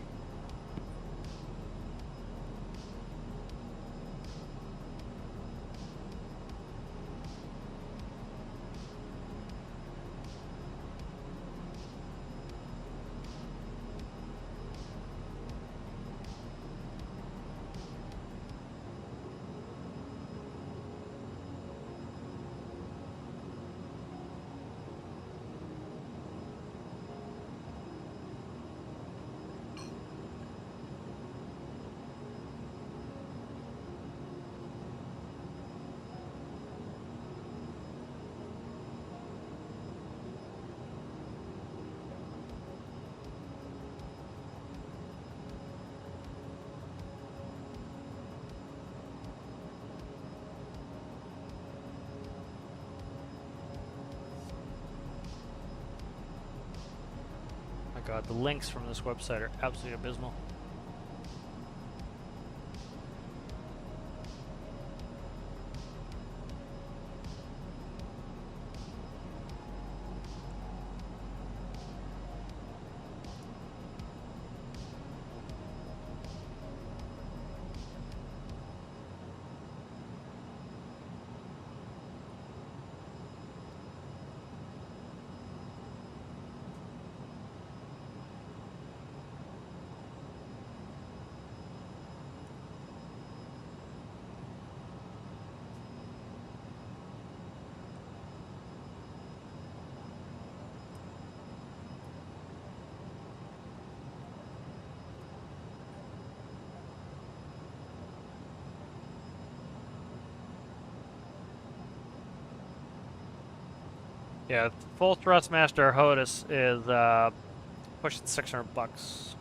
God, the links from this website are absolutely abysmal. Yeah, full thrustmaster HOTUS is pushing $600.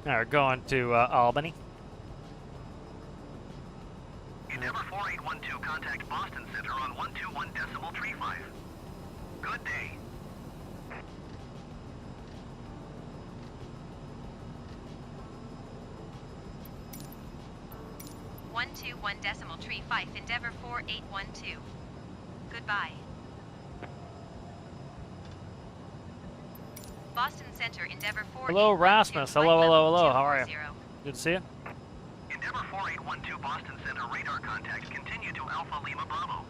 Now we're going to Albany. Endeavour 4812, contact Boston Center on 121.35. Good day. .35 Endeavour 4812. Goodbye. Boston Center Endeavour 4812. Hello, Rasmus. flight Hello, level hello, hello. How are you? 240. Good to see you. Endeavour 4812, Boston Center, radar contact. Continue to Alpha Lima Bravo.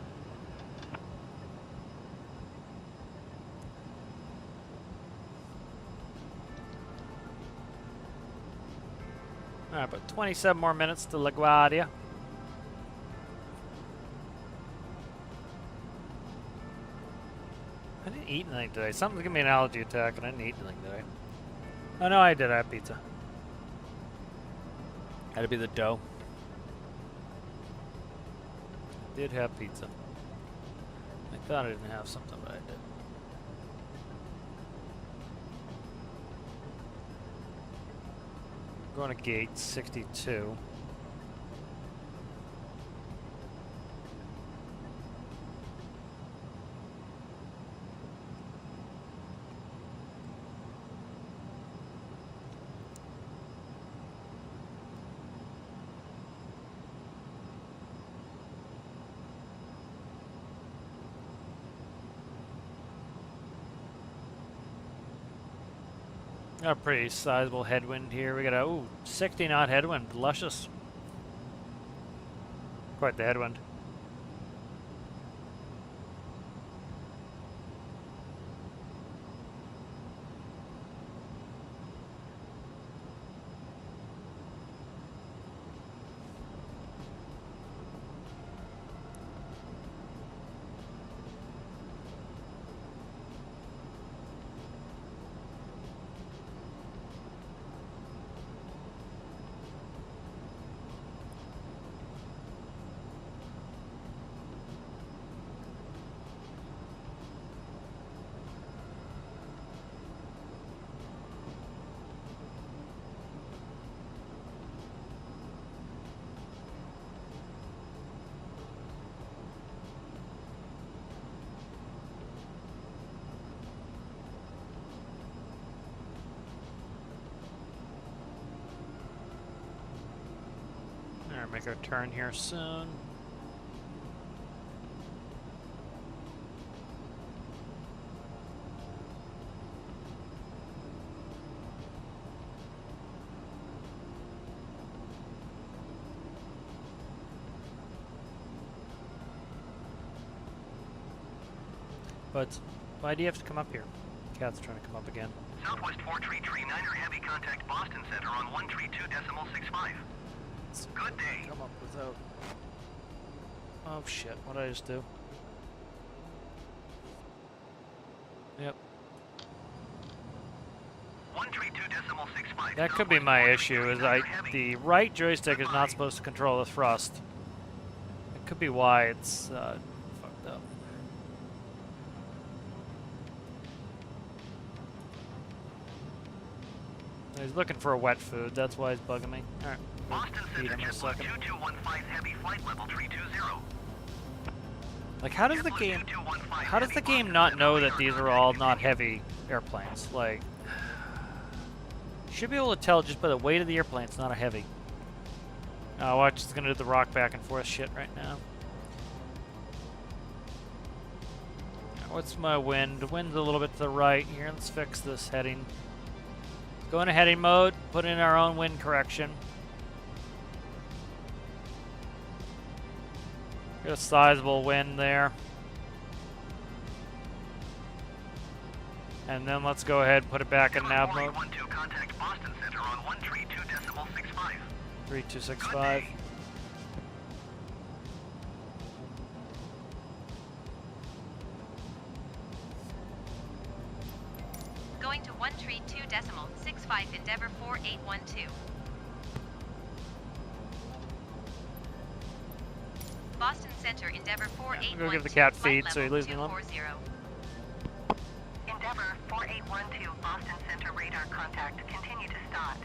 All right, but 27 more minutes to LaGuardia. didn't eat anything today. Something's giving me an allergy attack, and I didn't eat anything today. Oh no, I did. I had pizza. Had to be the dough. I did have pizza. I thought I didn't have something, but I did. Going to gate 62. Got a pretty sizable headwind here. We got a 60 knot headwind, luscious. Quite the headwind. Make our turn here soon. But why do you have to come up here? Cat's trying to come up again. Southwest 433 9er heavy contact Boston Center on 132.65. Good day. Come up without. Oh shit! What did I just do? Yep. 132.65. That could be my issue. Is the right joystick is not supposed to control the thrust. It could be why it's fucked up. He's looking for a wet food. That's why he's bugging me. All right. Boston Feed Center him in a JetBlue second. 2215 heavy flight level 320. Like, how does the game not know that these are all not heavy airplanes? Like, you should be able to tell just by the weight of the airplane it's not a heavy. Watch, it's gonna do the rock back and forth shit right now. What's my wind? The wind's a little bit to the right here. Let's fix this heading. Go into heading mode, put in our own wind correction. Got a sizable wind there. And then let's go ahead and put it back in nav mode. Contact Boston Center on 132.65. 3265. Going to 132.65 Endeavor 4812. Boston Center Endeavor 4812. Go give the cat feed so he leaves me alone. 240. Endeavor 4812 Boston Center radar contact. Continue to start.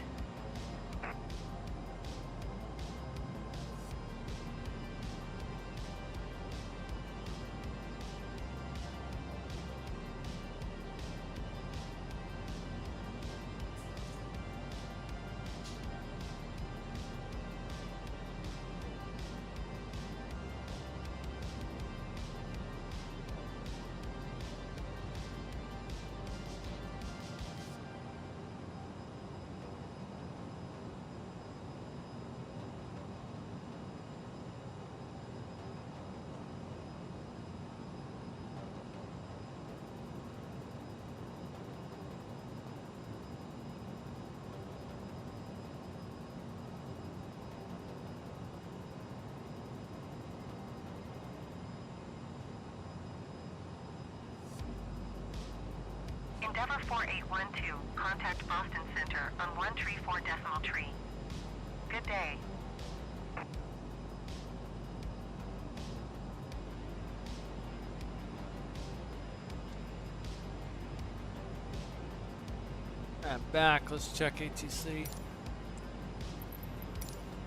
Endeavor 4812, contact Boston Center on 134 decimal tree. Good day. And back, let's check ATC.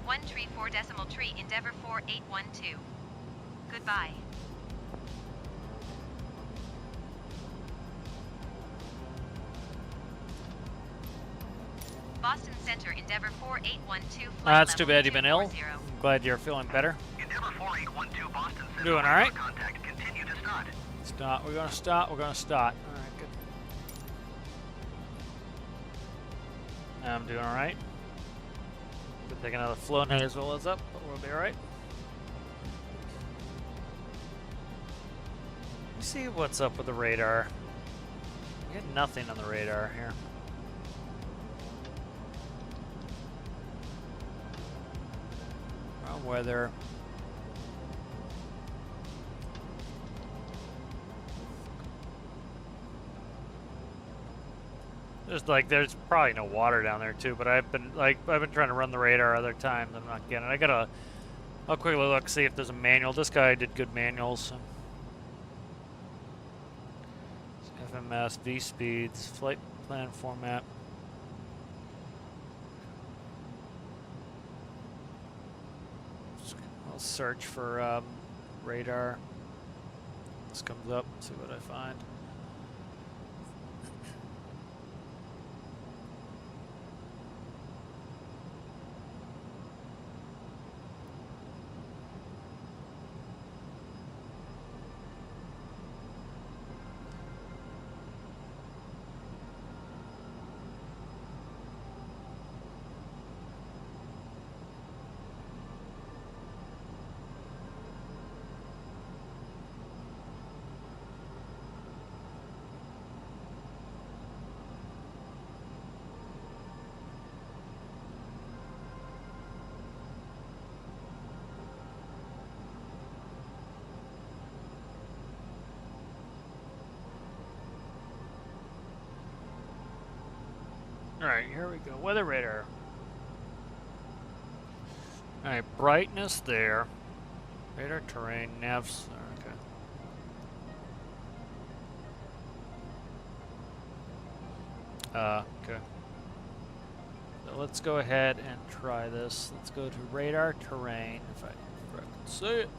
134 decimal tree, Endeavor 4812. Goodbye. Boston Center, Endeavor 4812. Flight That's too level bad you've been ill. 240. I'm glad you're feeling better. Endeavor 4812 Boston Center. Doing all right? Contact. Continue to start. Start. We're gonna start. We're gonna start. All right, good. I'm doing all right. Could take another flow net as well as up, but we'll be all right. Let's see what's up with the radar. We got nothing on the radar here. Wrong weather. There's probably no water down there too, but I've been trying to run the radar other times. I'm not getting it. I'll quickly look, see if there's a manual. This guy did good manuals. So. FMS, V speeds, flight plan format. I'll search for radar. This comes up, see what I find. Alright, here we go. Weather radar. Alright, brightness there. Radar terrain, navs. Okay. Okay. So let's go ahead and try this. Let's go to radar terrain, if I can see it.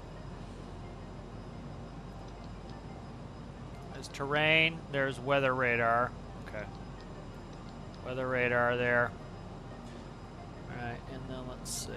There's terrain, there's weather radar. Okay. Weather radar there. Alright, and then let's see.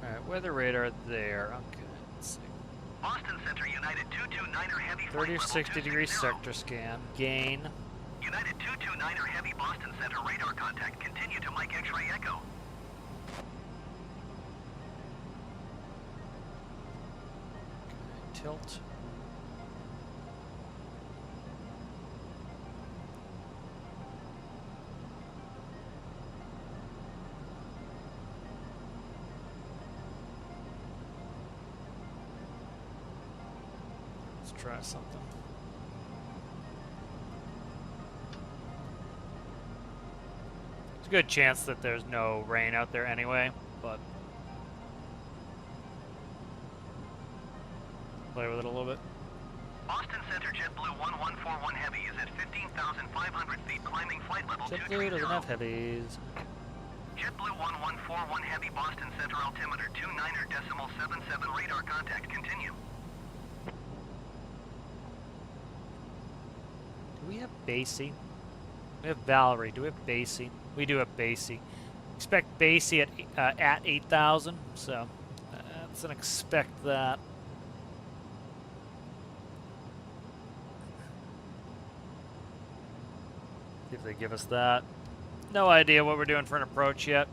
Alright, weather radar there. Okay, let's see. Boston Center United 229er Heavy. 30 or 60 degree sector scan. Gain. United 229er Heavy Boston Center radar contact. Continue to Mike X-ray Echo. Okay, tilt. Let's try something. There's a good chance that there's no rain out there anyway, but play with it a little bit. Boston Center JetBlue 1141 Heavy is at 15,500 feet, climbing flight level JetBlue 230. doesn't have heavies. JetBlue 1141 Heavy Boston Center altimeter 29er.77 radar contact. Continue. Do we have BASI? We have Valerie. Do we have Basie? We do have Basie. Expect Basie at 8,000. So that's an expect that. See if they give us that. No idea what we're doing for an approach yet.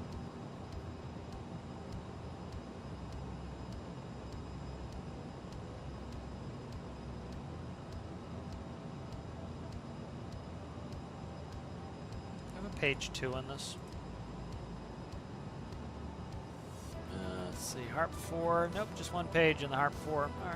I have a page 2 on this. Let's see, Harp 4. Nope, just one page in the Harp 4. All right.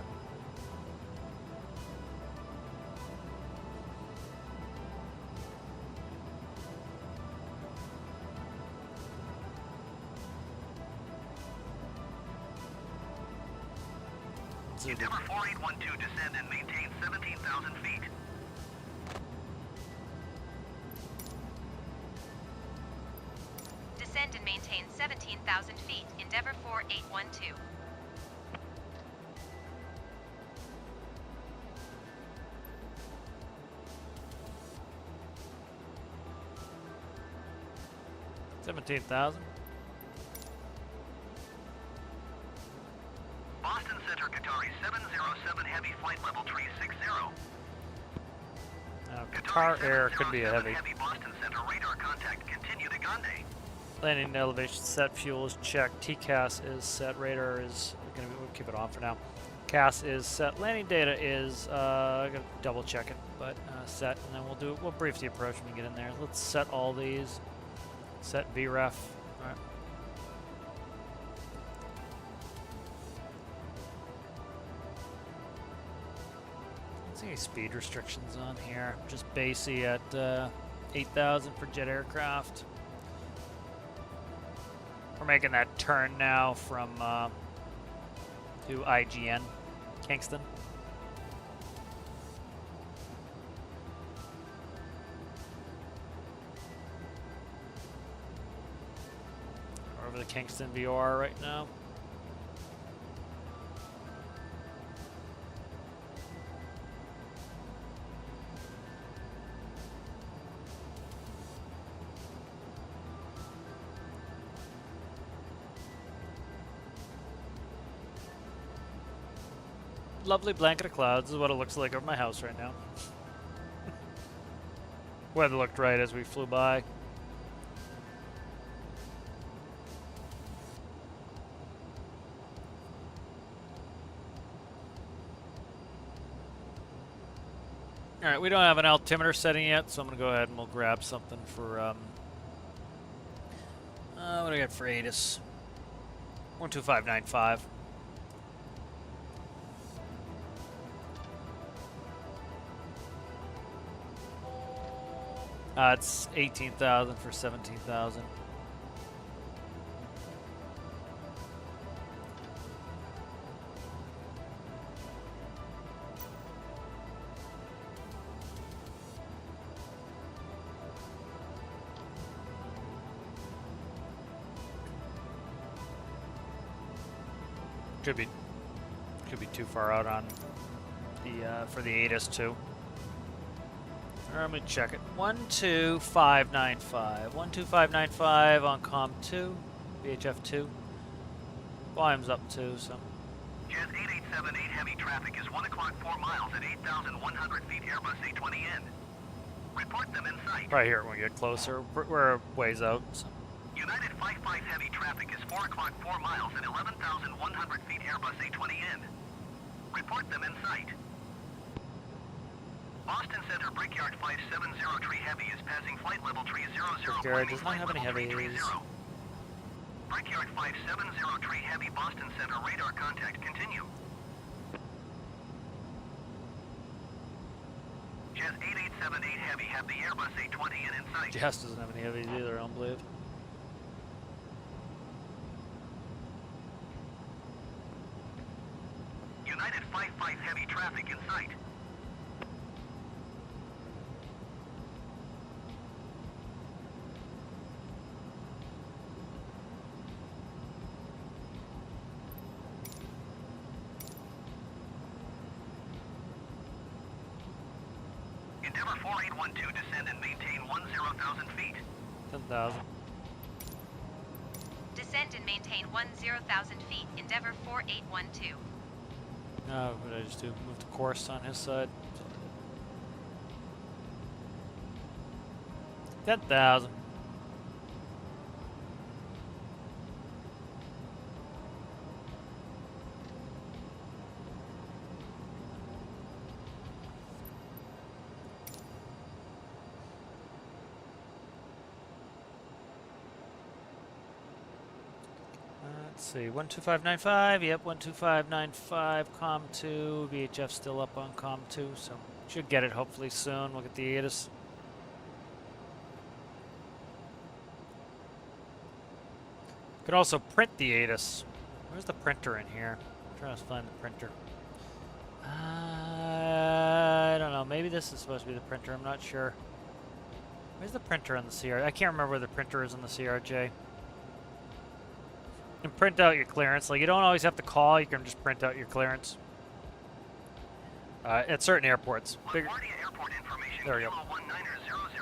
Endeavor 4812, descend and maintain 17,000 feet. Descend and maintain 17,000 feet. Endeavor 4812. $17,000. Boston Center, Qatari 707 heavy, flight level 360. Qatar Air could be a 707 heavy. Boston Center, radar contact, continue to Gande. Landing elevation set, fuel is checked, TCAS is set, radar is gonna be, we'll keep it on for now. CAS is set, landing data is I'm gonna double check it, but set, and then we'll brief the approach when we get in there. Let's set all these. Set VREF. Alright. See any speed restrictions on here? Just Basie at 8,000 for jet aircraft. We're making that turn now from to IGN, Kingston. We're over the Kingston VR right now. Lovely blanket of clouds is what it looks like over my house right now. Weather looked right as we flew by. Alright, we don't have an altimeter setting yet, so I'm going to go ahead and we'll grab something for, what do I got for ATIS? 12595. It's 18,000 for 17,000. Could be too far out on the for the ATIS too. Let me check it. 12595. 12595 on COM 2, VHF 2. Volume's up too, so. Jet 8878 heavy traffic is 1 o'clock 4 miles at 8,100 feet, Airbus A20N. Report them in sight. Probably hear it when we get closer. We're a ways out. So. United 55 heavy traffic is 4 o'clock 4 miles at 11,100 feet, Airbus A20N. Report them in sight. Boston Center Brickyard 5703 heavy is passing flight level 300. Brickyard does not have any heavies. Brickyard 5703 heavy, Boston Center radar contact, continue. Jet 8878 heavy, have the Airbus A20N in sight. Jess doesn't have any heavies either, I don't believe. United 55 heavy traffic in sight. Endeavor 4812, descend and maintain 10,000 feet. 10,000. Descend and maintain 10,000 feet. Endeavor 4812. No, what did I just do? Move the course on his side. 10,000. Let's see, 12595, yep, 12595, COM 2, VHF still up on COM 2, so should get it hopefully soon. We'll get the ATIS. Could also print the ATIS. Where's the printer in here? I'm trying to find the printer. I don't know, maybe this is supposed to be the printer, I'm not sure. Where's the printer on the CR? I can't remember where the printer is on the CRJ. You can print out your clearance. Like, you don't always have to call, you can just print out your clearance. At certain airports. Bigger. Airport information. There we go. 1900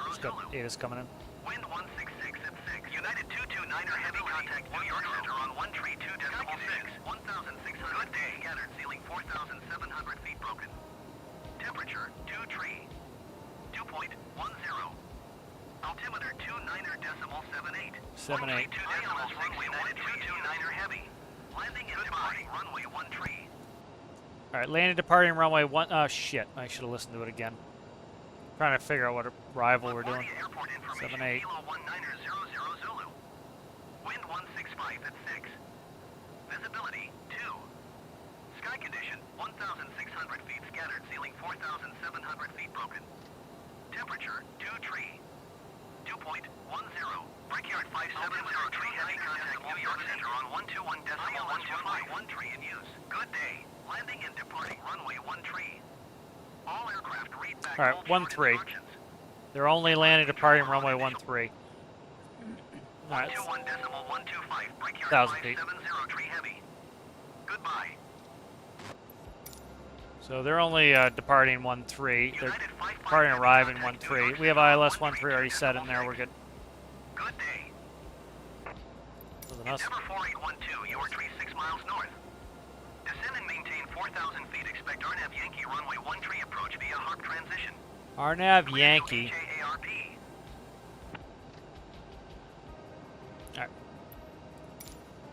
Just got ATIS coming in. Wind 166 at 6. United 229er heavy contact New York Center on 132.6. 1,600 good day. Scattered ceiling 4,700 feet broken. Temperature 2 2.10. Altimeter 29.78. 78. 2 decimal 6 United 229er heavy. Landing and departing runway 13. Alright, landing, departing, runway 1. Oh, shit. I should have listened to it again. Trying to figure out what arrival we're doing. 78. Kilo 1900 Zulu. Wind 165 at 6. Visibility 2. Sky condition 1,600 feet scattered, ceiling 4,700 feet broken. Temperature 2.10. Brickyard 570 heavy contact New York Center on 121.125 in use. Good day. Landing and departing runway 13. All aircraft read back. Alright, 13. They're only landing, departing runway 13. Alright. 121.125. Brickyard 1,000 feet. 570 tree heavy. Goodbye. So they're only departing 13. They're departing, arriving 13. We have ILS 13 already set in there. We're good. Good day. Wasn't us. Endeavor 4812, you are 36 miles north. Descend and maintain 4,000 feet. Expect RNAV Yankee runway 13 approach via HARP transition. RNAV Yankee. HAARP. Alright.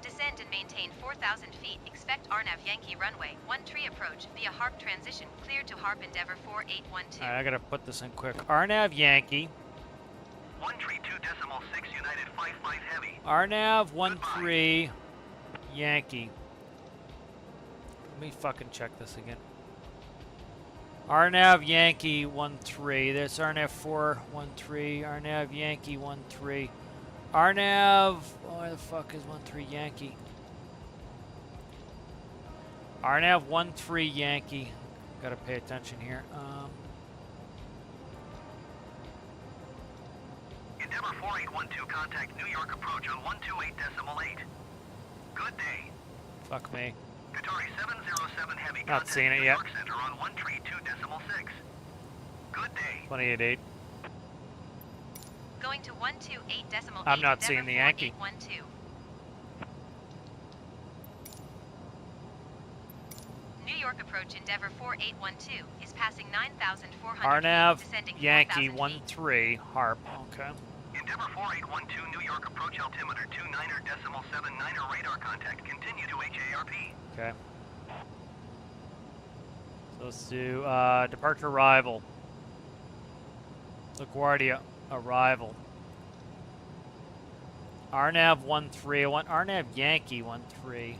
Descend and maintain 4,000 feet. Expect RNAV Yankee runway 13 approach via HARP transition. Cleared to HARP Endeavor 4812. Alright, I gotta put this in quick. RNAV Yankee. 132.6 United 55 heavy. RNAV 13 Yankee. Let me fucking check this again. RNAV Yankee 13. That's RNAV 413. RNAV Yankee 13. RNAV. Oh, where the fuck is 13 Yankee? RNAV 13 Yankee. Gotta pay attention here. Endeavor 4812, contact New York approach on 128.8. Good day. Fuck me. Qatari 707 heavy. Not contact seeing it New yet. York Center on 132.6. Good day. 28.8. Going to 128.8. I'm not seeing the Yankee. 4812. New York approach Endeavor 4812 is passing 9,400 RNAV feet, descending Yankee 4,000 feet. 13 Harp. Okay. Endeavor 4812, New York approach altimeter 29.79er radar contact. Continue to HARP. Okay. So let's do departure arrival. LaGuardia arrival. RNAV 13. I want RNAV Yankee 13.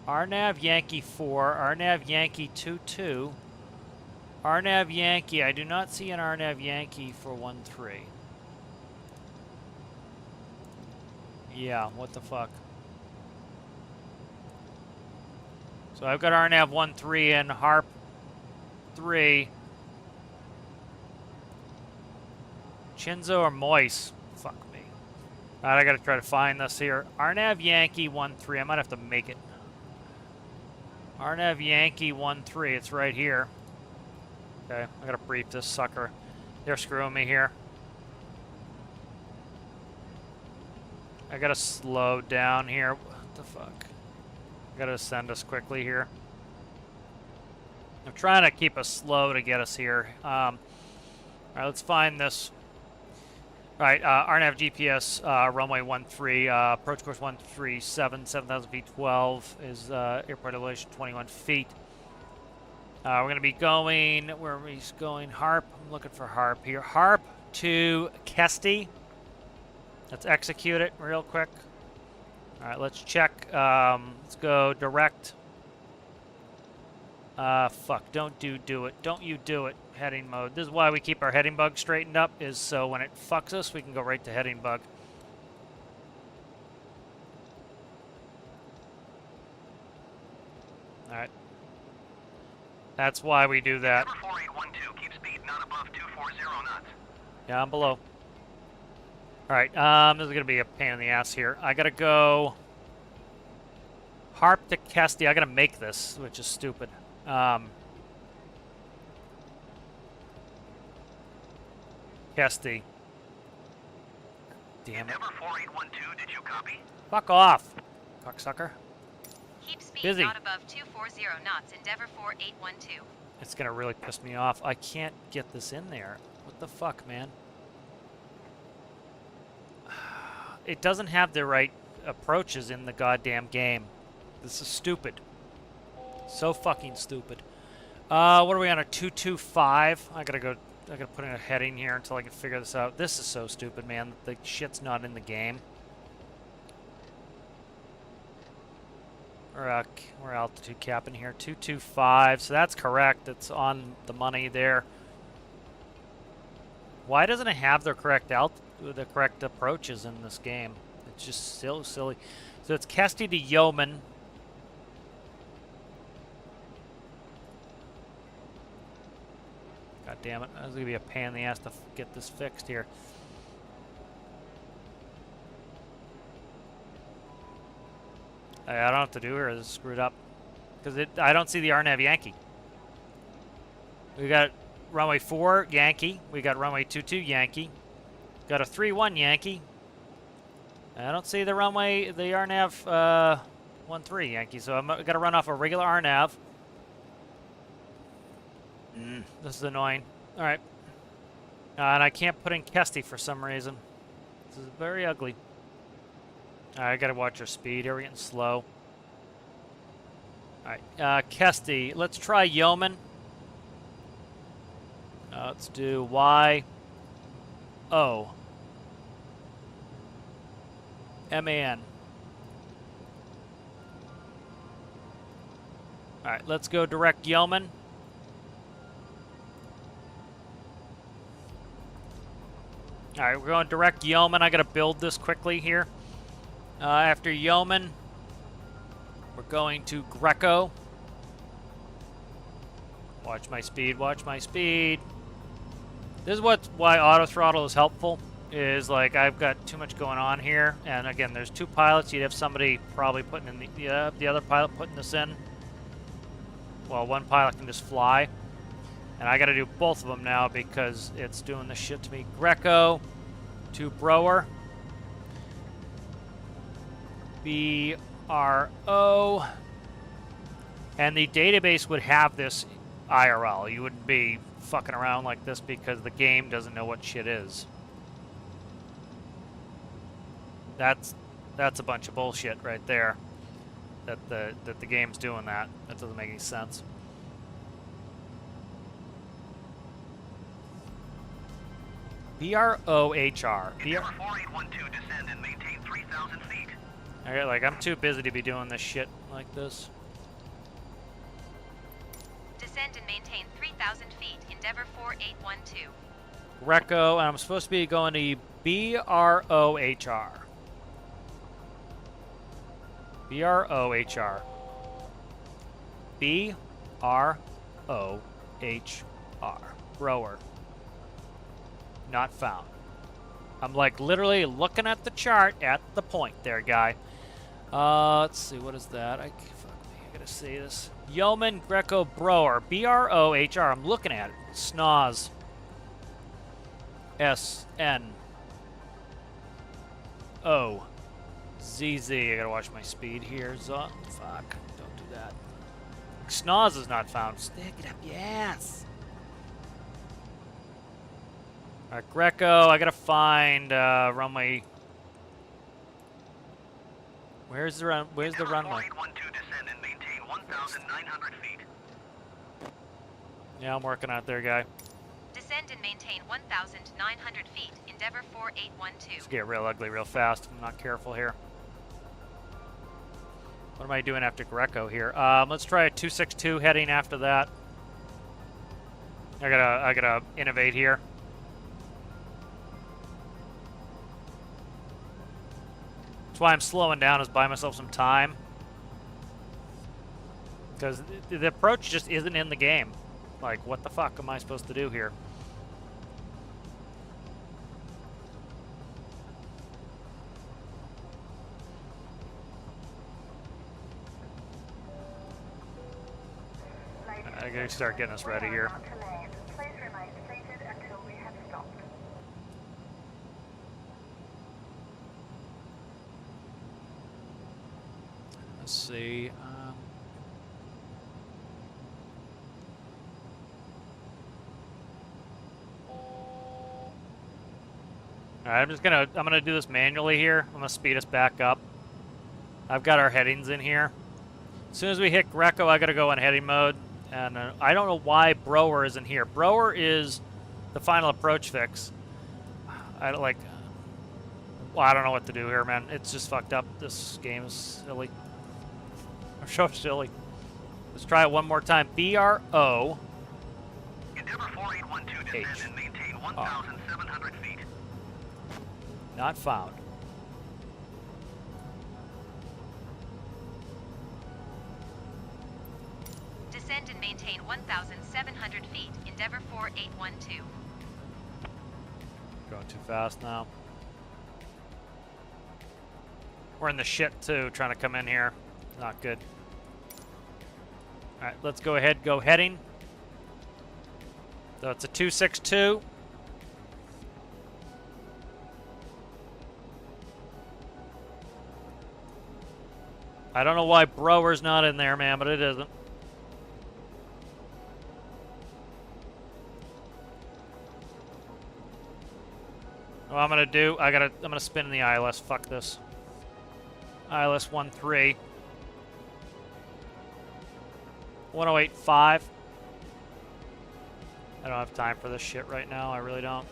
RNAV Yankee 4. RNAV Yankee 22. RNAV Yankee. I do not see an RNAV Yankee for 13. Yeah, what the fuck? So I've got RNAV 13 and HARP 3. Chinzo or Moise? Fuck me. Alright, I gotta try to find this here. RNAV Yankee 13. I might have to make it. RNAV Yankee 13. It's right here. Okay, I gotta brief this sucker. They're screwing me here. I gotta slow down here. What the fuck? I gotta ascend us quickly here. I'm trying to keep us slow to get us here. Alright, let's find this. Alright, RNAV GPS, runway 13, approach course 137, 7,000 feet, 12 is airport elevation 21 feet. We're going to be going, where are we going? Harp, I'm looking for Harp here. Harp to Kesty. Let's execute it real quick. Alright, let's check. Let's go direct. Fuck, don't do it. Don't you do it. Heading mode. This is why we keep our heading bug straightened up, is so when it fucks us, we can go right to heading bug. Alright. That's why we do that. Number 4812, keep speed not above 240 knots. Yeah, I'm below. Alright, this is gonna be a pain in the ass here. I gotta go Harp to Kesty. I gotta make this, which is stupid. Kesty. Damn it. Endeavor 4812, did you copy? Fuck off, cocksucker. Keep speed Busy. not above 240 knots. Endeavor 4812. It's gonna really piss me off. I can't get this in there. What the fuck, man? It doesn't have the right approaches in the goddamn game. This is stupid. So fucking stupid. What are we on, a 225? I gotta put in a heading here until I can figure this out. This is so stupid, man. The shit's not in the game. We're altitude capping here. 225, so that's correct. It's on the money there. Why doesn't it have the correct approaches in this game? It's just so silly. So it's Kesty to Yeoman. God damn it. This is going to be a pain in the ass to get this fixed here. I don't know what to do here. This is screwed up. Because I don't see the RNAV Yankee. We got runway 4 Yankee. We got runway 22 Yankee. Got a 3-1 Yankee. I don't see the runway, the RNAV 13 Yankee. So I'm got to run off a regular RNAV. This is annoying. All right. And I can't put in Kesty for some reason. This is very ugly. All right, I got to watch our speed here. We're getting slow. All right. Kesty. Let's try Yeoman. Let's do Y-O. M-A-N. All right, let's go direct Yeoman. All right, we're going direct Yeoman. I got to build this quickly here. After Yeoman, we're going to Greco. Watch my speed, watch my speed. This is why auto throttle is helpful. Is like I've got too much going on here, and again, there's 2 pilots. You'd have somebody probably putting in the other pilot putting this in. Well, one pilot can just fly, and I got to do both of them now because it's doing this shit to me. Greco to Brower. B-R-O. And the database would have this IRL. You wouldn't be fucking around like this because the game doesn't know what shit is. That's a bunch of bullshit right there. That the game's doing that. That doesn't make any sense. B-R-O-H-R. Endeavor 4812, descend and maintain 3,000 feet. Okay, like I'm too busy to be doing this shit like this. Descend and maintain 3,000 feet. Endeavor 4812. Greco, and I'm supposed to be going to B-R-O-H-R. B-R-O-H-R. B-R-O-H-R. Rower. Not found. I'm like literally looking at the chart at the point there, guy. Let's see, what is that? Fuck me, I gotta to say this. Yeoman Greco Brower. B-R-O-H-R. I'm looking at it. Snoz. S-N-O-Z-Z. I gotta watch my speed here. Fuck. Don't do that. Snoz is not found. Stick it up your ass. Alright, Greco. I gotta find runway. Where's the runway? Endeavor 4812 descend and maintain 1,900 feet. Yeah, I'm working out there, guy. Descend and maintain 1,900 feet. Endeavor 4812. Let's get real ugly real fast if I'm not careful here. What am I doing after Greco here? Let's try a 262 heading after that. I gotta innovate here. That's why I'm slowing down, is buy myself some time. Because the approach just isn't in the game. Like, what the fuck am I supposed to do here? I gotta start getting us ready here. Please remain seated until we have stopped. Let's see. Alright, I'm gonna do this manually here. I'm gonna speed us back up. I've got our headings in here. As soon as we hit Greco, I gotta go in heading mode. And I don't know why Brower isn't here. Brower is the final approach fix. I don't like. Well, I don't know what to do here, man. It's just fucked up. This game is silly. I'm so silly. Let's try it one more time. B-R-O. Endeavor 4812 descend and maintain 1,700 feet. Not found. Descend and maintain 1,700 feet. Endeavor 4812. Going too fast now. We're in the shit too, trying to come in here. Not good. Alright, let's go ahead, go heading. So it's a 262. I don't know why Brower's not in there, man, but it isn't. What I'm gonna do, I'm gonna spin in the ILS. Fuck this. ILS 13. 1085. I don't have time for this shit right now. I really don't.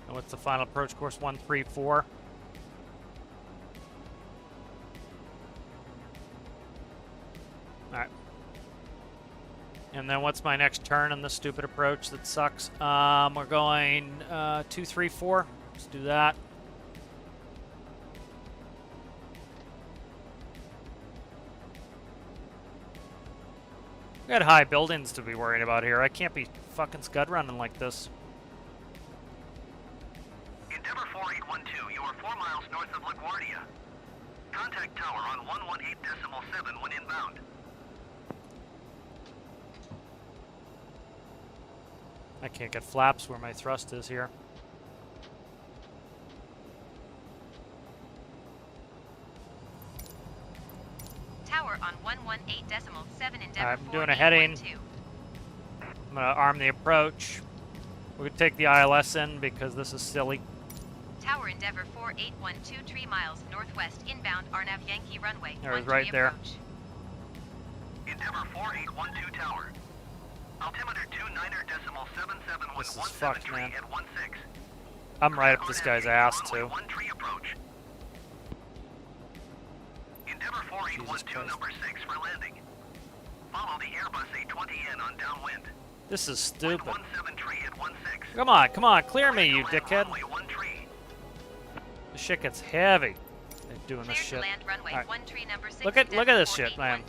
And what's the final approach course? 134. Alright. And then what's my next turn on this stupid approach that sucks? We're going 234. Let's do that. We got high buildings to be worried about here. I can't be fucking scud running like this. Endeavor 4812, you are 4 miles north of LaGuardia. Contact tower on 118.7 when inbound. I can't get flaps where my thrust is here. Tower on 118.7 Endeavor. I'm doing a heading. 4812. I'm gonna arm the approach. We could take the ILS in because this is silly. Tower Endeavor 4812 3 miles northwest inbound Arnav Yankee runway. There it is, 13 right there. approach. Endeavor 4812 tower. Altimeter 29.77 with This is 173 fucked, man. at 16. I'm right up this guy's ass Runway too. 13 approach. Endeavor 4812 Christ. number 6 for landing. Follow the Airbus A20N on downwind. This is Wind stupid. 173 at 16. Come on, clear me, you Land dickhead. runway 13. This shit gets heavy. doing Clear this to shit. land runway Alright. 1 tree number 6. Look at this shit, man.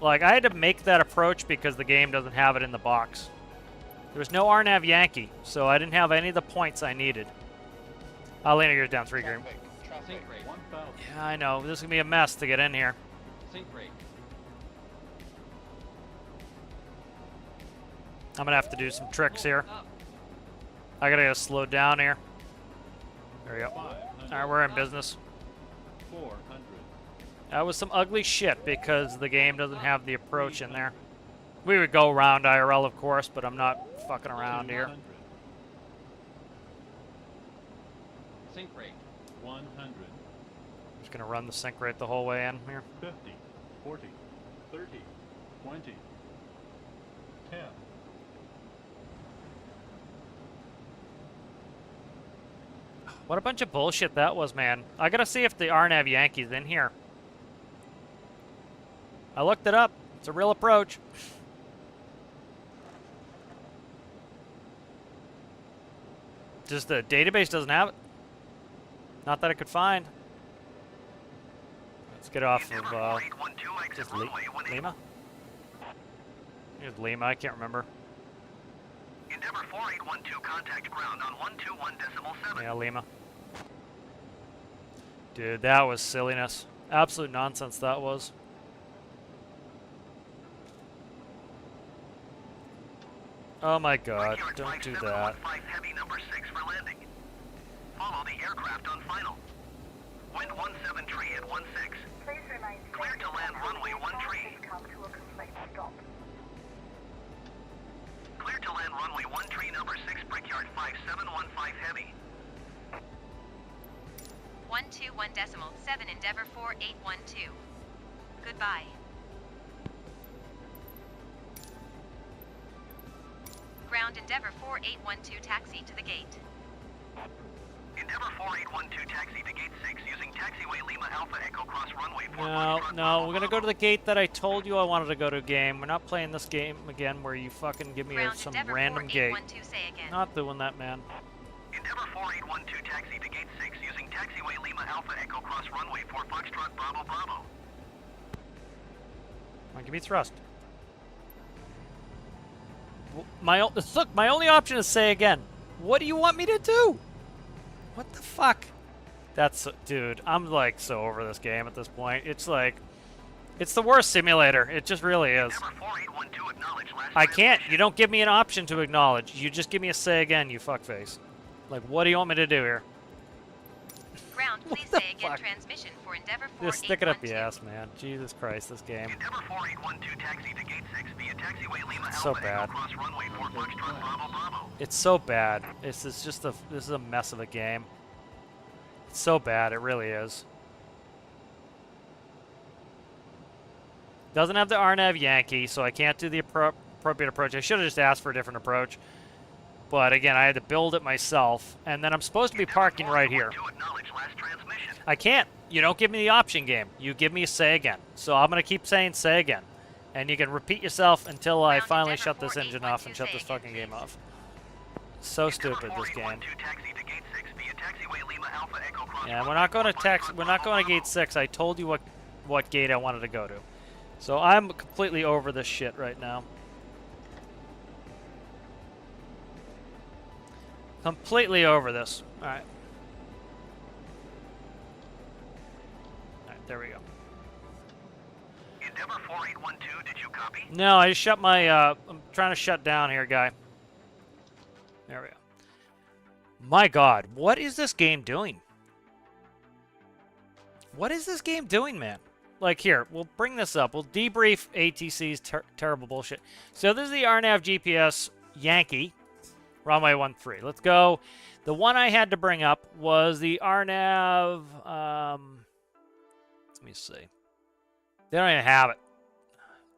Like, I had to make that approach because the game doesn't have it in the box. There was no RNAV Yankee, so I didn't have any of the points I needed. Lena, you're down 3 green. Sync rate 1,000. Yeah, I know. This is going to be a mess to get in here. Sync rate. I'm going to have to do some tricks here. I got to get slowed down here. There we go. 500. Alright, we're in business. 400. That was some ugly shit because the game doesn't have the approach in there. We would go around IRL, of course, but I'm not fucking around here. 200. Sync rate 100. Just gonna run the sync rate the whole way in here. 50, 40, 30, 20, 10. What a bunch of bullshit that was, man. I gotta see if the RNAV Yankee's in here. I looked it up. It's a real approach. Just the database doesn't have it. Not that I could find. Let's get off of just Lima. Here's Lima. I can't remember. Endeavor 4812, contact ground on 121.7. Yeah, Lima. Dude, that was silliness. Absolute nonsense that was. Oh my god, don't do that. Heavy number 6 for landing. Follow the aircraft on final. Wind 17 tree at 16. Please remain Clear to land runway 13. come to a complete stop. Clear to land runway 13 number 6 Brickyard 5715 heavy. 121.7 Endeavor 4812. Goodbye. Ground Endeavor 4812 taxi to the gate. Endeavor 4812 taxi to gate 6 using taxiway Lima Alpha Echo cross runway 4. No, we're gonna go to the gate that I told you I wanted to go to game. We're not playing this game again where you fucking give me Ground some Endeavor random gate. 4812 say again. Not doing that, man. Endeavor 4812 taxi to gate 6 using taxiway Lima Alpha Echo cross runway 4 Foxtrot Bravo Bravo. Come on, give me thrust. Look, my only option is say again. What do you want me to do? What the fuck? Dude, I'm like so over this game at this point. It's like, it's the worst simulator. It just really is. Endeavor 4812 acknowledge last I can't. transmission. You don't give me an option to acknowledge. You just give me a say again, you fuckface. Like, what do you want me to do here? Ground, What please the say again fuck? transmission for Endeavor 4812. Just stick it up the ass, man. Jesus Christ, this game. Endeavor 4812 taxi to gate 6 via taxiway Lima So Alpha bad. Echo cross runway 4 Foxtrot Bravo Bravo. It's so bad. It's just this is a mess of a game. It's so bad, it really is. Doesn't have the RNAV Yankee, so I can't do the appropriate approach. I should have just asked for a different approach. But again, I had to build it myself, and then I'm supposed to be parking right here. To acknowledge last transmission. I can't. You don't give me the option game. You give me a say again. So I'm going to keep saying say again. And you can repeat yourself until I Ground finally Endeavor shut this engine off and 4812 shut this say again, fucking game please. off. So stupid, this game. Endeavor 4812 taxi to gate 6 via taxiway Lima Alpha Echo cross Yeah, runway we're not going to 4 text. Foxtrot We're not Bravo going to gate Bravo. 6. I told you what gate I wanted to go to. So I'm completely over this shit right now. Completely over this. All right. All right, there we go. Endeavor 4812, did you copy? No, I just shut my. I'm trying to shut down here, guy. There we go. My God, what is this game doing? What is this game doing, man? Like, here, we'll bring this up. We'll debrief ATC's terrible bullshit. So this is the RNAV GPS Yankee, runway 13. Let's go. The one I had to bring up was the RNAV. Let me see. They don't even have it.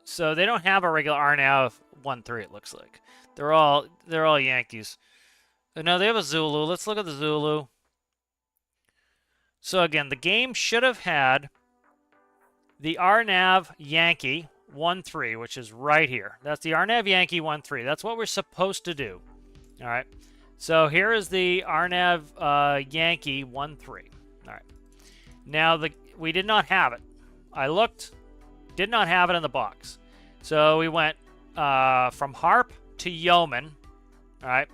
So they don't have a regular RNAV 13. It looks like they're all Yankees. No, they have a Zulu. Let's look at the Zulu. So again, the game should have had the RNAV Yankee 13, which is right here. That's the RNAV Yankee 13. That's what we're supposed to do. All right. So here is the RNAV Yankee 13. All right. Now we did not have it. I looked, did not have it in the box. So we went from Harp to Yeoman, all right?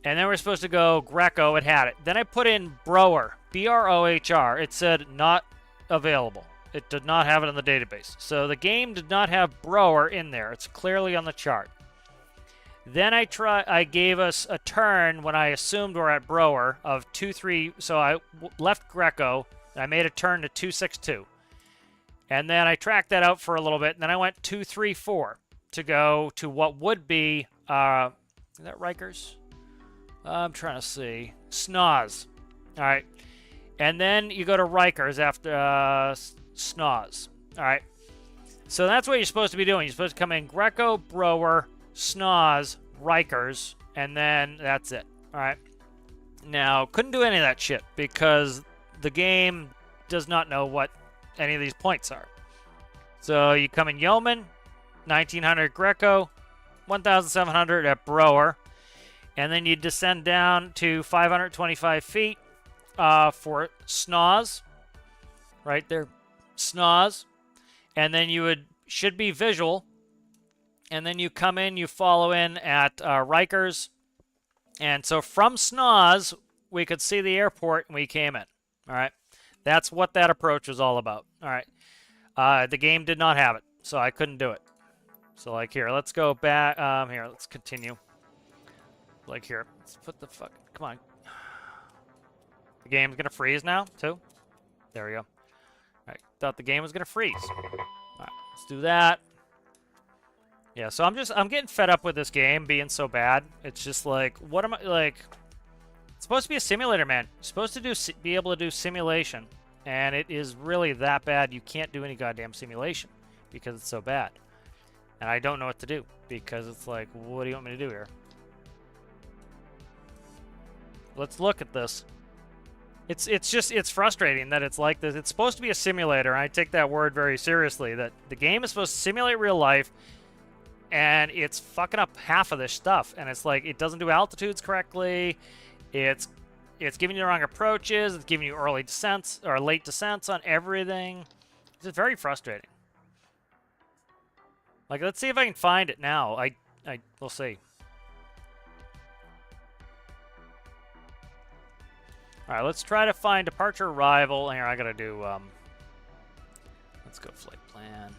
And then we're supposed to go Greco. It had it. Then I put in Brower, B-R-O-H-R. It said not available. It did not have it in the database. So the game did not have Brower in there. It's clearly on the chart. Then I gave us a turn when I assumed we're at Brower of 2-3. So I left Greco. And I made a turn to 2-6-2. And then I tracked that out for a little bit. And then I went 2-3-4 to go to what would be, is that Rikers? I'm trying to see. Snoz. All right. And then you go to Rikers after Snoz. All right. So that's what you're supposed to be doing. You're supposed to come in Greco, Brower, Snoz, Rikers, and then that's it. All right. Now, couldn't do any of that shit because the game does not know what any of these points are. So you come in Yeoman, 1900 Greco, 1700 at Brower. And then you descend down to 525 feet for Snoz. Right there. Snoz. And then you should be visual. And then you come in, you follow in at Rikers. And so from Snoz, we could see the airport and we came in. All right. That's what that approach was all about. All right. The game did not have it, so I couldn't do it. So like here, let's go back. Here, let's continue. Like here, let's put the fuck. Come on. The game's gonna freeze now too. There we go. All right, thought the game was gonna freeze. All right, let's do that. Yeah, so I'm getting fed up with this game being so bad. It's just like, what am I like? It's supposed to be a simulator, man. You're supposed to be able to do simulation, and it is really that bad. You can't do any goddamn simulation because it's so bad. And I don't know what to do because it's like, what do you want me to do here? Let's look at this. It's frustrating that it's like this. It's supposed to be a simulator, and I take that word very seriously, that the game is supposed to simulate real life, and it's fucking up half of this stuff. And it's like, it doesn't do altitudes correctly. It's giving you the wrong approaches. It's giving you early descents or late descents on everything. It's just very frustrating. Like, let's see if I can find it now. We'll see. All right, let's try to find departure arrival. Here, I gotta do. Let's go flight plan.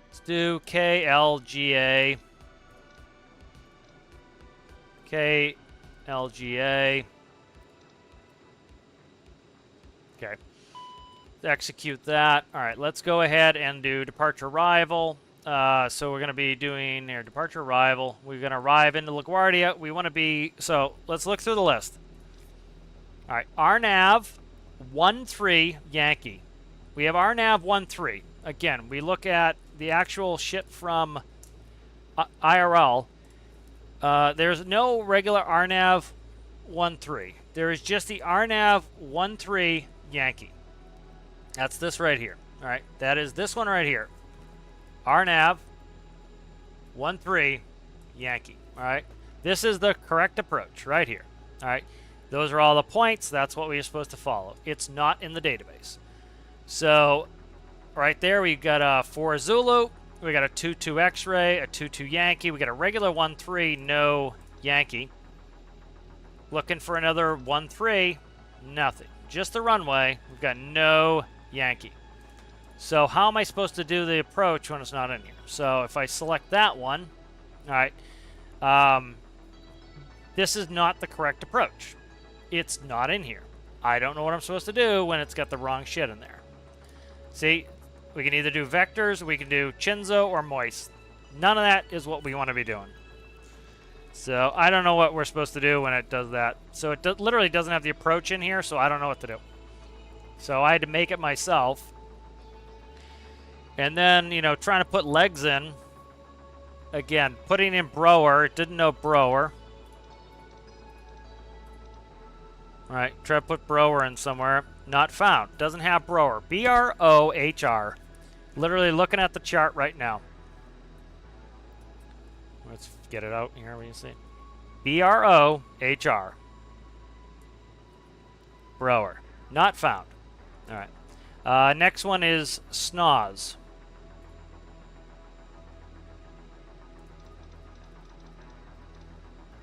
Let's do KLGA. KLGA. Okay. Execute that. All right, let's go ahead and do departure arrival. So we're going to be doing here departure arrival. We're going to arrive into LaGuardia. We want to be, so let's look through the list. All right, RNAV 13 Yankee. We have RNAV 13. Again, we look at the actual shit from IRL. There's no regular RNAV 13. There is just the RNAV 13 Yankee. That's this right here. All right, that is this one right here. RNAV 13 Yankee. All right, this is the correct approach right here. All right, those are all the points. That's what we're supposed to follow. It's not in the database. So right there, we got a 4 Zulu. We got a 2-2 X-ray, a 2-2 Yankee. We got a regular 1-3, no Yankee. Looking for another 1-3, nothing. Just the runway. We've got no Yankee. So how am I supposed to do the approach when it's not in here? So if I select that one, all right, this is not the correct approach. It's not in here. I don't know what I'm supposed to do when it's got the wrong shit in there. See, we can either do vectors, we can do Chinzo, or Moist. None of that is what we want to be doing. So I don't know what we're supposed to do when it does that. So it literally doesn't have the approach in here, so I don't know what to do. So I had to make it myself. And then, you know, trying to put legs in. Again, putting in Brower. It didn't know Brower. All right, try to put Brower in somewhere. Not found. Doesn't have Brower. B-R-O-H-R. Literally looking at the chart right now. Let's get it out here when you see it. B-R-O-H-R. Brower. Not found. All right. Next one is SNOZ.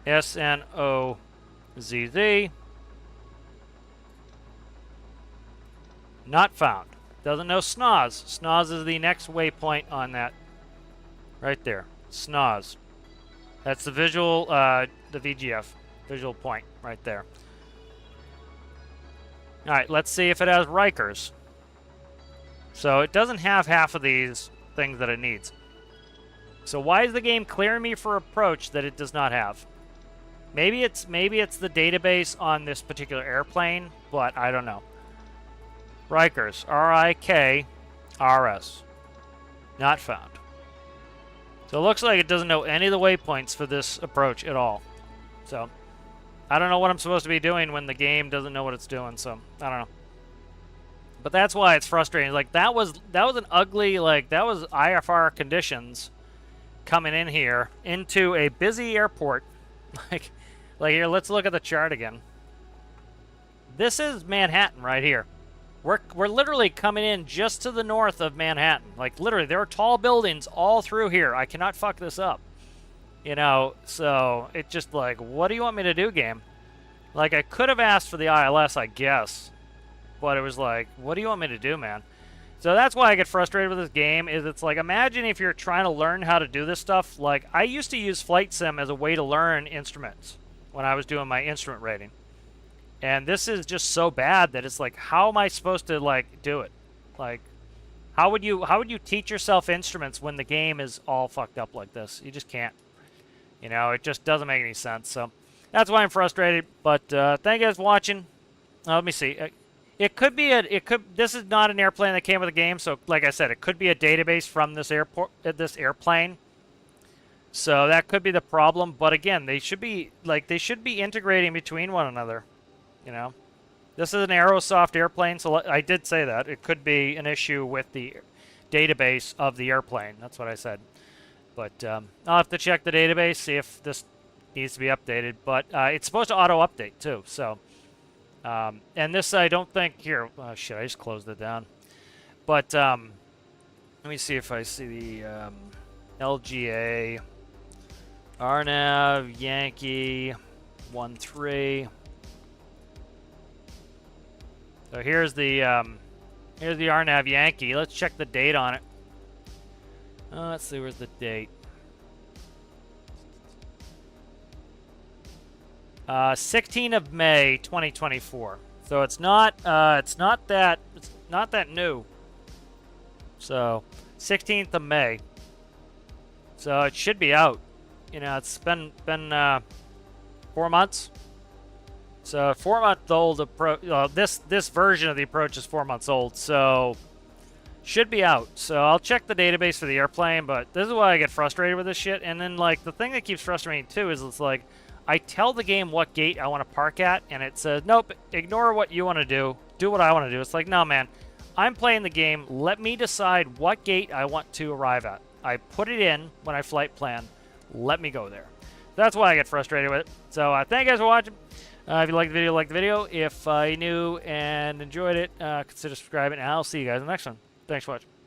SNOZZ. Not found. Doesn't know SNOZ. SNOZ is the next waypoint on that. Right there. SNOZ. That's the visual, the VGF. Visual point right there. Alright, let's see if it has Rikers. So it doesn't have half of these things that it needs. So why is the game clearing me for approach that it does not have? Maybe it's the database on this particular airplane, but I don't know. Rikers, R-I-K-R-S. Not found. So it looks like it doesn't know any of the waypoints for this approach at all. So I don't know what I'm supposed to be doing when the game doesn't know what it's doing, so I don't know. But that's why it's frustrating. Like that was an ugly, like that was IFR conditions coming in here into a busy airport. like here, let's look at the chart again. This is Manhattan right here. We're literally coming in just to the north of Manhattan. Like literally, there are tall buildings all through here. I cannot fuck this up. You know, so it's just like, what do you want me to do, game? Like I could have asked for the ILS, I guess. But it was like, what do you want me to do, man? So that's why I get frustrated with this game, is it's like, imagine if you're trying to learn how to do this stuff. Like, I used to use Flight Sim as a way to learn instruments when I was doing my instrument rating. And this is just so bad that it's like, how am I supposed to, like, do it? Like, how would you teach yourself instruments when the game is all fucked up like this? You just can't. You know, it just doesn't make any sense. So that's why I'm frustrated. But thank you guys for watching. Let me see. It could be this is not an airplane that came with the game, so like I said, it could be a database from this airplane. So that could be the problem, but again, they should be integrating between one another, you know. This is an Aerosoft airplane, so I did say that. It could be an issue with the database of the airplane. That's what I said. But I'll have to check the database, see if this needs to be updated, but it's supposed to auto-update too, so and this I don't think here. Oh shit! I just closed it down. But let me see if I see the LGA RNAV Yankee 13. So here's the RNAV Yankee. Let's check the date on it. Let's see, where's the date? 16th of May 2024. So it's not that new. So 16th of May. So it should be out. You know, it's been 4 months. So 4-month-old approach. This version of the approach is 4 months old. So should be out. So I'll check the database for the airplane. But this is why I get frustrated with this shit. And then like the thing that keeps frustrating too is it's like, I tell the game what gate I want to park at, and it says, nope, ignore what you want to do. Do what I want to do. It's like, no, man. I'm playing the game. Let me decide what gate I want to arrive at. I put it in when I flight plan. Let me go there. That's why I get frustrated with it. So thank you guys for watching. If you liked the video, like the video. If you're new and enjoyed it, consider subscribing, and I'll see you guys in the next one. Thanks for watching.